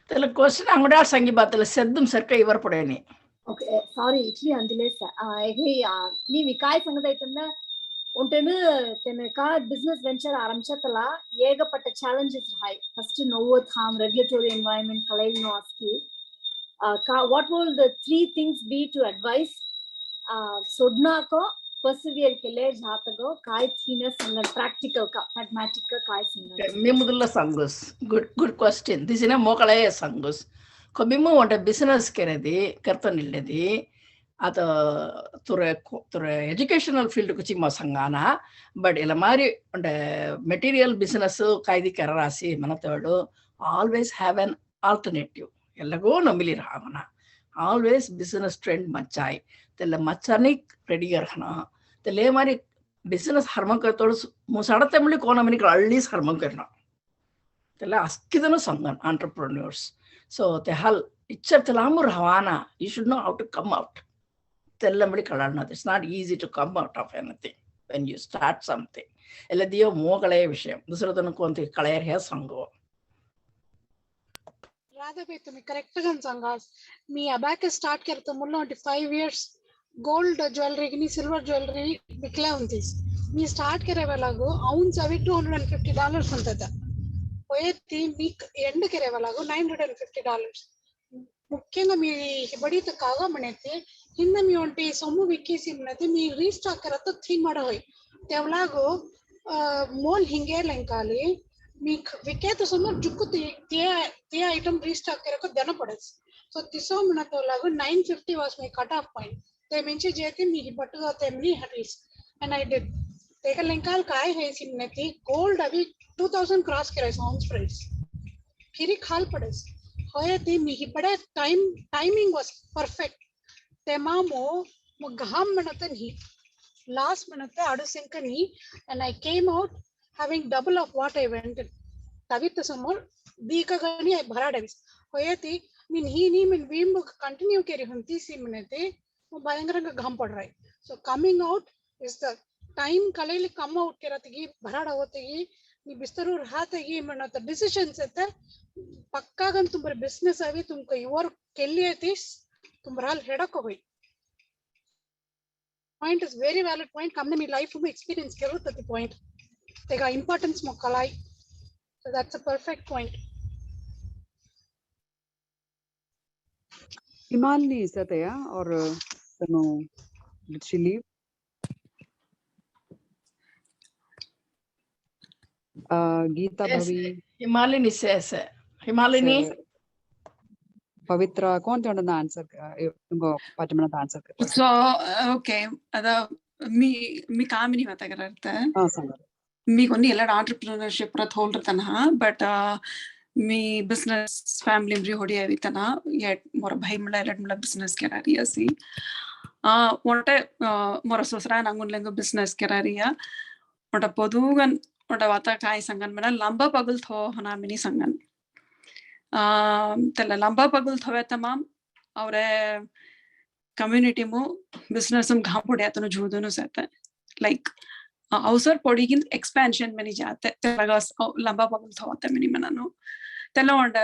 The question angada sangi batala seddum sarka ivar podeni. Okay, sorry, actually andile sa. Nee vikai sangada itanda untenu tenaka business venture aramchatala yegapatta challenges high. First novo tham regulatory environment kalai no aski. What will the 3 things be to advise sodna ko persevere kele jatago kai thina sangan practical ka pragmatic ka kai sangan. Memudulla sangus. Good question. This is a mokalaya sangus. Kobimu want a business kenedi kartanilledi ata ture educational field kuchi masangana but ilamari and material business kaidi kararasi manatadu always have an alternative. Ellago namili rahana. Always business trend machai. Tella machanik ready garhana. Telle mari business harman kartodu musada temli kona mani kallis harman karna. Tella askidanu sangan entrepreneurs. So the hal itcher telamur hawana. You should know how to come out. Tellamadi kalalna. It's not easy to come out of anything when you start something. Ella dio mogalaya vishayam. Dusradanu konti kalayar hai sango. Radha Bhai, तुम्ही correct गा सांगास. मी abacus start करतो मुल्ला 5 years gold jewelry की silver jewelry विकल्या होतीस. मी start करे वाला गो ounce अभी $250 होता था. होये ती मी end करे वाला गो $950. मुख्यंगा मी बड़ी तो कागा मनेते हिंदा मी उन्टी समूह विकेसी मनेते मी restock करतो 3 मारा होई. तेवला गो मोल हिंगे लंकाले मी विके तो समोर जुक्कु ते item restock करको देना पड़ेस. So तिसो मना तो लागो 950 was my cut off point. ते मिंचे जेते मी बट्टू आते money Haris and I did. ते का लंकाल काय है इसी मनेती gold अभी 2000 cross करे ounce price. फिरी खाल पड़ेस. होये ती मी बड़े timing was perfect. ते मामो घाम मनता नहीं. Last minute adusinkani and I came out having double of what I went in. Tavit samol dika gani bhara davis. Hoyati min he ni min beam continue keri hunti si minute mo bayangaranga gham pad raha. So coming out is the time kaleli come out keratigi bhara davotigi ni bistaru rahatigi manata decisions ate pakka gan tumbar business avi tumko your kelli atis tumral hedako hoy. Point is very valid point. Come to me life from experience kero at the point. They got importance mo kalai. So that's a perfect point. Himalini Satya or no, did she leave? Geeta Yes, Bhavi. Himalini says Himalini. पवित्रा कोण तोंड answer तुमको पाठमना answer कर so okay अदा मी कामिनी ಮಾತಾಡಕತ್ತೆ मी कोणी ಎಲ್ಲ entrepreneurship ಪ್ರ ಥೋಲ್ರತನ but me business family में होड़ी आवी तना ये मोर भाई मला एलट मला बिजनेस करा रही सी मोटे मोर ससुरा नंगुन लेंगो बिजनेस करा रही मोटा पोदुगन मोटा वाता काय संगन मना लंबा पगल थो हना मिनी संगन तला लंबा पगल थोवे तमाम और कम्युनिटी मु बिजनेस हम घाम पड़े तो जुदनो सहते लाइक अवसर पड़ीगिन एक्सपेंशन में नहीं जाते तेलगा लंबा पगल थोते मिनी मनानो तेला वंड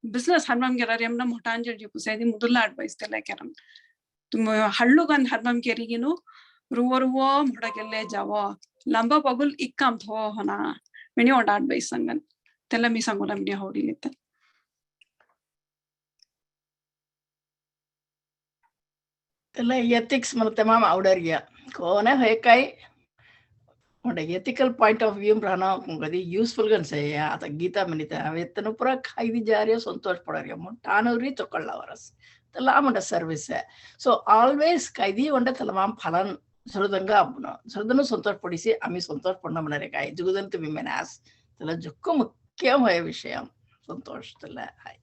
बिजनेस हरमम गेरारी हमना मोटांजर जी पुसेदी मुदुल्ला एडवाइस तेला केरम तुम हल्लु गन हरमम केरिगिनो रुवो मोटा केले जावो लंबा पगल इक्कम थो होना मिनी वंड एडवाइस संगन तेला मी संगोला मिनी होडी लेते तेला एथिक्स मला तमाम आवडर गया कोने है काय मोटे एथिकल पॉइंट ऑफ व्यू रहना कदी यूजफुल गन से या आता गीता मनिता वेतन पूरा खाई जा रही है संतोष पड़ रही है मोटानवरी तोकल्ला वरस तला मोटा सर्विस है सो ऑलवेज कैदी वंडे तलमाम फलन सुरदंगा अपना सुरदनु संतोष पडिसी आम्ही संतोष पडना मनारे काय जुगदन तुम्ही मेनास तला जुक्को मुख्य है विषय संतोष तला है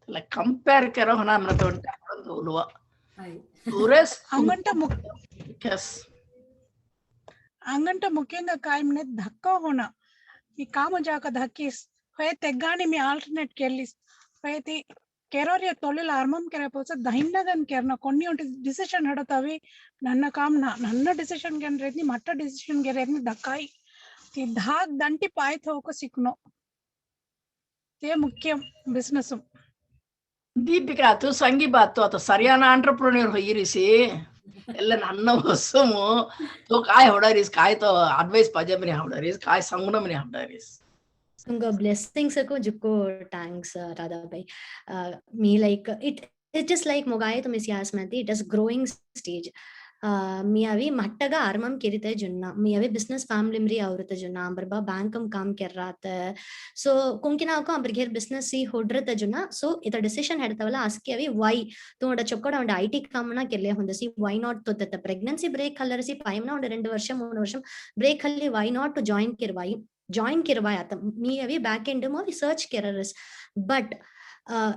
तला कंपेयर करो हना हमरा तो उलवा पूरेस अंगंटा यस अंगंट मुख्యంగా कायमने धक्का होना ఈ కామ జాక धक्कीस होय तेगानी मी आल्टरनेट केलिस होयती केरोरिय तोलिल आर्मम केरपोस दहिंडगन केरना कोन्नी उंट डिसिजन हडतवी ನನ್ನ ಕಾಮನ ನನ್ನ डिसिजन गेन रेतनी मट्ट डिसिजन गे रेतनी धक्काई ती धाक दंटी पायत होको सिकनो ते मुख्य बिजनेस दीपिका तू संगी बात तो आता सरियाना एंटरप्रेन्योर होईरिसी ಎಲ್ಲ ನನ್ನ ಹೊಸಮು तो काय होडारीस काय तो एडवाइस पाजे मने होडारीस काय सांगुन मने होडारीस उंगा ब्लेसिंग्स को जुको थैंक्स राधा भाई मी लाइक इट इज लाइक मोगाय तो मिस यास्मती इट इज ग्रोइंग स्टेज मी अभी मट्टगा आर्मम केरिते जुन्ना मी अभी बिजनेस फैमिली मरी आवरते जुन्ना अंबरबा बैंकम काम कर राते सो कुंकिना को अंबर घेर बिजनेस सी होड्रते जुन्ना सो इता डिसीजन हेडतवला आस्के अभी वाई तोंड चक्कोड अंड आईटी कामना केले होंदसी why not तो तत प्रेग्नेंसी ब्रेक हल्लरसी पायमना अंड 2 वर्षम 3 वर्षम ब्रेक हल्ली why not to join किरवाई आता मी अभी बैक एंड मो सर्च केररस but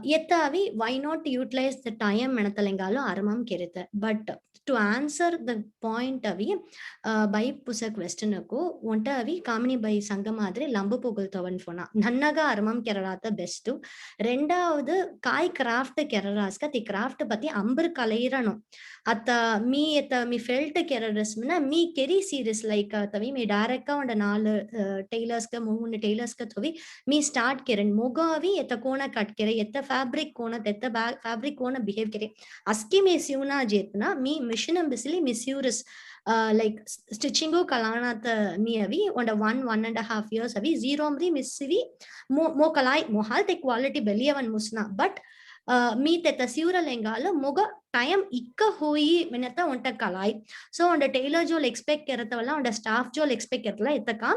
yetta avi why not utilize the time menathalengalo aramam kerite but to answer the point avi by pusa question ko onta avi kamini by sangam madre lambu pogul tavan fona nannaga aramam kerarata best rendavadu kai craft keraraska ti craft pati ambur kalairano atta mi felt kerarasmna mi keri series like tavi mi direct ka und 4 tailors ka 3 tailors ka thovi mi start keren moga avi eta kona cut kere eta fabric kona eta fabric kona behave kere aski me siuna jetna mi mission ambasili misures like stitching o kalana ta mi avi onda 1.5 years avi zero amri missivi mo kalai mo halt quality beliavan musna but मी ते सिवरा लेंगाल Moga time इक्का होई मेनता उंट कलाई so उंड tailor जो expect करतवला उंड स्टाफ जो एक्सपेक्ट करतला इतका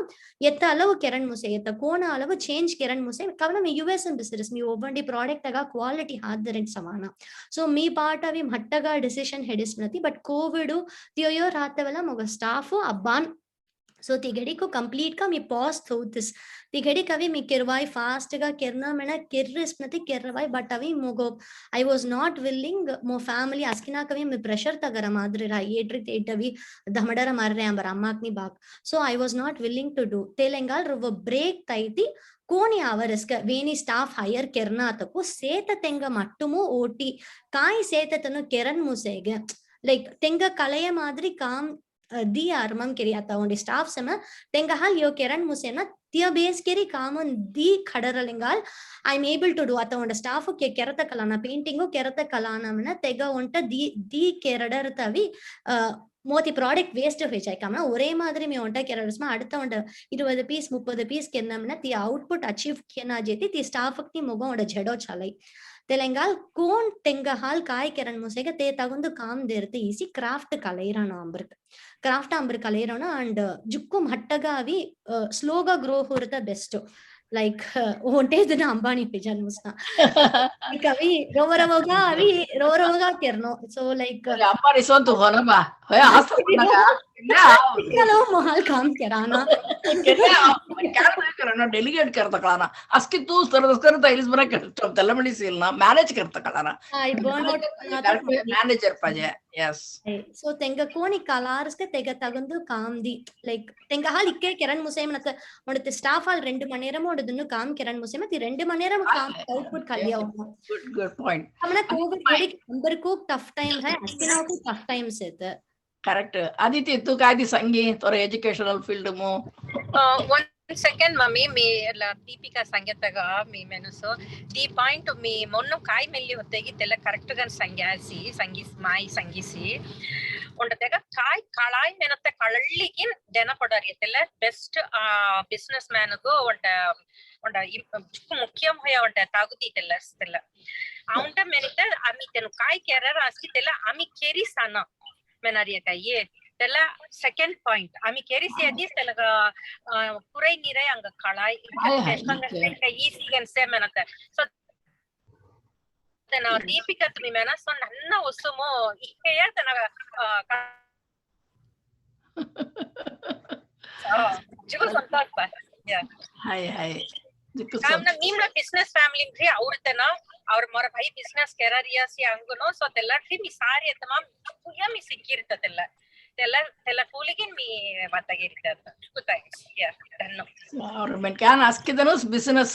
एत्त अलव केरन मुसे एत्त कोण अलव चेंज केरन मुसे कवला मी यूएस बिजनेस मी ओबंडी प्रोडक्ट गा क्वालिटी हादरन समाना सो मी पार्ट अवी मट्टगा डिसीजन हेडिस्मति बट कोविड तियो रातवला मोगा स्टाफ अब्बान सो तिगड़ी को कंप्लीट का मी पॉज थो दिस तिगड़ी कभी मी किरवाई फास्ट का किरना मैंने किर्रिस नती किरवाई बट अभी मोगो आई वाज नॉट विलिंग मो फैमिली अस्किना कभी मी प्रेशर तगर माद्रे रा ये ट्रिक एट अभी धमडर मार रहे हैं बरामाकनी बाग so I was not willing to do तेलंगाल वो ब्रेक ताईती कोनी आवरस्क वेनी स्टाफ हायर केरना तको सेत तेंग मट्टुमु ओटी काय सेत तनु केरन मुसेगे लाइक तेंग कलय माद्री काम दी आर्मम केरी आता उंडी स्टाफ समा तेंगा हाल यो केरन मुसेना तिया बेस केरी कामन दी खडरलिंगाल I am able to do आता उंड स्टाफ के केरत कलाना पेंटिंग केरत कलाना मना तेगा उंट दी केरडर तवी मोती प्रोडक्ट वेस्ट हो जाए कामना ஒரே மாதிரி मी उंट केरडसमा அடுத்த उंड 20 पीस 30 पीस केनमना ती आउटपुट अचीव केना जेती ती स्टाफ की मोगो उंड झडो चलाई तेलंगाल कोण तेंगा हाल काय केरन मुसेगा ते तगुंदु काम देरते इसी क्राफ्ट कलेरानो अंबर कलेरानो अंड जुक्कु मट्टगा अवी स्लोगा ग्रो होरता best like onte dina ambani pe janmusna like avi rovaroga kerno so like ambani son tu hona ba hoya hasta naga kalo mahal kaam karana करना डेलीगेट करता कळाना अस्की तू करता इलिस बरा तेलमणी सीलना मॅनेज करता कळाना I burned out मॅनेजर पाहिजे yes so tenga koni kalars ke tega tagundu kaamdi like tenga hal ikke kiran musem nata odute staff hal 2 maneram odudunu kaam kiran musem ti 2 maneram kaam output kaliya good point hamna covid body number ko tough time hai askina ko tough time set correct aditi tu काय दी संगी तोर educational field मो 1 second mummy me la deepika sangyataga me menuso the point me monno kai melli hottegi tela correct gan sangis mai sangisi ondega kai kalai menata kalligin dena podariyatella best business man go onda mukyam hoya onda tagudi tella aunta menita ami tenu kai kerar askitella ami keri sana menariya kai tella second point ami keri se adis telaga purai nirai anga kalai ka easy gan se menata so tena deepika tumi mena so nanna usumo ikkeya tena jugo santak pa yeah hai jugo kamna nimla business family bhi aurtena aur mora bhai business kerariya si anguno so tella thi mi sari tamam puya mi sikirta tella fuligin mi vatagirta good thanks yeah danno aur men kan askidanu business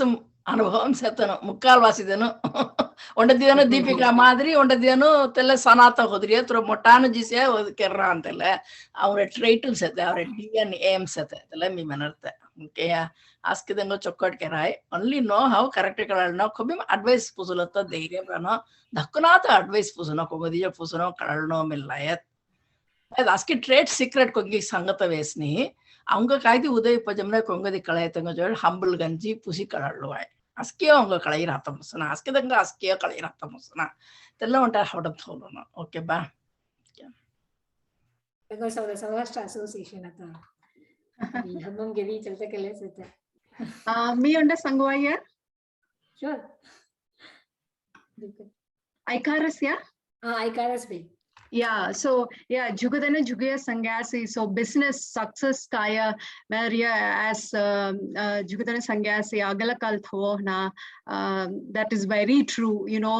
ಅನುಭವಂ ಸೇತನು ಮುಕ್ಕಾಲ್ ವಾಸಿದನು ಒಂಡದಿದನು Deepika ಮಾದರಿ ಒಂಡದಿದನು ತೆಲ್ಲ ಸನಾತ ಹೋದ್ರಿ ಅತ್ರ ಮೊಟ್ಟಾನು ಜಿಸೆ ಕೆರ್ರ ಅಂತೆಲ್ಲ ಅವ್ರ ಟ್ರೈಟಲ್ ಸೇತೆ ಅವ್ರ ಡಿಎನ್ ಏಮ್ ಸೇತೆ ತೆಲ್ಲ ಮಿ ಮನರ್ತೆ ಓಕೆ ಆಸ್ಕಿದಂಗೋ ಚೊಕ್ಕಟ್ ಕೆರಾಯ್ ಓನ್ಲಿ ನೋ ಹೌ ಕರೆಕ್ಟ್ ಕಳಲ್ನೋ ಕೊಬಿ ಅಡ್ವೈಸ್ ಪುಸುಲತ್ತ ಧೈರ್ಯ ಬನೋ ದಕ್ಕನಾತ ಅಡ್ವೈಸ್ ಪುಸುನೋ ಕೊಬದಿಯ ಪುಸುನೋ ಕಳಲ್ನೋ ಮಿಲ್ಲಾಯತ್ ಅದು ಆಸ್ಕಿ ಟ್ರೇಡ್ ಸೀಕ್ರೆಟ್ ಕೊಗಿ ಸಂಗತ ವೇಸ್ನಿ அவங்க காய்தி உதவி பஜம்னா கொங்கதி களையத்தங்க ஜோல் ஹம்பிள் கஞ்சி புசி கಳಲ್ವಾಯ್ ಅಸ್ಕಿಯೋ அவங்க ಕಳೈರ ಹತ್ತ ಮುಸನ ಅಸ್ಕಿದಂಗ ಅಸ್ಕಿಯೋ ಕಳೈರ ಹತ್ತ ಮುಸನ ತೆಲ್ಲ ಒಂಟ ಹೊಡತ್ ಹೋಲೋಣ ಓಕೆ ಬಾ because of the Sourashtra association at हम के भी चलते कले से मी onda sangwaya sure Icarus yeah Icarus be yeah so yeah jugadana jugaya sangyasi so business success kaya maria as jugadana sangyasi agalakal thona that is very true you know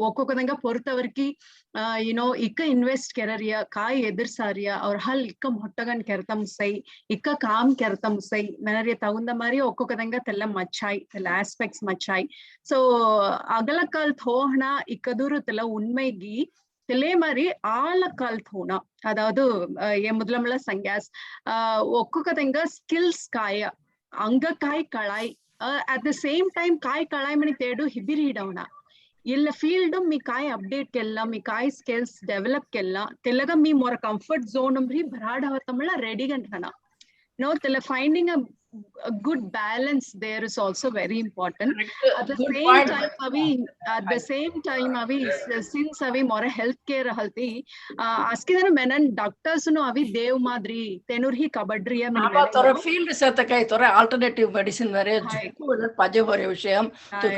okkokodanga portavarki you know ikka invest kerariya kai edirsariya aur hal ikka mottagan kertam sai ikka kaam kertam sai maria tagunda mari okkokodanga tella machai tella aspects machai so agalakal thona ikkaduru tella unmaigi తెలే మరి ఆలకాల్ థోనా అదాదు ఏ ముదలమల సంగ్యాస్ ఒక్కొక్కదంగా skills కాయ అంగకాయ కళాయ్ at the same time కాయ కళాయ్ మని తేడు హిబిరీడవన ಇಲ್ಲ field మీ ಕಾಯ್ update ಕೆಲ್ಲ మీ ಕಾಯ್ skills develop ಕೆಲ್ಲ ತೆಲಗ మీ ಮೊರ ಕಂಫರ್ಟ್ ಝೋನ್ ಅಂಬ್ರಿ ಭರಾಡ ಹವತಮಳ ರೆಡಿ ಗಂಟನ no tell finding a good balance there is also very important at the good same point. time avi since avi more healthcare halti askidana menan doctors no avi dev madri tenur hi kabadriya aba tora field seta kai tora alternative medicine mere jukku paje hore vishayam to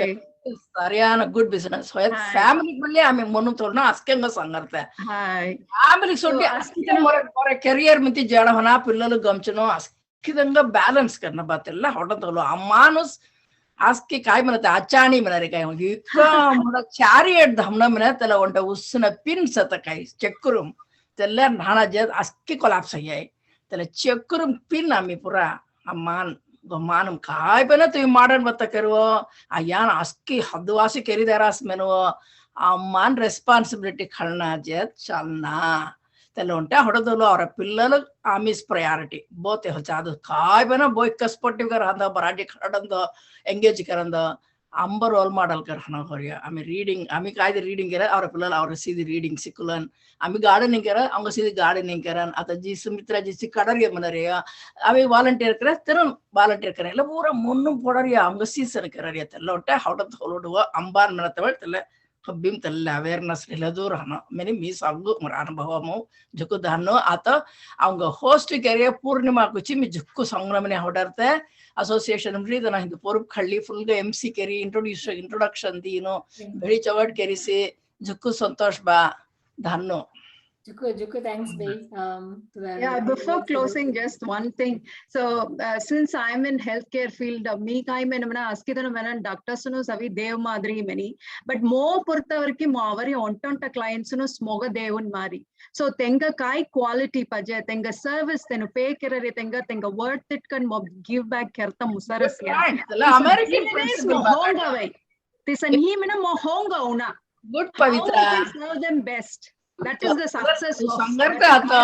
ಸರಿಯಾನ good business ಹೋಯ್ family ಬಲ್ಲಿ ಆಮೆ ಮನು ತೋರ್ನ ಅಸ್ಕೆಂಗ ಸಂಗರ್ತೆ family ಸೊಂಟಿ ಅಸ್ಕಿದ ಮೊರ ಕೆರಿಯರ್ ಮಿತಿ ಜಡ ಹೊನ పిల్లలు గంచనో అస్కిదంగా బ్యాలెన్స్ करना बात ಎಲ್ಲ ಹೊಡತಲು ಅಮ್ಮಾನುಸ್ आस्की काय म्हणते आचाणी म्हणारे काय म्हणजे इतकं मोठा चारियट धामणं म्हणत त्याला म्हणतं उसन पिन सत काय चेक करून त्याला नाना जत आस्की कोलॅप्स आहे त्याला चेक करून पिन आम्ही पुरा अम्मान गमान काय पण तुम्ही मॉडर्न बत्त करू यान आस्की हद्दवासी केरीदारास मेनू अम्मान रेस्पान्सिबिलिटी खळना जत चालना त्याला म्हणते ಹೊಡೆದಲು ಅವರ పిల్లలు ಆಮಿಸ್ ಪ್ರಯಾರಿಟಿ ಬೋತೆ ಹಚಾದು ಕಾಯ್ ಬನ ಬೋಯ್ ಕಸ್ಪಟ್ಟಿವ್ ಕರ ಹಂದ ಬರಾಡಿ ಖಡಂದ ಎಂಗೇಜ್ ಕರಂದ अंबर रोल मॉडल कर हना करिया आम्ही रीडिंग आम्ही काय रीडिंग करा और पिल्लल और सीधी रीडिंग सिकुलन आम्ही गार्डनिंग करा अंग सीधी गार्डनिंग करन आता जी सुमित्रा जी सी कडरिया मनरिया आम्ही वालंटियर करा तरन वालंटियर करेला पूरा मुन्नु पोडरिया अंग season Karariya तेल्लोटे हौडत होलोडुवा अंबान मनतवळ तेल्ले kebim tella awareness niladur hana meni mi saggu mar anubhavamu jukku danno ata avanga host kariya purnima kuchi mi jukku sangramane hodarte association mridana hindu porup khalli full ga MC kari introduction dino beri chawad kerisi jukku santosh ba danno. Jukku, thanks, Bay. Yeah, before closing, just one thing. So, since I'm in healthcare field, me kai menamana askidana menan doctors no savi dev madri many, but more purtavarki mavari ontonta clients no smoga devun mari. So tenga kai quality paje, tenga service tenu pay kerare tenga worth it can give back kerta musaras ya. American principle mohonga vai. Tisan hi mena mohonga una. Good Pavitra. How we can serve them best. That is the success of Sangarta ato.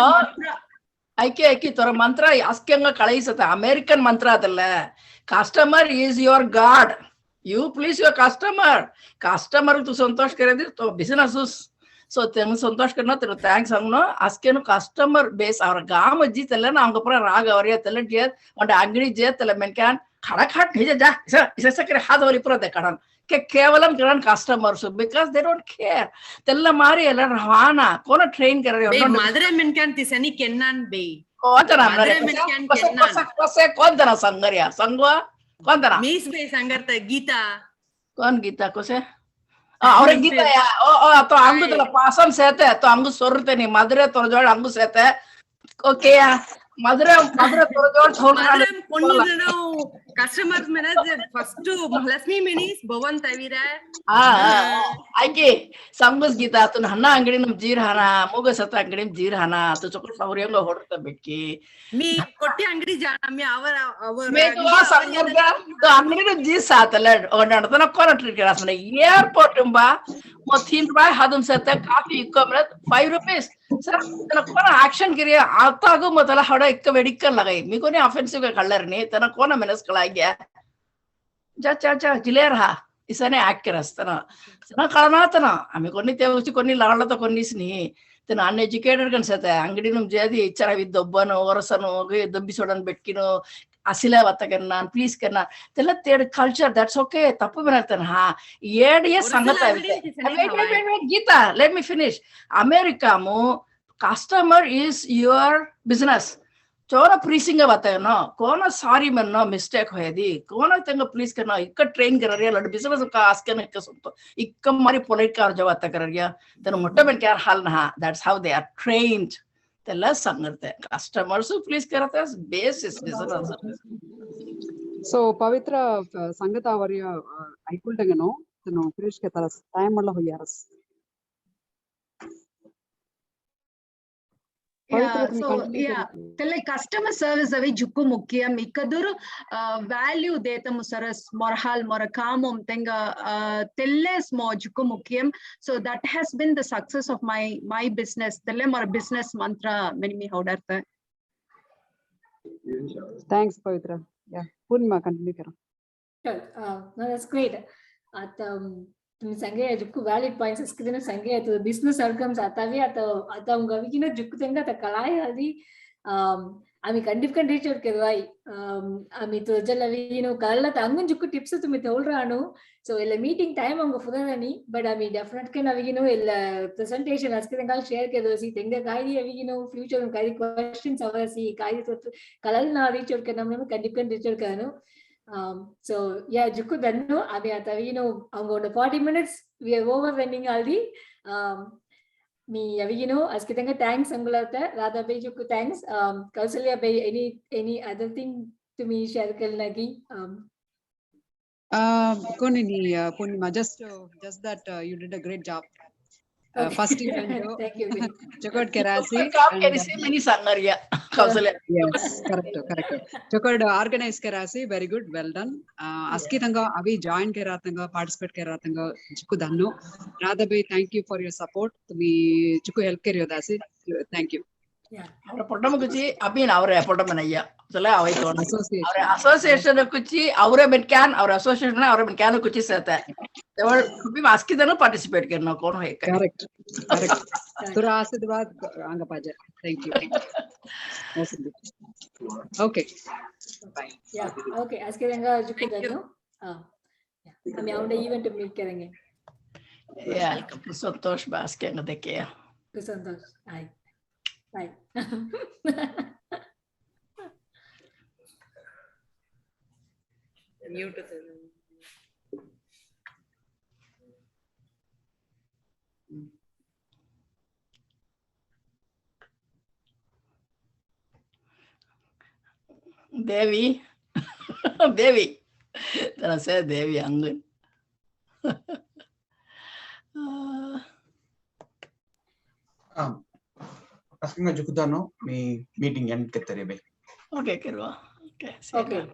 Aiki tora mantra askenga kalaisata American mantra adalla. Customer is your God. You please your customer. Customer tu santosh karedi to business. So tenu santosh karna tenu thanks angno askenu customer base our gam ji tella na angapura raga avariya tella dia and angri je tella menkan khada khat nije ja isa kare had avali pura dekadan. Kevalam kiran customers because they don't care. Tella mari ella rahana kona train kar rahe ho. Madre menkan tisani kennan be. Kontana Madre menkan kennan. Kontana sangarya sangwa kontana. Miss be sangarta Gita. Kon Gita kose? Aure Gita ya. To angu tela pasam sete to angu sorte ni madre torjol angu sete. Okay ya. Madre torjol thol madre ponni deno customers manager first Mahalakshmi minis Bhavan Tavira. Aiki samgus Gita tu hana angri nam jir hana moga sata angri jir hana tu chokol saurianga horta betki. Me kotti angri jana me our Me tu sangarga tu angri nam jir sata lad ona tu na kora treat kara suna airport ba mo thin ba hadum sata coffee ikkamrat 5 rupees sir tana kona action kiriya आता को मतलब हड़ा एक वेडिकल लगाई मी को नहीं offensive का colour नहीं तना कौन मैनेज कलाई गया जा जिले रहा इसने एक्ट कर तना तना करना तना हमें कोनी ते उसी कोनी लाला तो कोनी नहीं तना अनएजुकेटेड कन से ता अंगड़ी नुम जेदी इच्छा भी दोब्बनो वरसनो गे दब्बी सोडन बेटकिनो असिले बात करना प्लीज करना तेला तेरे कल्चर दैट्स ओके तप्पु बनाते ना हाँ ये संगत है Gita let me finish America मो customer is your business. चोरा प्रीसिंग बताया ना कौन सारी में ना मिस्टेक है दी कौन तेंगा प्लीज करना इक्का ट्रेन कर रही है लड़ बिजनेस का आस्के ने कसम तो इक्का मारी पोलाइट कार जब आता कर रही है तेरे मोटे में क्या हाल ना that's how they are trained तेला संगते customers को प्लीज करते हैं basis business. So Pavitra संगता वरिया आइकुल टेंगनो तेनो फिनिश के तरह टाइम वाला हो Yaris. Yeah, so yeah, like customer service avi jukku mukkiyam ikkadur value deta musaras morhal morakamum tenga telles mo jukku mukkiyam. So that has been the success of my business. Telle mor business mantra meni hodarte. Thanks Pavitra. Yeah, Purnima continue karo. Sure. No, that's great. At तुम्ही सांगे जुक्कू valid points इसके दिन सांगे तो business outcomes आता भी आता उनका भी कि ना जुक्कू तेंगा तो कलाई हदी आमी कंडिफिकंट रीच आउट करवाई आमी तो जल अभी कल तो अंगुन जुक्कू टिप्स तुम्हें तोल रानो सो इल्ल मीटिंग टाइम अंग फुदनी बट आमी डेफिनेट के अभी इल्ल प्रेजेंटेशन अस्के तेंगा शेयर के दोसी तेंगा काई अभी फ्यूचर काई क्वेश्चंस आवसी काई तो कल ना रीच आउट करना हम कंडिफिकंट रीच आउट करनो. So yeah, Jukku Dannu, the 40 minutes we are over running already. Me, askitanga thanks Angulata, Radha Bay Jukku thanks. Kausalya Bay, any other thing to me share kalnagi? Konini Purnima, just that you did a great job. Okay. First event, thank you. Chokod Kerasi. Many sangarya. Yes, correct. Chokod organize Kerasi, very good, well done. Askitanga, Avi join Keratanga, participate Keratanga, Jukku Dannu. Radha Bay, thank you for your support. We Jukku help Keryodasi. Thank you. Yeah. Our potom kuchi abin our potomanaya. Sala awai kon. Our association kuchi our benkan our association our benkan kuchi seta. They were could be asked to participate करना कौन है? Correct. थोड़ा आशीर्वाद आंगा पाजा. Thank you. Awesome. Okay. Bye. Yeah. Okay. आज के रंगा जुक्कू दन्नो. हाँ. हम यहाँ उन्हें event meet करेंगे. Yeah, Santosh Baske ngadekya. Santosh. Hi. Hi. Mute. Devi. Devi. Tana say Devi Angan. Asking a Jukudano, me meeting and get the rebel. Okay, Kirwa. Okay. Okay.